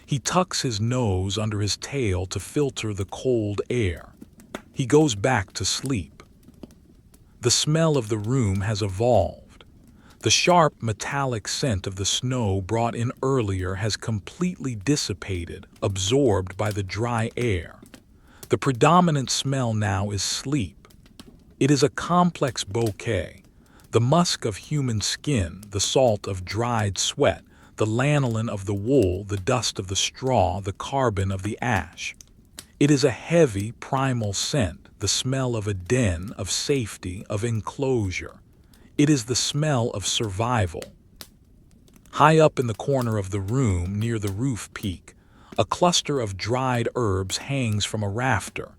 S1: He tucks his nose under his tail to filter the cold air. He goes back to sleep. The smell of the room has evolved. The sharp, metallic scent of the snow brought in earlier has completely dissipated, absorbed by the dry air. The predominant smell now is sleep. It is a complex bouquet. The musk of human skin, the salt of dried sweat, the lanolin of the wool, the dust of the straw, the carbon of the ash. It is a heavy, primal scent, the smell of a den, of safety, of enclosure. It is the smell of survival. High up in the corner of the room, near the roof peak, a cluster of dried herbs hangs from a rafter.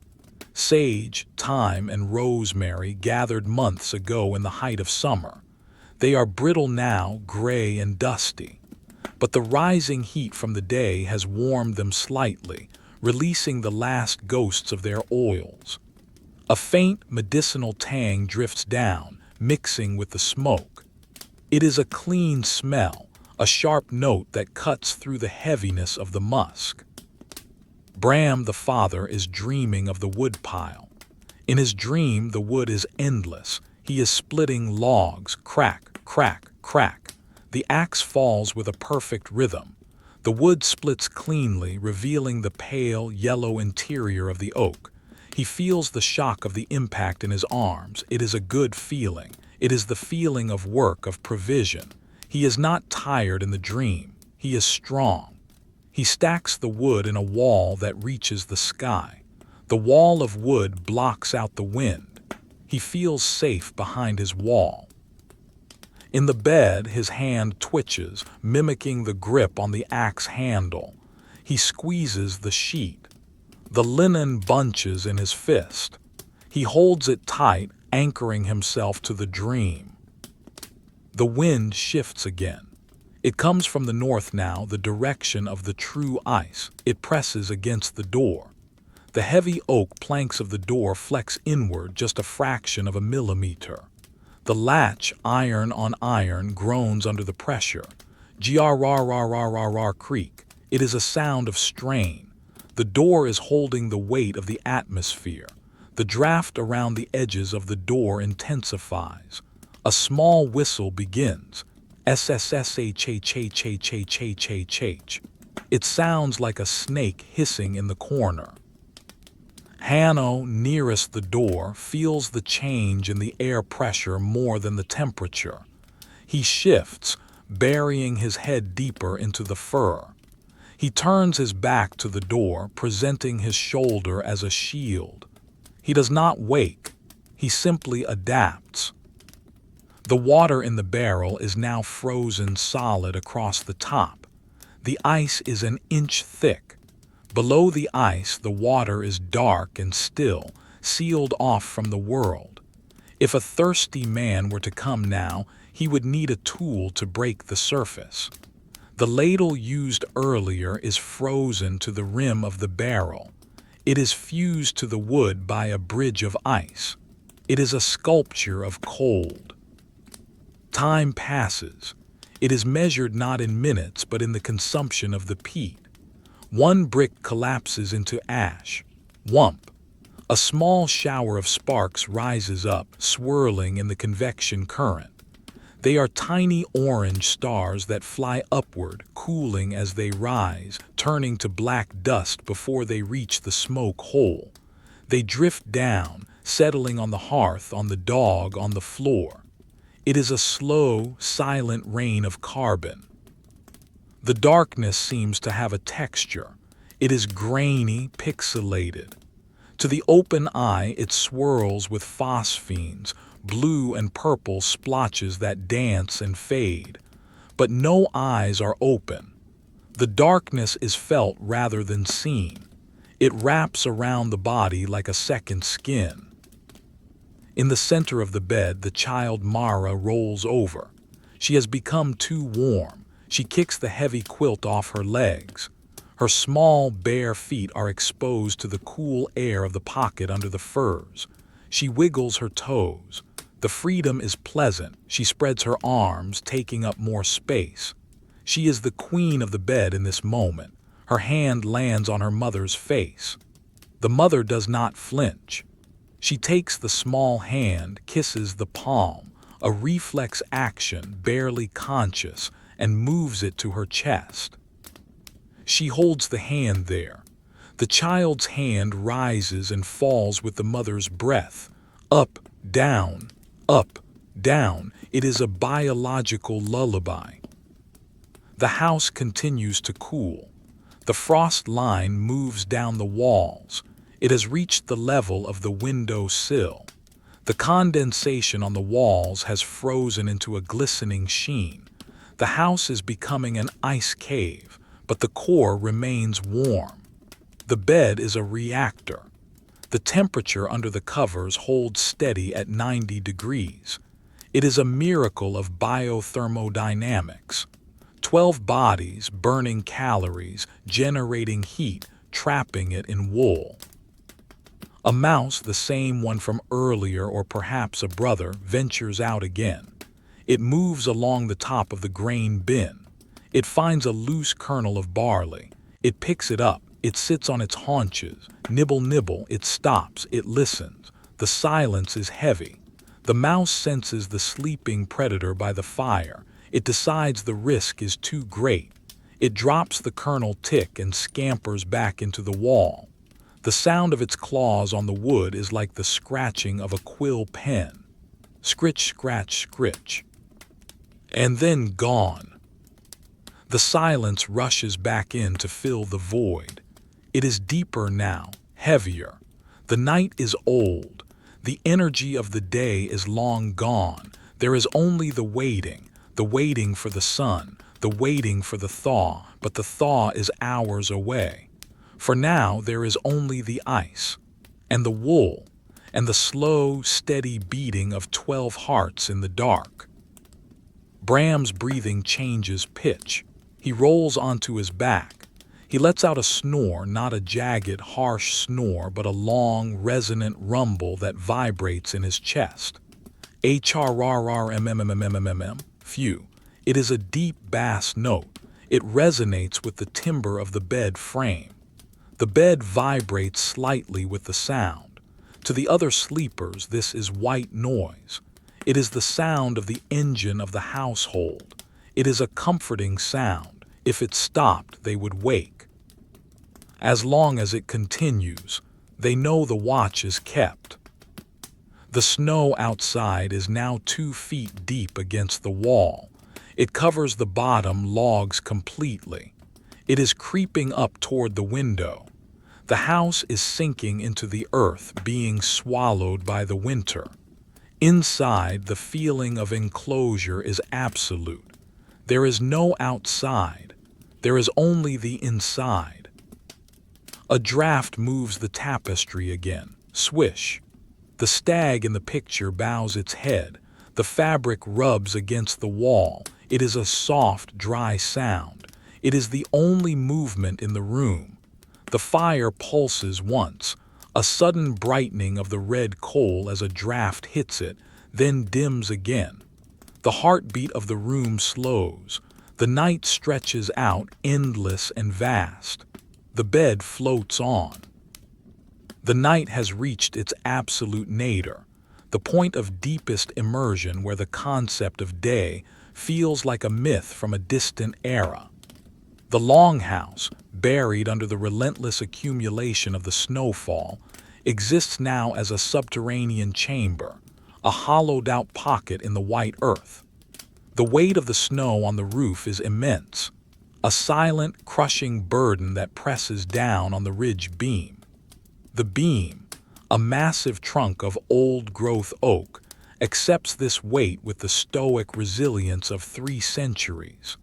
S1: Sage, thyme, and rosemary gathered months ago in the height of summer. They are brittle now, gray and dusty. But the rising heat from the day has warmed them slightly, releasing the last ghosts of their oils. A faint medicinal tang drifts down, mixing with the smoke. It is a clean smell, a sharp note that cuts through the heaviness of the musk. Bram the father is dreaming of the woodpile. In his dream, the wood is endless. He is splitting logs, crack, crack, crack. The axe falls with a perfect rhythm. The wood splits cleanly, revealing the pale, yellow interior of the oak. He feels the shock of the impact in his arms. It is a good feeling. It is the feeling of work, of provision. He is not tired in the dream. He is strong. He stacks the wood in a wall that reaches the sky. The wall of wood blocks out the wind. He feels safe behind his wall. In the bed, his hand twitches, mimicking the grip on the axe handle. He squeezes the sheet. The linen bunches in his fist. He holds it tight, anchoring himself to the dream. The wind shifts again. It comes from the north now, the direction of the true ice. It presses against the door. The heavy oak planks of the door flex inward just a fraction of a millimeter. The latch, iron on iron, groans under the pressure. Grrrrrrrrrrr creak. It is a sound of strain. The door is holding the weight of the atmosphere. The draft around the edges of the door intensifies. A small whistle begins. SSSHHHHHHH. It sounds like a snake hissing in the corner. Hanno, nearest the door, feels the change in the air pressure more than the temperature. He shifts, burying his head deeper into the fur. He turns his back to the door, presenting his shoulder as a shield. He does not wake. He simply adapts. The water in the barrel is now frozen solid across the top. The ice is an inch thick. Below the ice, the water is dark and still, sealed off from the world. If a thirsty man were to come now, he would need a tool to break the surface. The ladle used earlier is frozen to the rim of the barrel. It is fused to the wood by a bridge of ice. It is a sculpture of cold. Time passes. It is measured not in minutes but in the consumption of the peat. One brick collapses into ash. Whump! A small shower of sparks rises up, swirling in the convection current. They are tiny orange stars that fly upward, cooling as they rise, turning to black dust before they reach the smoke hole. They drift down, settling on the hearth, on the dog, on the floor. It is a slow, silent rain of carbon. The darkness seems to have a texture. It is grainy, pixelated. To the open eye, it swirls with phosphenes, blue and purple splotches that dance and fade. But no eyes are open. The darkness is felt rather than seen. It wraps around the body like a second skin. In the center of the bed, the child Mara rolls over. She has become too warm. She kicks the heavy quilt off her legs. Her small, bare feet are exposed to the cool air of the pocket under the furs. She wiggles her toes. The freedom is pleasant. She spreads her arms, taking up more space. She is the queen of the bed in this moment. Her hand lands on her mother's face. The mother does not flinch. She takes the small hand, kisses the palm, a reflex action, barely conscious, and moves it to her chest. She holds the hand there. The child's hand rises and falls with the mother's breath. Up, down, up, down. It is a biological lullaby. The house continues to cool. The frost line moves down the walls. It has reached the level of the window sill. The condensation on the walls has frozen into a glistening sheen. The house is becoming an ice cave, but the core remains warm. The bed is a reactor. The temperature under the covers holds steady at 90 degrees. It is a miracle of biothermodynamics. 12 bodies burning calories, generating heat, trapping it in wool. A mouse, the same one from earlier or perhaps a brother, ventures out again. It moves along the top of the grain bin. It finds a loose kernel of barley. It picks it up. It sits on its haunches. Nibble, nibble. It stops. It listens. The silence is heavy. The mouse senses the sleeping predator by the fire. It decides the risk is too great. It drops the kernel tick and scampers back into the wall. The sound of its claws on the wood is like the scratching of a quill pen. Scritch, scratch, scritch. And then gone. The silence rushes back in to fill the void. It is deeper now, heavier. The night is old. The energy of the day is long gone. There is only the waiting for the sun, the waiting for the thaw, but the thaw is hours away. For now there is only the ice, and the wool, and the slow, steady beating of 12 hearts in the dark. Bram's breathing changes pitch. He rolls onto his back. He lets out a snore, not a jagged, harsh snore, but a long, resonant rumble that vibrates in his chest. HRRRMMMMMM. Phew. It is a deep bass note. It resonates with the timber of the bed frame. The bed vibrates slightly with the sound. To the other sleepers, this is white noise. It is the sound of the engine of the household. It is a comforting sound. If it stopped, they would wake. As long as it continues, they know the watch is kept. The snow outside is now 2 feet deep against the wall. It covers the bottom logs completely. It is creeping up toward the window. The house is sinking into the earth, being swallowed by the winter. Inside, the feeling of enclosure is absolute. There is no outside. There is only the inside. A draft moves the tapestry again. Swish. The stag in the picture bows its head. The fabric rubs against the wall. It is a soft, dry sound. It is the only movement in the room. The fire pulses once, a sudden brightening of the red coal as a draft hits it, then dims again. The heartbeat of the room slows. The night stretches out, endless and vast. The bed floats on. The night has reached its absolute nadir, the point of deepest immersion where the concept of day feels like a myth from a distant era. The longhouse, buried under the relentless accumulation of the snowfall, exists now as a subterranean chamber, a hollowed-out pocket in the white earth. The weight of the snow on the roof is immense, a silent, crushing burden that presses down on the ridge beam. The beam, a massive trunk of old-growth oak, accepts this weight with the stoic resilience of 3 centuries.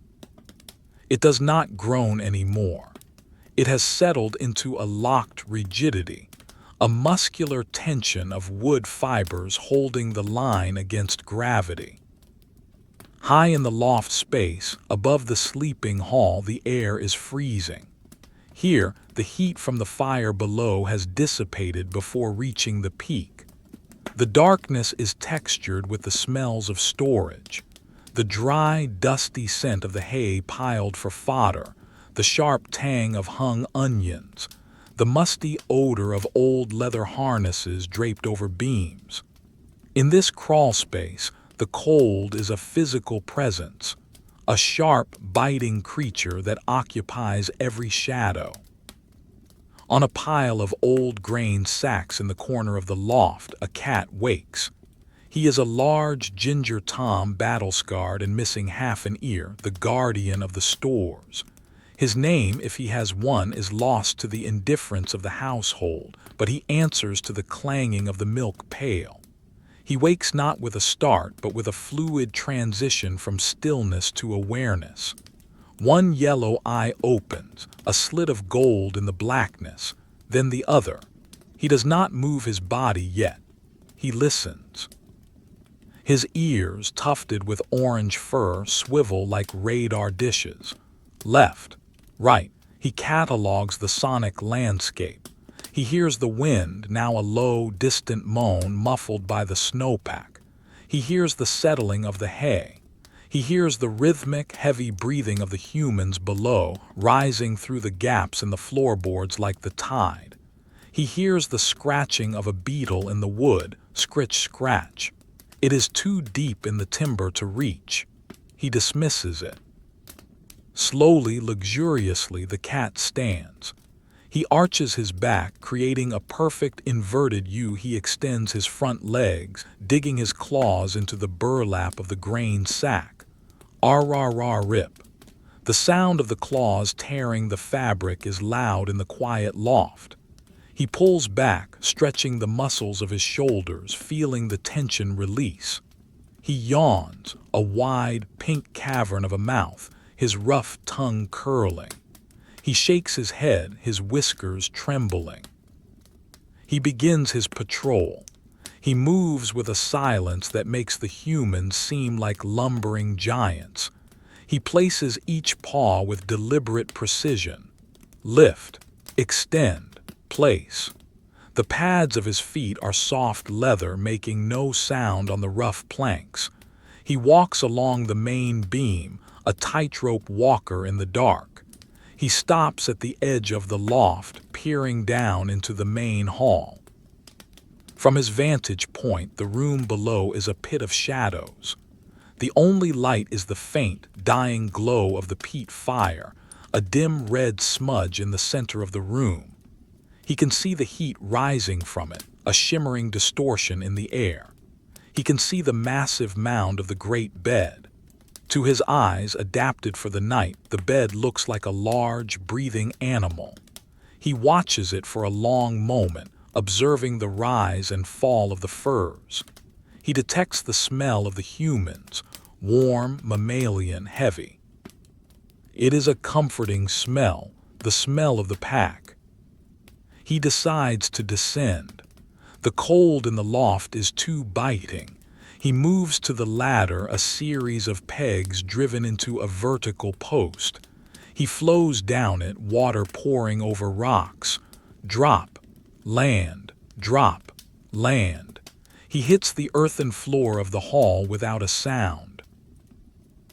S1: It does not groan anymore. It has settled into a locked rigidity, a muscular tension of wood fibers holding the line against gravity. High in the loft space, above the sleeping hall, the air is freezing. Here, the heat from the fire below has dissipated before reaching the peak. The darkness is textured with the smells of storage. The dry, dusty scent of the hay piled for fodder, the sharp tang of hung onions, the musty odor of old leather harnesses draped over beams. In this crawl space, the cold is a physical presence, a sharp, biting creature that occupies every shadow. On a pile of old grain sacks in the corner of the loft, a cat wakes. He is a large ginger tom, battle-scarred and missing half an ear, the guardian of the stores. His name, if he has one, is lost to the indifference of the household, but he answers to the clanging of the milk pail. He wakes not with a start, but with a fluid transition from stillness to awareness. One yellow eye opens, a slit of gold in the blackness, then the other. He does not move his body yet. He listens. His ears, tufted with orange fur, swivel like radar dishes. Left, right, he catalogues the sonic landscape. He hears the wind, now a low, distant moan muffled by the snowpack. He hears the settling of the hay. He hears the rhythmic, heavy breathing of the humans below, rising through the gaps in the floorboards like the tide. He hears the scratching of a beetle in the wood, scritch-scratch. It is too deep in the timber to reach. He dismisses it. Slowly, luxuriously, the cat stands. He arches his back, creating a perfect inverted U. He extends his front legs, digging his claws into the burlap of the grain sack. R-R-R-rip. The sound of the claws tearing the fabric is loud in the quiet loft. He pulls back, stretching the muscles of his shoulders, feeling the tension release. He yawns, a wide, pink cavern of a mouth, his rough tongue curling. He shakes his head, his whiskers trembling. He begins his patrol. He moves with a silence that makes the humans seem like lumbering giants. He places each paw with deliberate precision. Lift, extend, place. The pads of his feet are soft leather, making no sound on the rough planks. He walks along the main beam, a tightrope walker in the dark. He stops at the edge of the loft, peering down into the main hall. From his vantage point, the room below is a pit of shadows. The only light is the faint, dying glow of the peat fire, a dim red smudge in the center of the room. He can see the heat rising from it, a shimmering distortion in the air. He can see the massive mound of the great bed. To his eyes, adapted for the night, the bed looks like a large, breathing animal. He watches it for a long moment, observing the rise and fall of the furs. He detects the smell of the humans, warm, mammalian, heavy. It is a comforting smell, the smell of the pack. He decides to descend. The cold in the loft is too biting. He moves to the ladder, a series of pegs driven into a vertical post. He flows down it, water pouring over rocks. Drop, land, drop, land. He hits the earthen floor of the hall without a sound.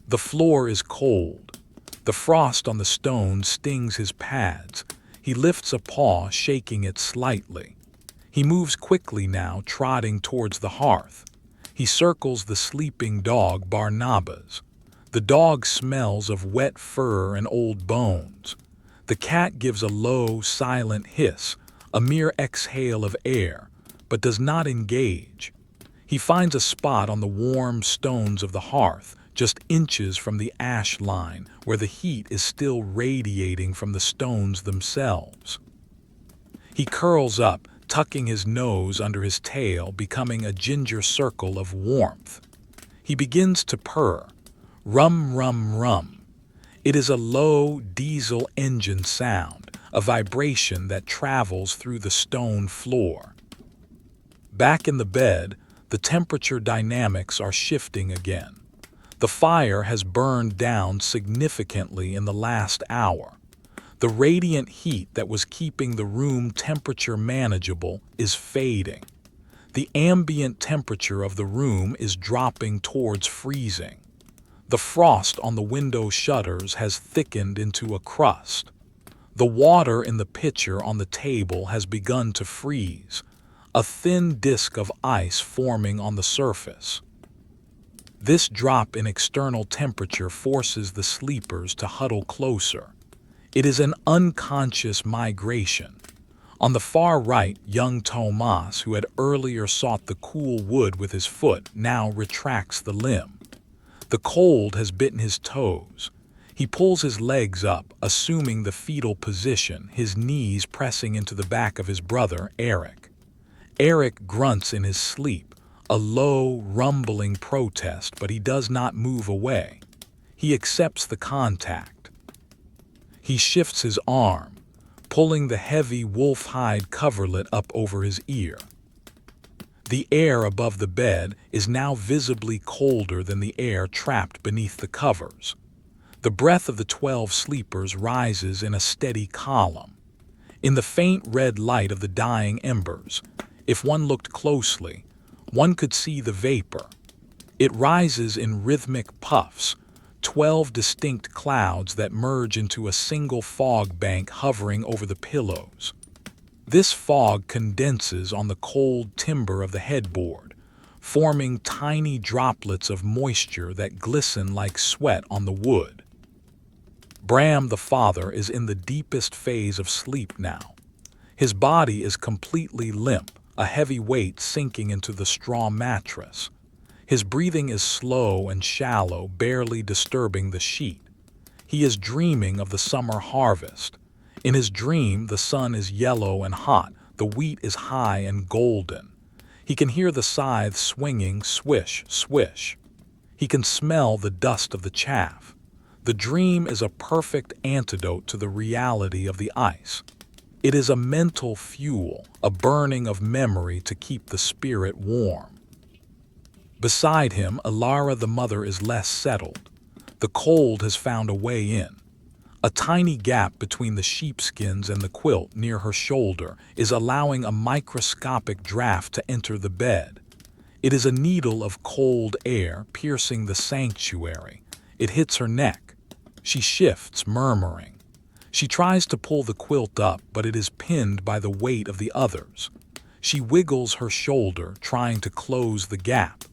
S1: The floor is cold. The frost on the stone stings his pads. He lifts a paw, shaking it slightly. He moves quickly now, trotting towards the hearth. He circles the sleeping dog, Barnabas. The dog smells of wet fur and old bones. The cat gives a low, silent hiss, a mere exhale of air, but does not engage. He finds a spot on the warm stones of the hearth, just inches from the ash line, where the heat is still radiating from the stones themselves. He curls up, tucking his nose under his tail, becoming a ginger circle of warmth. He begins to purr. Rum, rum, rum. It is a low diesel engine sound, a vibration that travels through the stone floor. Back in the bed, the temperature dynamics are shifting again. The fire has burned down significantly in the last hour. The radiant heat that was keeping the room temperature manageable is fading. The ambient temperature of the room is dropping towards freezing. The frost on the window shutters has thickened into a crust. The water in the pitcher on the table has begun to freeze, a thin disk of ice forming on the surface. This drop in external temperature forces the sleepers to huddle closer. It is an unconscious migration. On the far right, young Tomas, who had earlier sought the cool wood with his foot, now retracts the limb. The cold has bitten his toes. He pulls his legs up, assuming the fetal position, his knees pressing into the back of his brother, Eric. Eric grunts in his sleep, a low, rumbling protest, but he does not move away. He accepts the contact. He shifts his arm, pulling the heavy wolf hide coverlet up over his ear. The air above the bed is now visibly colder than the air trapped beneath the covers. The breath of the 12 sleepers rises in a steady column. In the faint red light of the dying embers, if one looked closely, one could see the vapor. It rises in rhythmic puffs, 12 distinct clouds that merge into a single fog bank hovering over the pillows. This fog condenses on the cold timber of the headboard, forming tiny droplets of moisture that glisten like sweat on the wood. Bram, the father, is in the deepest phase of sleep now. His body is completely limp, a heavy weight sinking into the straw mattress. His breathing is slow and shallow, barely disturbing the sheet. He is dreaming of the summer harvest. In his dream, the sun is yellow and hot, the wheat is high and golden. He can hear the scythe swinging, swish, swish. He can smell the dust of the chaff. The dream is a perfect antidote to the reality of the ice. It is a mental fuel, a burning of memory to keep the spirit warm. Beside him, Alara the mother is less settled. The cold has found a way in. A tiny gap between the sheepskins and the quilt near her shoulder is allowing a microscopic draft to enter the bed. It is a needle of cold air piercing the sanctuary. It hits her neck. She shifts, murmuring. She tries to pull the quilt up, but it is pinned by the weight of the others. She wiggles her shoulder, trying to close the gap.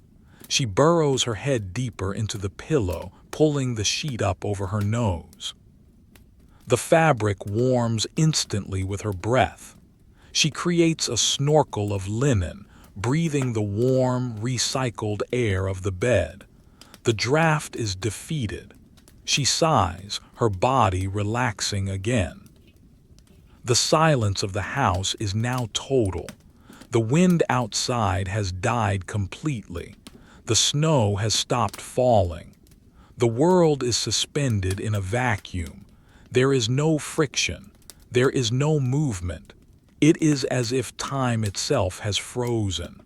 S1: She burrows her head deeper into the pillow, pulling the sheet up over her nose. The fabric warms instantly with her breath. She creates a snorkel of linen, breathing the warm, recycled air of the bed. The draft is defeated. She sighs, her body relaxing again. The silence of the house is now total. The wind outside has died completely. The snow has stopped falling. The world is suspended in a vacuum. There is no friction. There is no movement. It is as if time itself has frozen.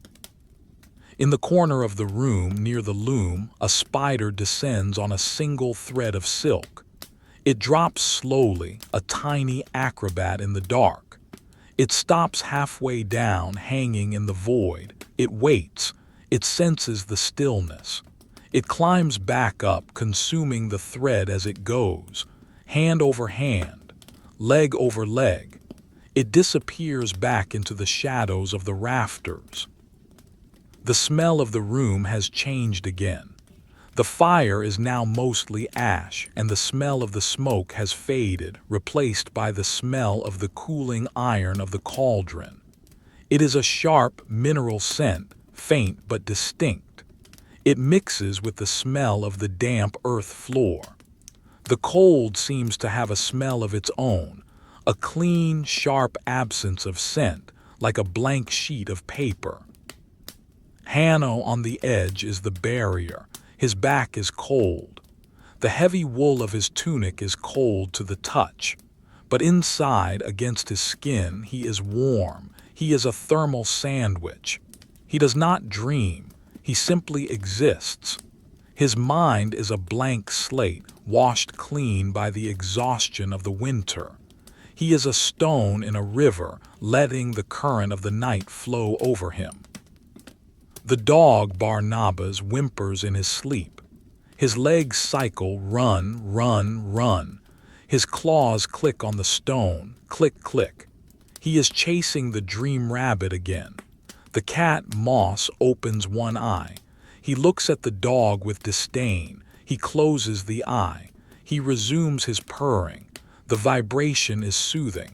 S1: In the corner of the room near the loom, a spider descends on a single thread of silk. It drops slowly, a tiny acrobat in the dark. It stops halfway down, hanging in the void. It waits. It senses the stillness. It climbs back up, consuming the thread as it goes, hand over hand, leg over leg. It disappears back into the shadows of the rafters. The smell of the room has changed again. The fire is now mostly ash, and the smell of the smoke has faded, replaced by the smell of the cooling iron of the cauldron. It is a sharp, mineral scent, faint but distinct. It mixes with the smell of the damp earth floor. The cold seems to have a smell of its own, a clean, sharp absence of scent, like a blank sheet of paper. Hanno on the edge is the barrier. His back is cold. The heavy wool of his tunic is cold to the touch. But inside, against his skin, he is warm. He is a thermal sandwich. He does not dream. He simply exists. His mind is a blank slate, washed clean by the exhaustion of the winter. He is a stone in a river, letting the current of the night flow over him. The dog Barnabas whimpers in his sleep. His legs cycle, run, run, run. His claws click on the stone, click, click. He is chasing the dream rabbit again. The cat Moss opens one eye. He looks at the dog with disdain. He closes the eye. He resumes his purring. The vibration is soothing.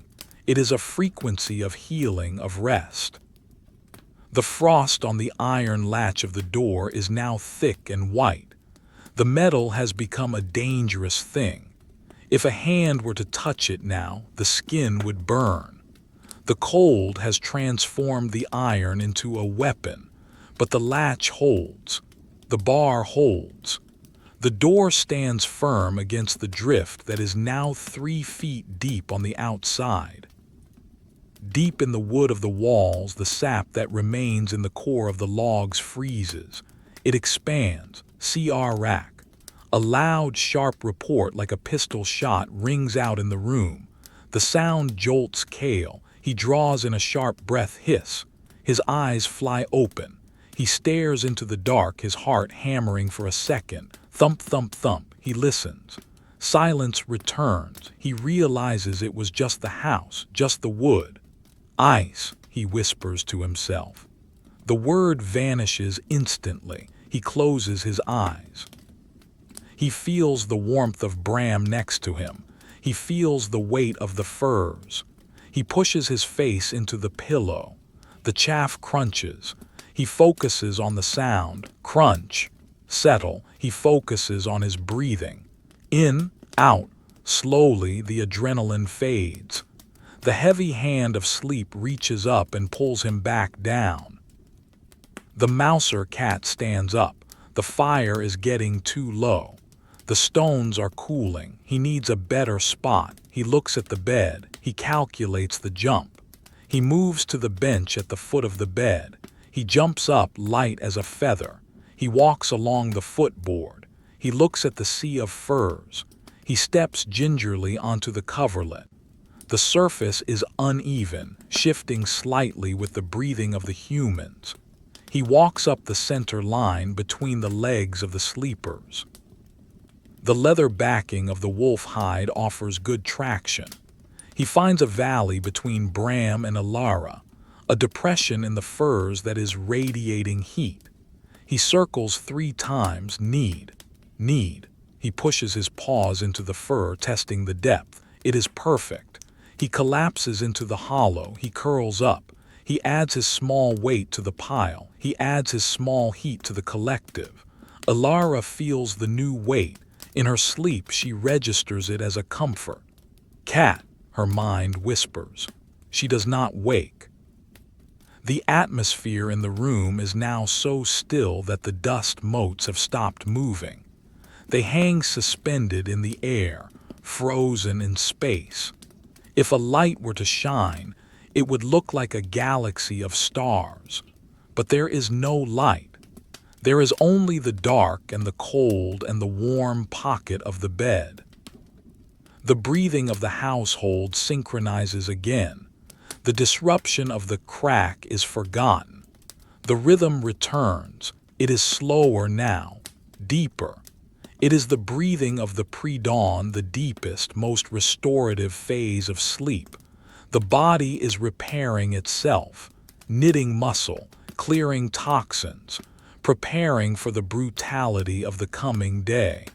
S1: It is a frequency of healing, of rest. The frost on the iron latch of the door is now thick and white. The metal has become a dangerous thing. If a hand were to touch it now, the skin would burn. The cold has transformed the iron into a weapon, but the latch holds. The bar holds. The door stands firm against the drift that is now 3 feet deep on the outside. Deep in the wood of the walls, the sap that remains in the core of the logs freezes. It expands. CR rack. A loud, sharp report like a pistol shot rings out in the room. The sound jolts Cale. He draws in a sharp breath hiss. His eyes fly open. He stares into the dark, his heart hammering for a second. Thump, thump, thump. He listens. Silence returns. He realizes it was just the house, just the wood. Ice, he whispers to himself. The word vanishes instantly. He closes his eyes. He feels the warmth of Bram next to him. He feels the weight of the furs. He pushes his face into the pillow. The chaff crunches. He focuses on the sound. Crunch. Settle. He focuses on his breathing. In, out. Slowly, the adrenaline fades. The heavy hand of sleep reaches up and pulls him back down. The Mouser cat stands up. The fire is getting too low. The stones are cooling. He needs a better spot. He looks at the bed. He calculates the jump. He moves to the bench at the foot of the bed. He jumps up light as a feather. He walks along the footboard. He looks at the sea of furs. He steps gingerly onto the coverlet. The surface is uneven, shifting slightly with the breathing of the humans. He walks up the center line between the legs of the sleepers. The leather backing of the wolf hide offers good traction. He finds a valley between Bram and Alara, a depression in the furs that is radiating heat. He circles 3 times, need. He pushes his paws into the fur, testing the depth. It is perfect. He collapses into the hollow, he curls up. He adds his small weight to the pile. He adds his small heat to the collective. Alara feels the new weight. In her sleep, she registers it as a comfort. Cat, her mind whispers. She does not wake. The atmosphere in the room is now so still that the dust motes have stopped moving. They hang suspended in the air, frozen in space. If a light were to shine, it would look like a galaxy of stars. But there is no light. There is only the dark and the cold and the warm pocket of the bed. The breathing of the household synchronizes again. The disruption of the crack is forgotten. The rhythm returns. It is slower now, deeper. It is the breathing of the pre-dawn, the deepest, most restorative phase of sleep. The body is repairing itself, knitting muscle, clearing toxins, preparing for the brutality of the coming day.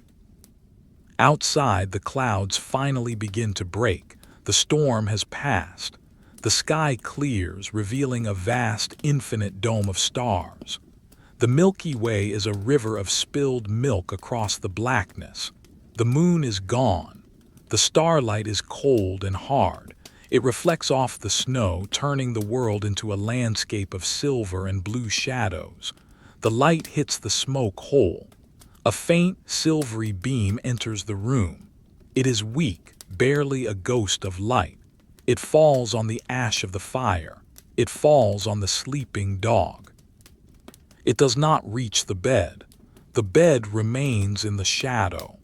S1: Outside, the clouds finally begin to break. The storm has passed. The sky clears, revealing a vast, infinite dome of stars. The Milky Way is a river of spilled milk across the blackness. The moon is gone. The starlight is cold and hard. It reflects off the snow, turning the world into a landscape of silver and blue shadows. The light hits the smoke hole. A faint, silvery beam enters the room. It is weak, barely a ghost of light. It falls on the ash of the fire. It falls on the sleeping dog. It does not reach the bed. The bed remains in the shadow.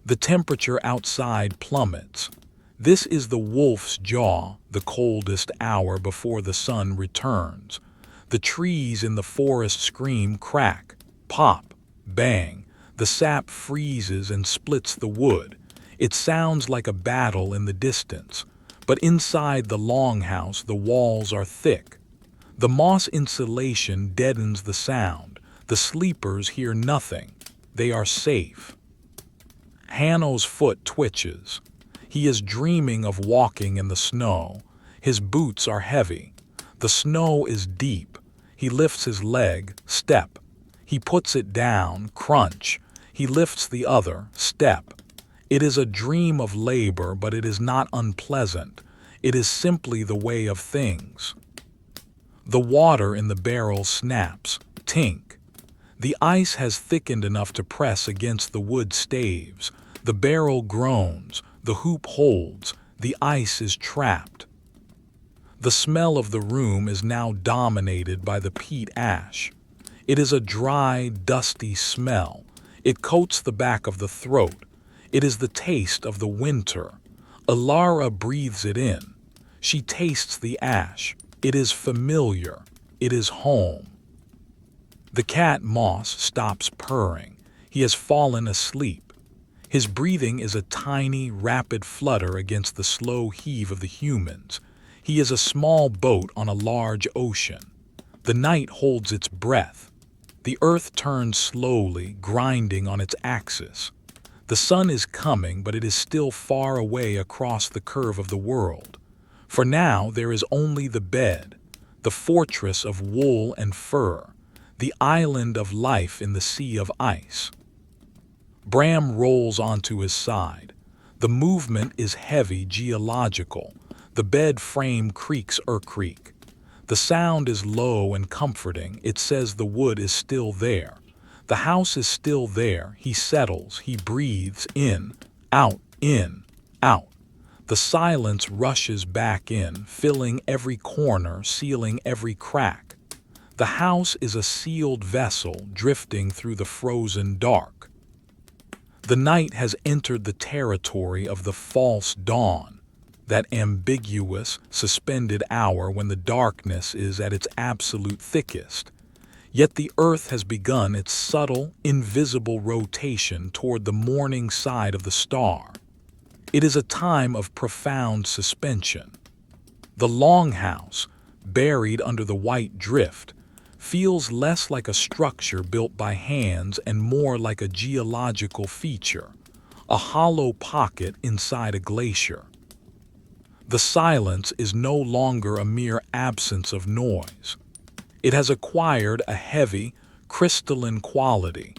S1: The temperature outside plummets. This is the wolf's jaw, the coldest hour before the sun returns. The trees in the forest scream, crack, pop, bang. The sap freezes and splits the wood. It sounds like a battle in the distance. But inside the longhouse, the walls are thick. The moss insulation deadens the sound. The sleepers hear nothing. They are safe. Hanno's foot twitches. He is dreaming of walking in the snow. His boots are heavy. The snow is deep. He lifts his leg, step. He puts it down, crunch. He lifts the other, step. It is a dream of labor, but it is not unpleasant. It is simply the way of things. The water in the barrel snaps, tink. The ice has thickened enough to press against the wood staves. The barrel groans, the hoop holds, the ice is trapped. The smell of the room is now dominated by the peat ash. It is a dry, dusty smell. It coats the back of the throat. It is the taste of the winter. Alara breathes it in. She tastes the ash. It is familiar. It is home. The cat Moss stops purring. He has fallen asleep. His breathing is a tiny, rapid flutter against the slow heave of the humans. He is a small boat on a large ocean. The night holds its breath. The earth turns slowly, grinding on its axis. The sun is coming, but it is still far away across the curve of the world. For now, there is only the bed, the fortress of wool and fur, the island of life in the sea of ice. Bram rolls onto his side. The movement is heavy, geological. The bed frame creaks creak. The sound is low and comforting. It says the wood is still there. The house is still there. He settles. He breathes in, out, in, out. The silence rushes back in, filling every corner, sealing every crack. The house is a sealed vessel drifting through the frozen dark. The night has entered the territory of the false dawn, that ambiguous, suspended hour when the darkness is at its absolute thickest. Yet the earth has begun its subtle, invisible rotation toward the morning side of the star. It is a time of profound suspension. The longhouse, buried under the white drift, feels less like a structure built by hands and more like a geological feature, a hollow pocket inside a glacier. The silence is no longer a mere absence of noise. It has acquired a heavy, crystalline quality,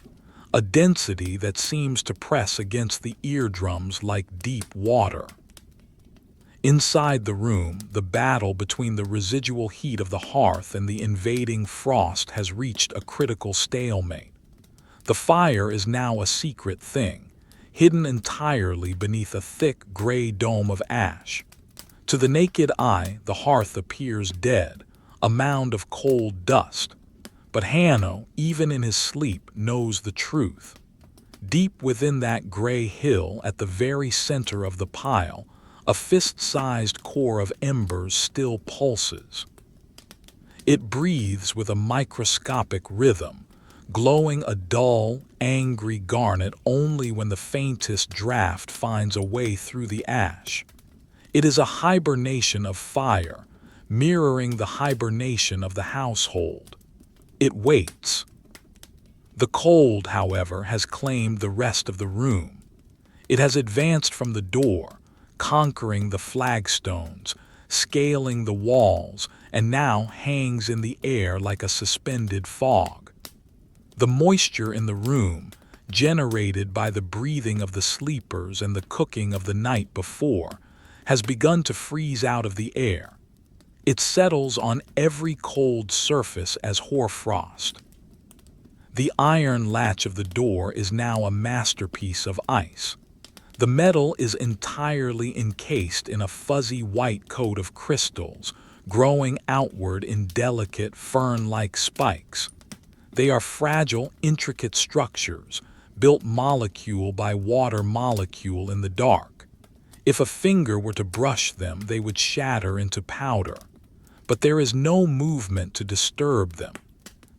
S1: a density that seems to press against the eardrums like deep water. Inside the room, the battle between the residual heat of the hearth and the invading frost has reached a critical stalemate. The fire is now a secret thing, hidden entirely beneath a thick gray dome of ash. To the naked eye, the hearth appears dead, a mound of cold dust. But Hanno, even in his sleep, knows the truth. Deep within that gray hill, at the very center of the pile, a fist-sized core of embers still pulses. It breathes with a microscopic rhythm, glowing a dull, angry garnet only when the faintest draft finds a way through the ash. It is a hibernation of fire, mirroring the hibernation of the household. It waits. The cold, however, has claimed the rest of the room. It has advanced from the door, conquering the flagstones, scaling the walls, and now hangs in the air like a suspended fog. The moisture in the room, generated by the breathing of the sleepers and the cooking of the night before, has begun to freeze out of the air. It settles on every cold surface as hoarfrost. The iron latch of the door is now a masterpiece of ice. The metal is entirely encased in a fuzzy white coat of crystals, growing outward in delicate fern-like spikes. They are fragile, intricate structures, built molecule by water molecule in the dark. If a finger were to brush them, they would shatter into powder. But there is no movement to disturb them.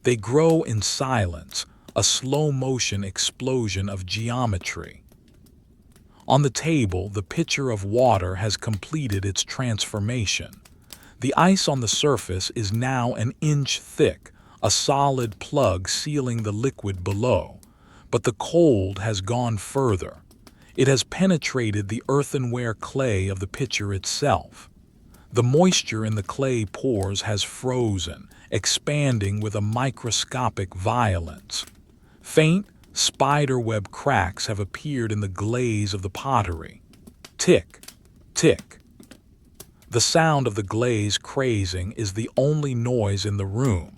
S1: They grow in silence, a slow-motion explosion of geometry. On the table, the pitcher of water has completed its transformation. The ice on the surface is now an inch thick, a solid plug sealing the liquid below. But the cold has gone further. It has penetrated the earthenware clay of the pitcher itself. The moisture in the clay pores has frozen, expanding with a microscopic violence. Faint, spiderweb cracks have appeared in the glaze of the pottery. Tick, tick. The sound of the glaze crazing is the only noise in the room,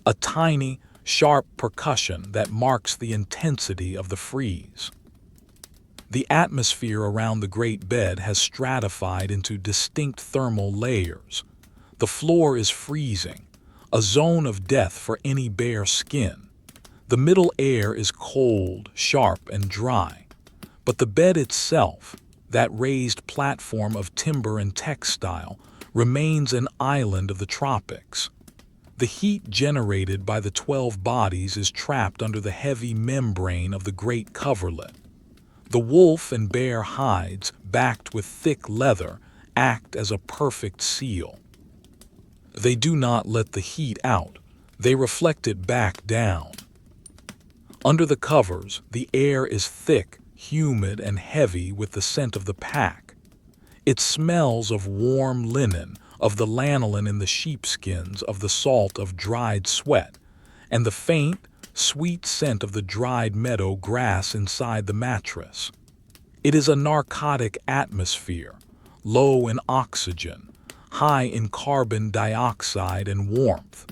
S1: a tiny, sharp percussion that marks the intensity of the freeze. The atmosphere around the great bed has stratified into distinct thermal layers. The floor is freezing, a zone of death for any bare skin. The middle air is cold, sharp, and dry. But the bed itself, that raised platform of timber and textile, remains an island of the tropics. The heat generated by the 12 bodies is trapped under the heavy membrane of the great coverlet. The wolf and bear hides, backed with thick leather, act as a perfect seal. They do not let the heat out, they reflect it back down. Under the covers, the air is thick, humid, and heavy with the scent of the pack. It smells of warm linen, of the lanolin in the sheepskins, of the salt of dried sweat, and the faint, sweet scent of the dried meadow grass inside the mattress. It is a narcotic atmosphere, low in oxygen, high in carbon dioxide and warmth.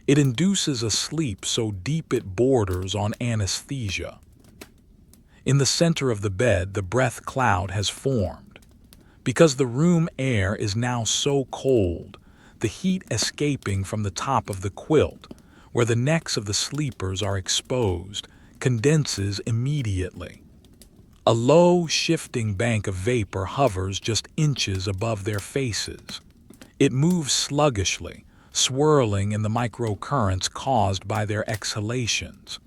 S1: It induces a sleep so deep it borders on anesthesia. In the center of the bed, the breath cloud has formed. Because the room air is now so cold, the heat escaping from the top of the quilt, where the necks of the sleepers are exposed, condenses immediately. A low, shifting bank of vapor hovers just inches above their faces. It moves sluggishly, swirling in the microcurrents caused by their exhalations.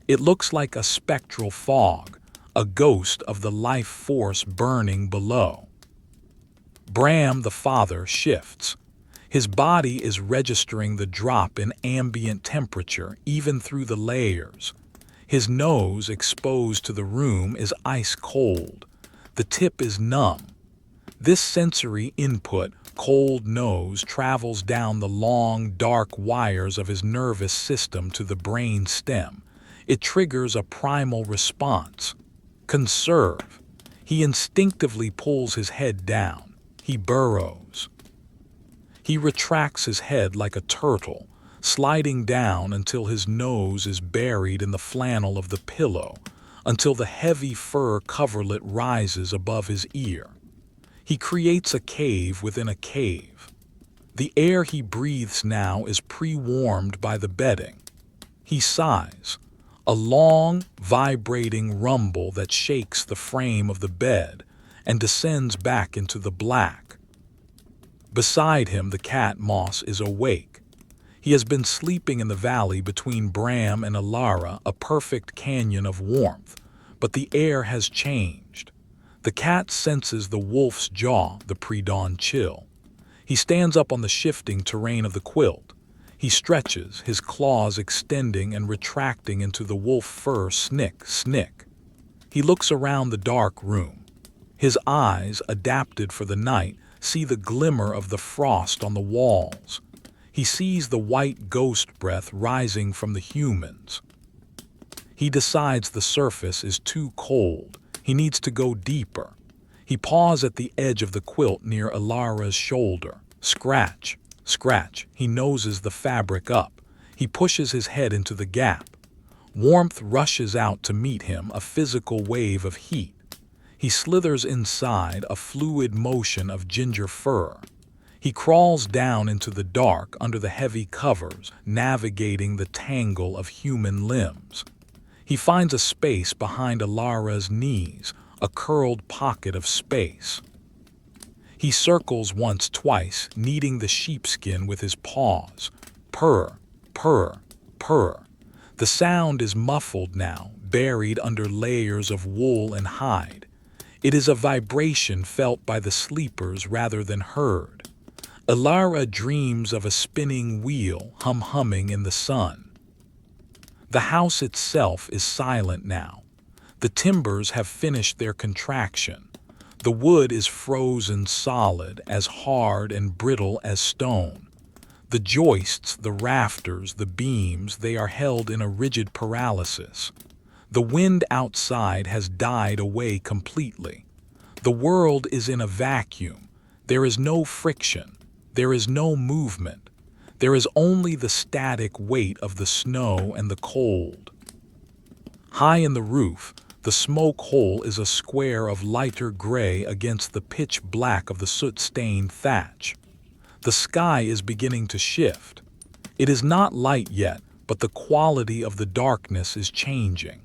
S1: It looks like a spectral fog, a ghost of the life force burning below. Bram, the father, shifts. His body is registering the drop in ambient temperature even through the layers. His nose, exposed to the room, is ice cold. The tip is numb. This sensory input, cold nose, travels down the long, dark wires of his nervous system to the brain stem. It triggers a primal response. Conserve. He instinctively pulls his head down. He burrows. He retracts his head like a turtle, sliding down until his nose is buried in the flannel of the pillow, until the heavy fur coverlet rises above his ear. He creates a cave within a cave. The air he breathes now is pre-warmed by the bedding. He sighs, a long, vibrating rumble that shakes the frame of the bed and descends back into the black. Beside him, the cat Moss is awake. He has been sleeping in the valley between Bram and Alara, a perfect canyon of warmth, but the air has changed. The cat senses the wolf's jaw, the pre-dawn chill. He stands up on the shifting terrain of the quilt. He stretches, his claws extending and retracting into the wolf fur. Snick, snick. He looks around the dark room. His eyes, adapted for the night, see the glimmer of the frost on the walls. He sees the white ghost breath rising from the humans. He decides the surface is too cold. He needs to go deeper. He paws at the edge of the quilt near Alara's shoulder. Scratch, scratch. He noses the fabric up. He pushes his head into the gap. Warmth rushes out to meet him, a physical wave of heat. He slithers inside, a fluid motion of ginger fur. He crawls down into the dark under the heavy covers, navigating the tangle of human limbs. He finds a space behind Alara's knees, a curled pocket of space. He circles once, twice, kneading the sheepskin with his paws. Purr, purr, purr. The sound is muffled now, buried under layers of wool and hide. It is a vibration felt by the sleepers rather than heard. Alara dreams of a spinning wheel humming in the sun. The house itself is silent now. The timbers have finished their contraction. The wood is frozen solid, as hard and brittle as stone. The joists, the rafters, the beams, they are held in a rigid paralysis. The wind outside has died away completely. The world is in a vacuum. There is no friction. There is no movement. There is only the static weight of the snow and the cold. High in the roof, the smoke hole is a square of lighter gray against the pitch black of the soot-stained thatch. The sky is beginning to shift. It is not light yet, but the quality of the darkness is changing.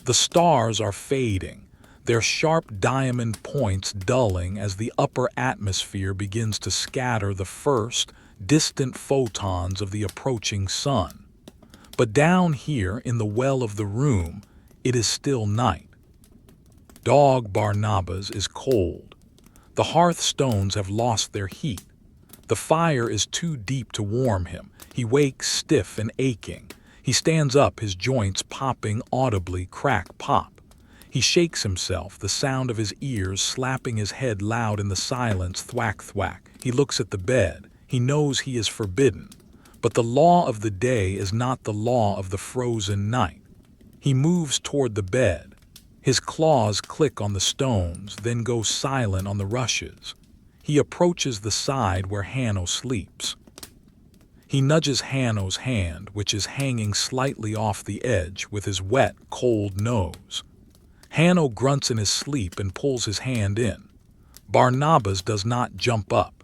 S1: The stars are fading, their sharp diamond points dulling as the upper atmosphere begins to scatter the first, distant photons of the approaching sun. But down here in the well of the room, it is still night. Dog Barnabas is cold. The hearthstones have lost their heat. The fire is too deep to warm him. He wakes stiff and aching. He stands up, his joints popping audibly, crack, pop. He shakes himself, the sound of his ears slapping his head loud in the silence, thwack, thwack. He looks at the bed. He knows he is forbidden. But the law of the day is not the law of the frozen night. He moves toward the bed. His claws click on the stones, then go silent on the rushes. He approaches the side where Hanno sleeps. He nudges Hanno's hand, which is hanging slightly off the edge, with his wet, cold nose. Hanno grunts in his sleep and pulls his hand in. Barnabas does not jump up.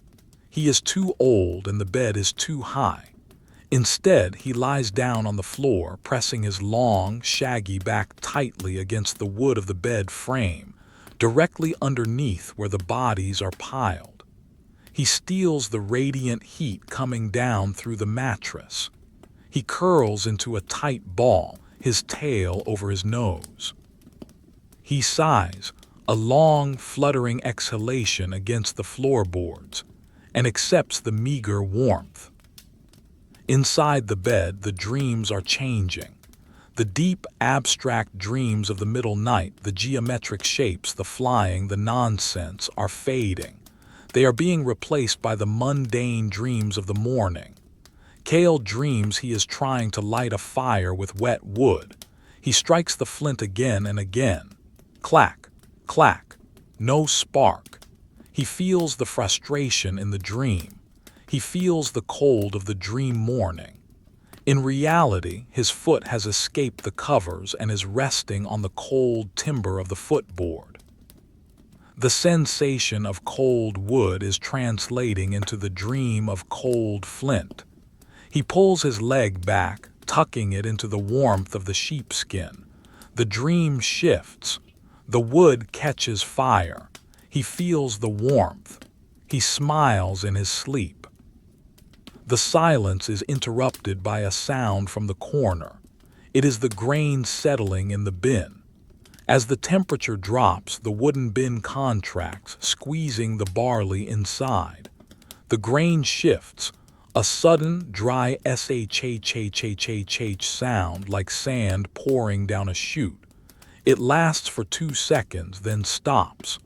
S1: He is too old and the bed is too high. Instead, he lies down on the floor, pressing his long, shaggy back tightly against the wood of the bed frame, directly underneath where the bodies are piled. He steals the radiant heat coming down through the mattress. He curls into a tight ball, his tail over his nose. He sighs, a long, fluttering exhalation against the floorboards, and accepts the meager warmth. Inside the bed, the dreams are changing. The deep, abstract dreams of the middle night, the geometric shapes, the flying, the nonsense, are fading. They are being replaced by the mundane dreams of the morning. Kale dreams he is trying to light a fire with wet wood. He strikes the flint again and again. Clack, clack, no spark. He feels the frustration in the dream. He feels the cold of the dream morning. In reality, his foot has escaped the covers and is resting on the cold timber of the footboard. The sensation of cold wood is translating into the dream of cold flint. He pulls his leg back, tucking it into the warmth of the sheepskin. The dream shifts. The wood catches fire. He feels the warmth. He smiles in his sleep. The silence is interrupted by a sound from the corner. It is the grain settling in the bin. As the temperature drops, the wooden bin contracts, squeezing the barley inside. The grain shifts, a sudden, dry shhhhhh sound like sand pouring down a chute. It lasts for 2 seconds, then stops.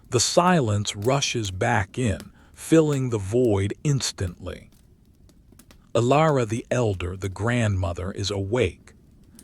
S1: The silence rushes back in, filling the void instantly. Ilara the elder, the grandmother, is awake.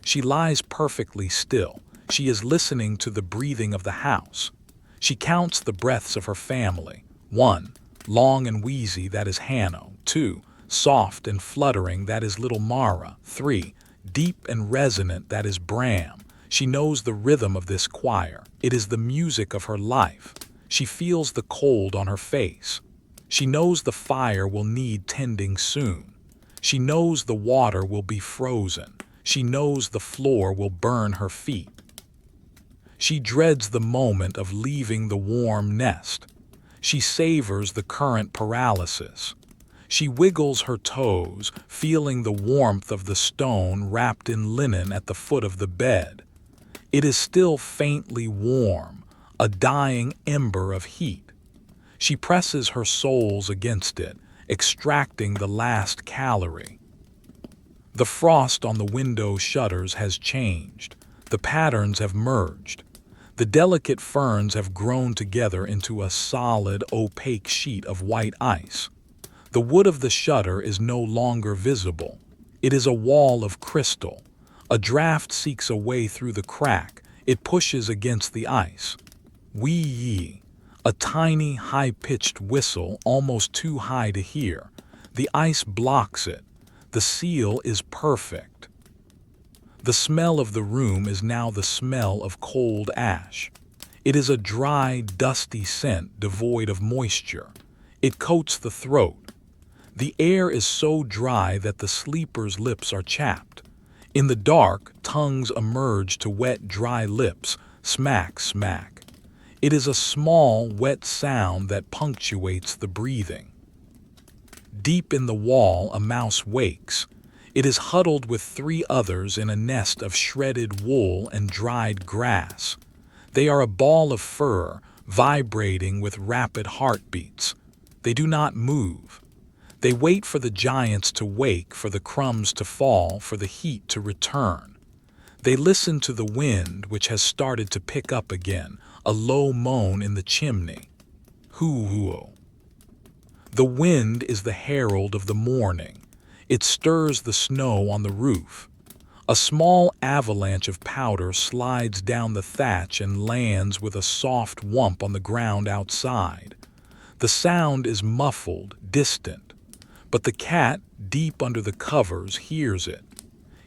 S1: She lies perfectly still. She is listening to the breathing of the house. She counts the breaths of her family. 1, long and wheezy, that is Hanno. 2, soft and fluttering, that is little Mara. 3, deep and resonant, that is Bram. She knows the rhythm of this choir. It is the music of her life. She feels the cold on her face. She knows the fire will need tending soon. She knows the water will be frozen. She knows the floor will burn her feet. She dreads the moment of leaving the warm nest. She savors the current paralysis. She wiggles her toes, feeling the warmth of the stone wrapped in linen at the foot of the bed. It is still faintly warm, a dying ember of heat. She presses her soles against it, extracting the last calorie. The frost on the window shutters has changed. The patterns have merged. The delicate ferns have grown together into a solid, opaque sheet of white ice. The wood of the shutter is no longer visible. It is a wall of crystal. A draft seeks a way through the crack. It pushes against the ice. Wee-yee. A tiny, high-pitched whistle, almost too high to hear. The ice blocks it. The seal is perfect. The smell of the room is now the smell of cold ash. It is a dry, dusty scent devoid of moisture. It coats the throat. The air is so dry that the sleeper's lips are chapped. In the dark, tongues emerge to wet, dry lips. Smack, smack. It is a small, wet sound that punctuates the breathing. Deep in the wall, a mouse wakes. It is huddled with 3 others in a nest of shredded wool and dried grass. They are a ball of fur, vibrating with rapid heartbeats. They do not move. They wait for the giants to wake, for the crumbs to fall, for the heat to return. They listen to the wind, which has started to pick up again, a low moan in the chimney. Hoo-hoo. The wind is the herald of the morning. It stirs the snow on the roof. A small avalanche of powder slides down the thatch and lands with a soft whump on the ground outside. The sound is muffled, distant, but the cat, deep under the covers, hears it.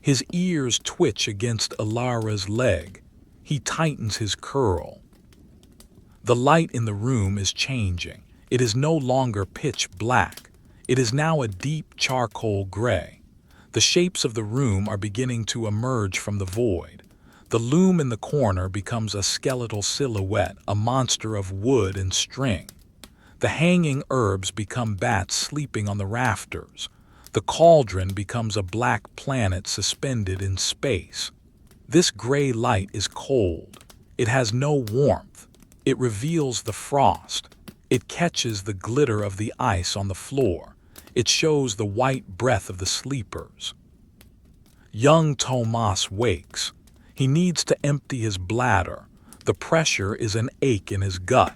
S1: His ears twitch against Ilara's leg. He tightens his curl. The light in the room is changing. It is no longer pitch black. It is now a deep charcoal gray. The shapes of the room are beginning to emerge from the void. The loom in the corner becomes a skeletal silhouette, a monster of wood and string. The hanging herbs become bats sleeping on the rafters. The cauldron becomes a black planet suspended in space. This gray light is cold. It has no warmth. It reveals the frost. It catches the glitter of the ice on the floor. It shows the white breath of the sleepers. Young Tomas wakes. He needs to empty his bladder. The pressure is an ache in his gut.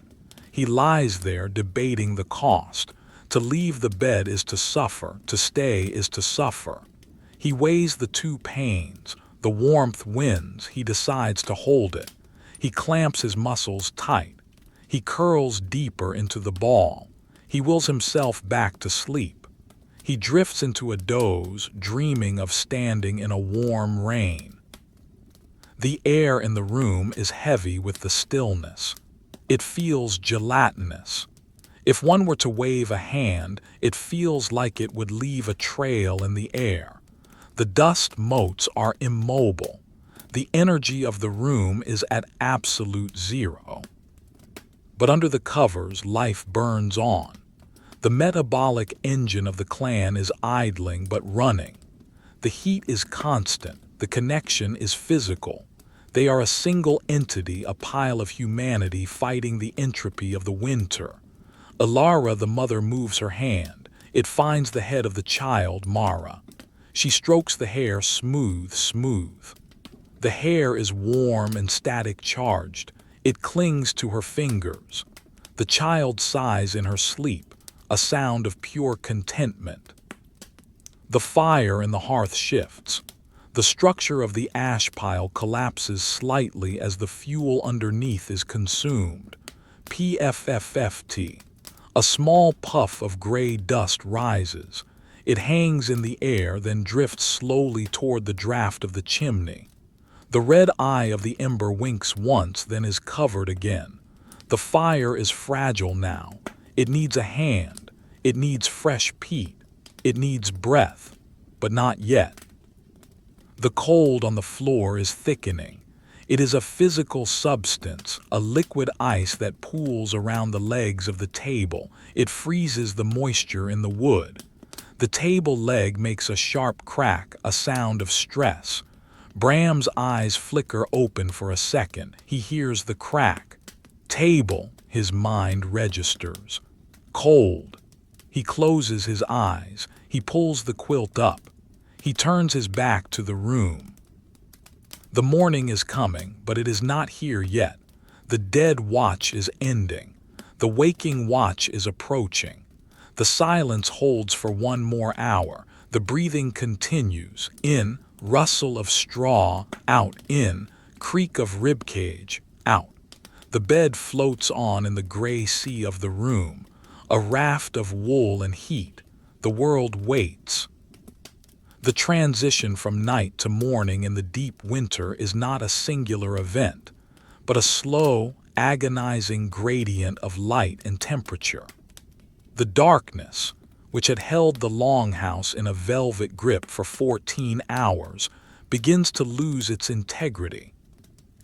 S1: He lies there debating the cost. To leave the bed is to suffer, to stay is to suffer. He weighs the two pains. The warmth wins. He decides to hold it. He clamps his muscles tight. He curls deeper into the ball. He wills himself back to sleep. He drifts into a doze, dreaming of standing in a warm rain. The air in the room is heavy with the stillness. It feels gelatinous. If one were to wave a hand, it feels like it would leave a trail in the air. The dust motes are immobile. The energy of the room is at absolute zero. But under the covers, life burns on. The metabolic engine of the clan is idling but running. The heat is constant. The connection is physical. They are a single entity, a pile of humanity fighting the entropy of the winter. Ilara, the mother, moves her hand. It finds the head of the child, Mara. She strokes the hair smooth. The hair is warm and static charged. It clings to her fingers. The child sighs in her sleep, a sound of pure contentment. The fire in the hearth shifts. The structure of the ash pile collapses slightly as the fuel underneath is consumed. PFFFT. A small puff of gray dust rises. It hangs in the air, then drifts slowly toward the draft of the chimney. The red eye of the ember winks once, then is covered again. The fire is fragile now. It needs a hand. It needs fresh peat. It needs breath, but not yet. The cold on the floor is thickening. It is a physical substance, a liquid ice that pools around the legs of the table. It freezes the moisture in the wood. The table leg makes a sharp crack, a sound of stress. Bram's eyes flicker open for a second. He hears the crack. Table, his mind registers. Cold. He closes his eyes. He pulls the quilt up. He turns his back to the room. The morning is coming, but it is not here yet. The dead watch is ending. The waking watch is approaching. The silence holds for one more hour. The breathing continues. In, rustle of straw. Out. In, creak of ribcage. Out. The bed floats on in the gray sea of the room, a raft of wool and heat. The world waits. The transition from night to morning in the deep winter is not a singular event, but a slow, agonizing gradient of light and temperature. The darkness, which had held the longhouse in a velvet grip for 14 hours, begins to lose its integrity.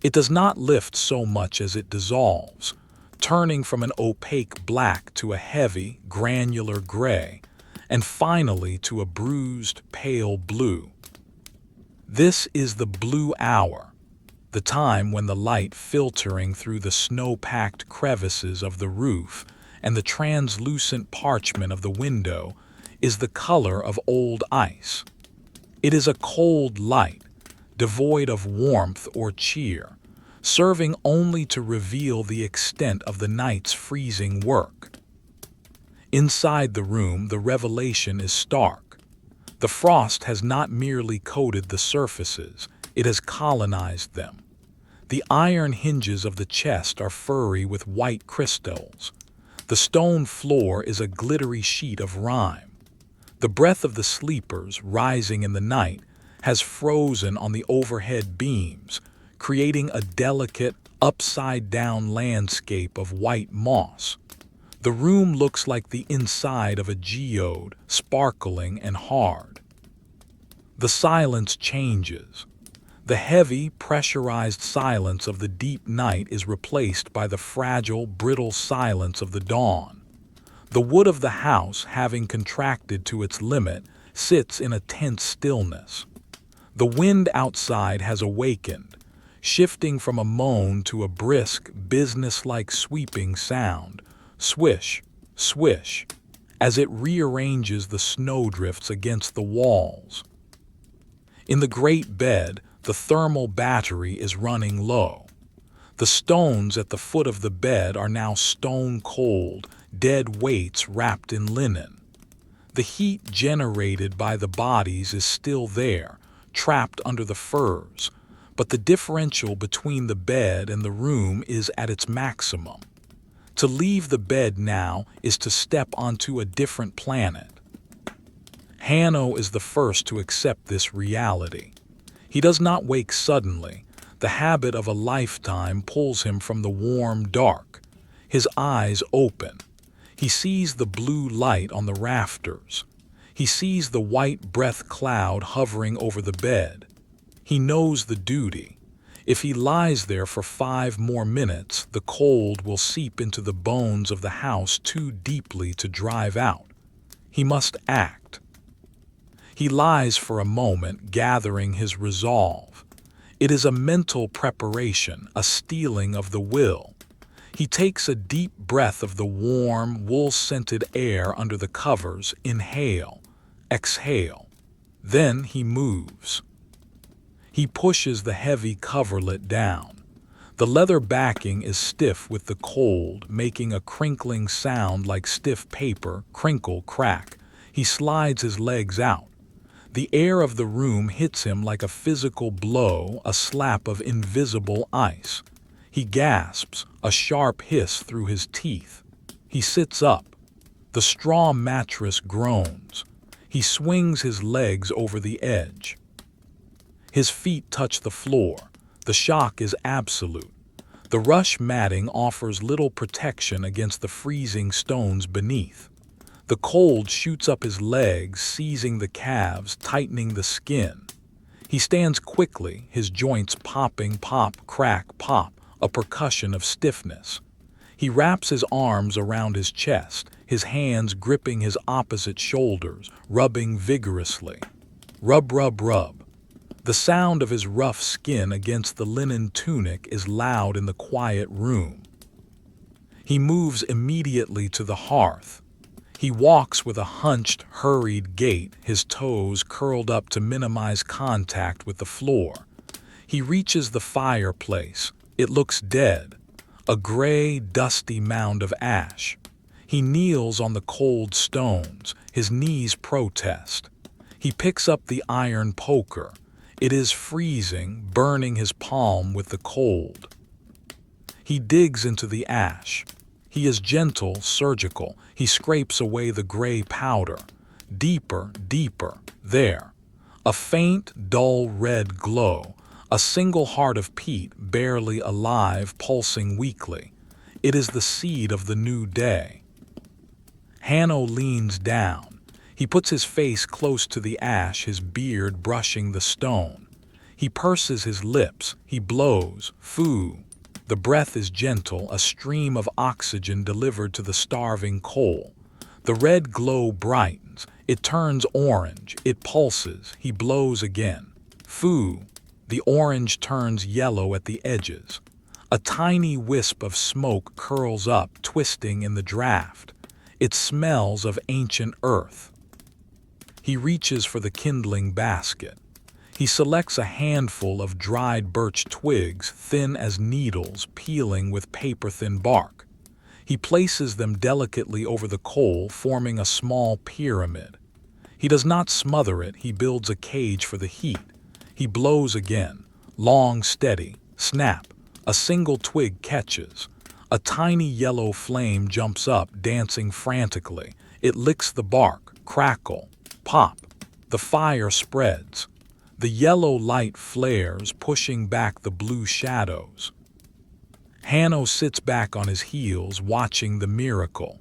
S1: It does not lift so much as it dissolves, turning from an opaque black to a heavy, granular gray, and finally to a bruised, pale blue. This is the blue hour, the time when the light filtering through the snow-packed crevices of the roof and the translucent parchment of the window is the color of old ice. It is a cold light, devoid of warmth or cheer, serving only to reveal the extent of the night's freezing work. Inside the room, the revelation is stark. The frost has not merely coated the surfaces, it has colonized them. The iron hinges of the chest are furry with white crystals. The stone floor is a glittery sheet of rime. The breath of the sleepers, rising in the night, has frozen on the overhead beams, creating a delicate, upside-down landscape of white moss. The room looks like the inside of a geode, sparkling and hard. The silence changes. The heavy, pressurized silence of the deep night is replaced by the fragile, brittle silence of the dawn. The wood of the house, having contracted to its limit, sits in a tense stillness. The wind outside has awakened, shifting from a moan to a brisk, businesslike sweeping sound, swish, swish, as it rearranges the snowdrifts against the walls. In the great bed, the thermal battery is running low. The stones at the foot of the bed are now stone cold, dead weights wrapped in linen. The heat generated by the bodies is still there, trapped under the furs, but the differential between the bed and the room is at its maximum. To leave the bed now is to step onto a different planet. Hanno is the first to accept this reality. He does not wake suddenly. The habit of a lifetime pulls him from the warm dark. His eyes open. He sees the blue light on the rafters. He sees the white breath cloud hovering over the bed. He knows the duty. If he lies there for 5 more minutes, the cold will seep into the bones of the house too deeply to drive out. He must act. He lies for a moment, gathering his resolve. It is a mental preparation, a steeling of the will. He takes a deep breath of the warm, wool-scented air under the covers, inhale, exhale. Then he moves. He pushes the heavy coverlet down. The leather backing is stiff with the cold, making a crinkling sound like stiff paper, crinkle, crack. He slides his legs out. The air of the room hits him like a physical blow, a slap of invisible ice. He gasps, a sharp hiss through his teeth. He sits up. The straw mattress groans. He swings his legs over the edge. His feet touch the floor. The shock is absolute. The rush matting offers little protection against the freezing stones beneath. The cold shoots up his legs, seizing the calves, tightening the skin. He stands quickly, his joints popping, pop, crack, pop, a percussion of stiffness. He wraps his arms around his chest, his hands gripping his opposite shoulders, rubbing vigorously. Rub, rub, rub. The sound of his rough skin against the linen tunic is loud in the quiet room. He moves immediately to the hearth. He walks with a hunched, hurried gait, his toes curled up to minimize contact with the floor. He reaches the fireplace. It looks dead, a gray, dusty mound of ash. He kneels on the cold stones, his knees protest. He picks up the iron poker. It is freezing, burning his palm with the cold. He digs into the ash. He is gentle, surgical. He scrapes away the gray powder. Deeper, deeper. There. A faint, dull red glow. A single heart of peat, barely alive, pulsing weakly. It is the seed of the new day. Hanno leans down. He puts his face close to the ash, his beard brushing the stone. He purses his lips. He blows. Foo. The breath is gentle, a stream of oxygen delivered to the starving coal. The red glow brightens. It turns orange. It pulses. He blows again. Foo. The orange turns yellow at the edges. A tiny wisp of smoke curls up, twisting in the draft. It smells of ancient earth. He reaches for the kindling basket. He selects a handful of dried birch twigs, thin as needles, peeling with paper-thin bark. He places them delicately over the coal, forming a small pyramid. He does not smother it. He builds a cage for the heat. He blows again. Long, steady. Snap. A single twig catches. A tiny yellow flame jumps up, dancing frantically. It licks the bark. Crackle. Pop. The fire spreads. The yellow light flares, pushing back the blue shadows. Hanno sits back on his heels, watching the miracle.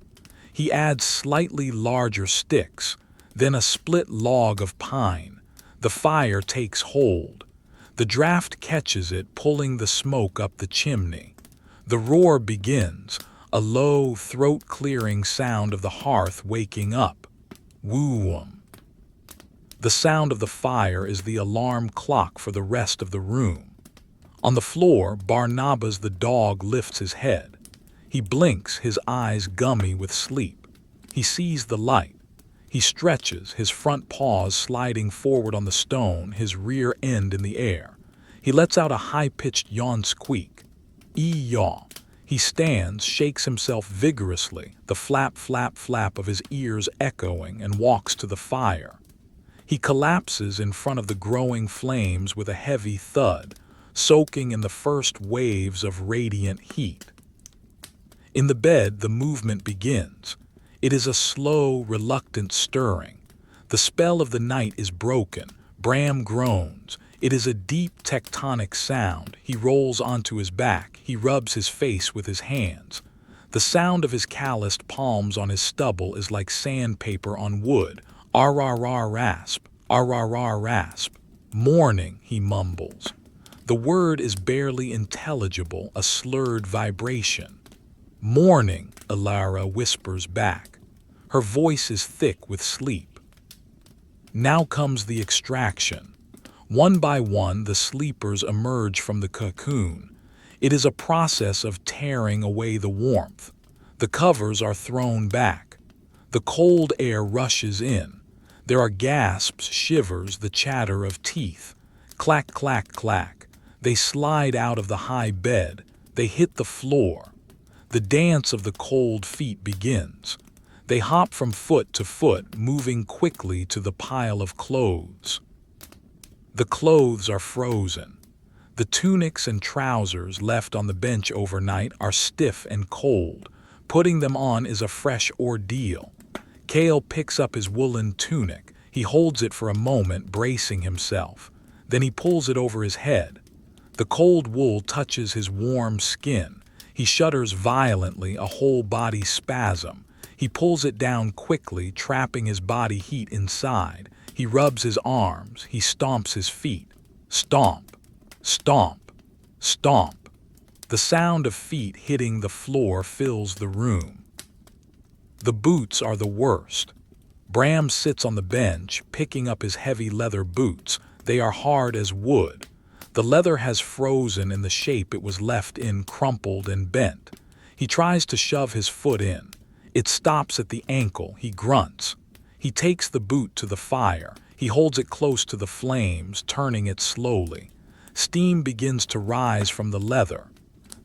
S1: He adds slightly larger sticks, then a split log of pine. The fire takes hold. The draft catches it, pulling the smoke up the chimney. The roar begins, a low, throat-clearing sound of the hearth waking up. Woo-um. The sound of the fire is the alarm clock for the rest of the room. On the floor, Barnabas the dog lifts his head. He blinks, his eyes gummy with sleep. He sees the light. He stretches, his front paws sliding forward on the stone, his rear end in the air. He lets out a high-pitched yawn squeak. Yaw. He stands, shakes himself vigorously, the flap, flap, flap of his ears echoing, and walks to the fire. He collapses in front of the growing flames with a heavy thud, soaking in the first waves of radiant heat. In the bed, the movement begins. It is a slow, reluctant stirring. The spell of the night is broken. Bram groans. It is a deep tectonic sound. He rolls onto his back. He rubs his face with his hands. The sound of his calloused palms on his stubble is like sandpaper on wood. R-R-R rasp, R-R-R rasp. Morning, he mumbles. The word is barely intelligible, a slurred vibration. Morning, Alara whispers back. Her voice is thick with sleep. Now comes the extraction. One by one, the sleepers emerge from the cocoon. It is a process of tearing away the warmth. The covers are thrown back. The cold air rushes in. There are gasps, shivers, the chatter of teeth. Clack, clack, clack. They slide out of the high bed. They hit the floor. The dance of the cold feet begins. They hop from foot to foot, moving quickly to the pile of clothes. The clothes are frozen. The tunics and trousers left on the bench overnight are stiff and cold. Putting them on is a fresh ordeal. Kale picks up his woolen tunic. He holds it for a moment, bracing himself. Then he pulls it over his head. The cold wool touches his warm skin. He shudders violently, a whole body spasm. He pulls it down quickly, trapping his body heat inside. He rubs his arms. He stomps his feet. Stomp, stomp, stomp. The sound of feet hitting the floor fills the room. The boots are the worst. Bram sits on the bench, picking up his heavy leather boots. They are hard as wood. The leather has frozen in the shape it was left in, crumpled and bent. He tries to shove his foot in. It stops at the ankle. He grunts. He takes the boot to the fire. He holds it close to the flames, turning it slowly. Steam begins to rise from the leather.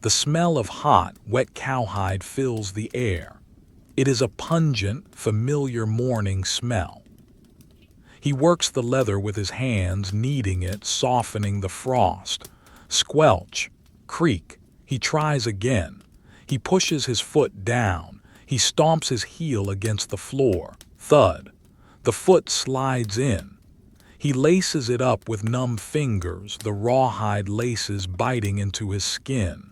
S1: The smell of hot, wet cowhide fills the air. It is a pungent, familiar morning smell. He works the leather with his hands, kneading it, softening the frost. Squelch, creak. He tries again. He pushes his foot down. He stomps his heel against the floor. Thud. The foot slides in. He laces it up with numb fingers, the rawhide laces biting into his skin.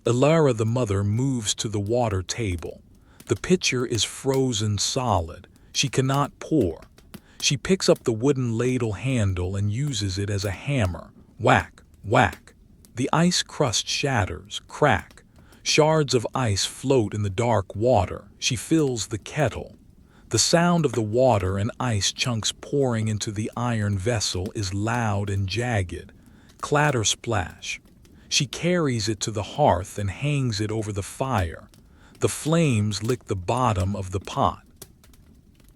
S1: Ilara the mother moves to the water table. The pitcher is frozen solid. She cannot pour. She picks up the wooden ladle handle and uses it as a hammer. Whack, whack. The ice crust shatters, crack. Shards of ice float in the dark water. She fills the kettle. The sound of the water and ice chunks pouring into the iron vessel is loud and jagged. Clatter splash. She carries it to the hearth and hangs it over the fire. The flames lick the bottom of the pot.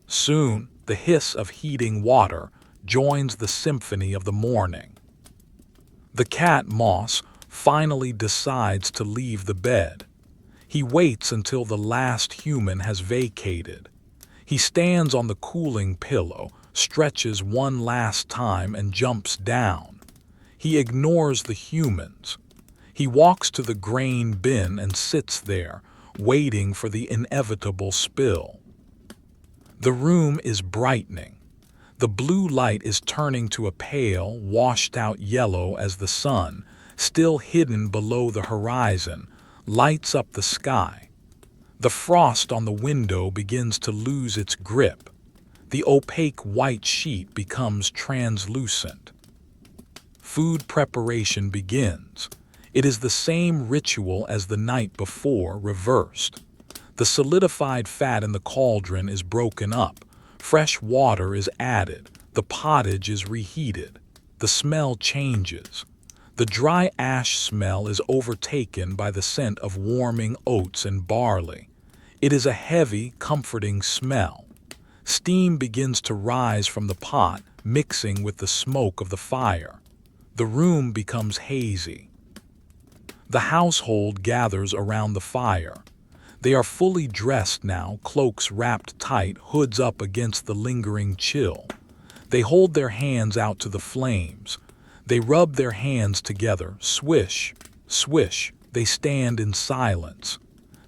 S1: Soon, the hiss of heating water joins the symphony of the morning. The cat Moss finally decides to leave the bed. He waits until the last human has vacated. He stands on the cooling pillow, stretches one last time, and jumps down. He ignores the humans. He walks to the grain bin and sits there, waiting for the inevitable spill. The room is brightening. The blue light is turning to a pale, washed-out yellow as the sun, still hidden below the horizon, lights up the sky. The frost on the window begins to lose its grip. The opaque white sheet becomes translucent. Food preparation begins. It is the same ritual as the night before, reversed. The solidified fat in the cauldron is broken up. Fresh water is added. The pottage is reheated. The smell changes. The dry ash smell is overtaken by the scent of warming oats and barley. It is a heavy, comforting smell. Steam begins to rise from the pot, mixing with the smoke of the fire. The room becomes hazy. The household gathers around the fire. They are fully dressed now, cloaks wrapped tight, hoods up against the lingering chill. They hold their hands out to the flames. They rub their hands together, swish, swish. They stand in silence.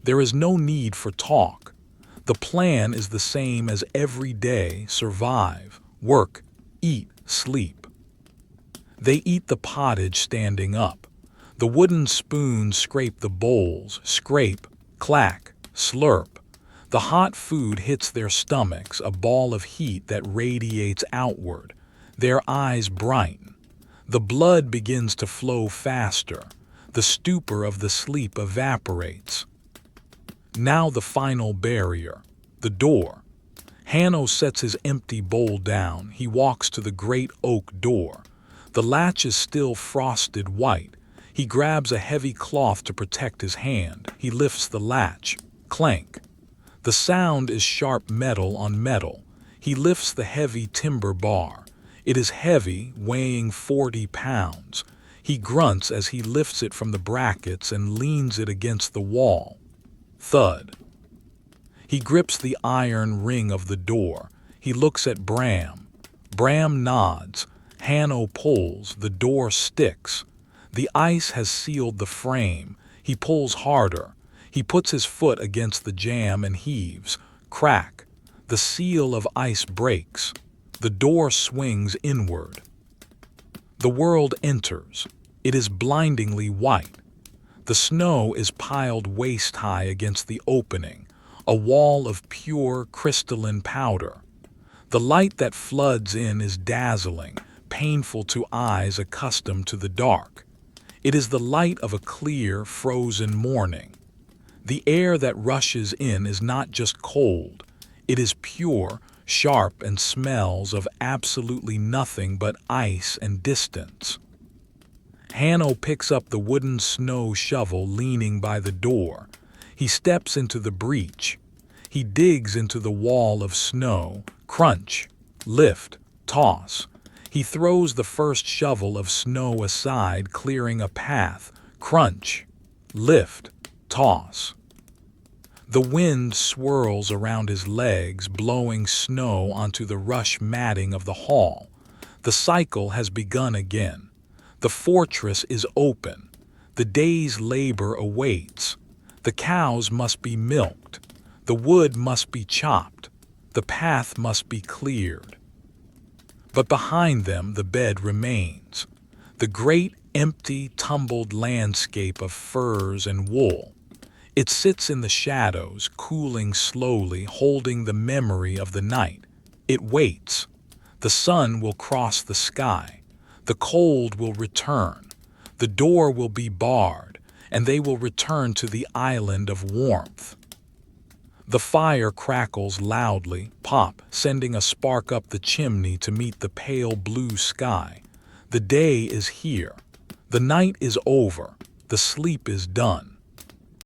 S1: There is no need for talk. The plan is the same as every day: survive, work, eat, sleep. They eat the pottage standing up. The wooden spoons scrape the bowls, scrape, clack, slurp. The hot food hits their stomachs, a ball of heat that radiates outward. Their eyes brighten. The blood begins to flow faster. The stupor of the sleep evaporates. Now the final barrier, the door. Hanno sets his empty bowl down. He walks to the great oak door. The latch is still frosted white. He grabs a heavy cloth to protect his hand. He lifts the latch. Clank. The sound is sharp metal on metal. He lifts the heavy timber bar. It is heavy, weighing 40 pounds. He grunts as he lifts it from the brackets and leans it against the wall. Thud. He grips the iron ring of the door. He looks at Bram. Bram nods. Hanno pulls. The door sticks. The ice has sealed the frame. He pulls harder. He puts his foot against the jamb and heaves. Crack. The seal of ice breaks. The door swings inward. The world enters. It is blindingly white. The snow is piled waist-high against the opening, a wall of pure crystalline powder. The light that floods in is dazzling, painful to eyes accustomed to the dark. It is the light of a clear, frozen morning. The air that rushes in is not just cold. It is pure, sharp, and smells of absolutely nothing but ice and distance. Hanno picks up the wooden snow shovel leaning by the door. He steps into the breach. He digs into the wall of snow. Crunch, lift, toss. He throws the first shovel of snow aside, clearing a path. Crunch, lift, toss. The wind swirls around his legs, blowing snow onto the rush matting of the hall. The cycle has begun again. The fortress is open. The day's labor awaits. The cows must be milked. The wood must be chopped. The path must be cleared. But behind them the bed remains. The great, empty, tumbled landscape of furs and wool. It sits in the shadows, cooling slowly, holding the memory of the night. It waits. The sun will cross the sky. The cold will return. The door will be barred, and they will return to the island of warmth. The fire crackles loudly, pop, sending a spark up the chimney to meet the pale blue sky. The day is here. The night is over. The sleep is done.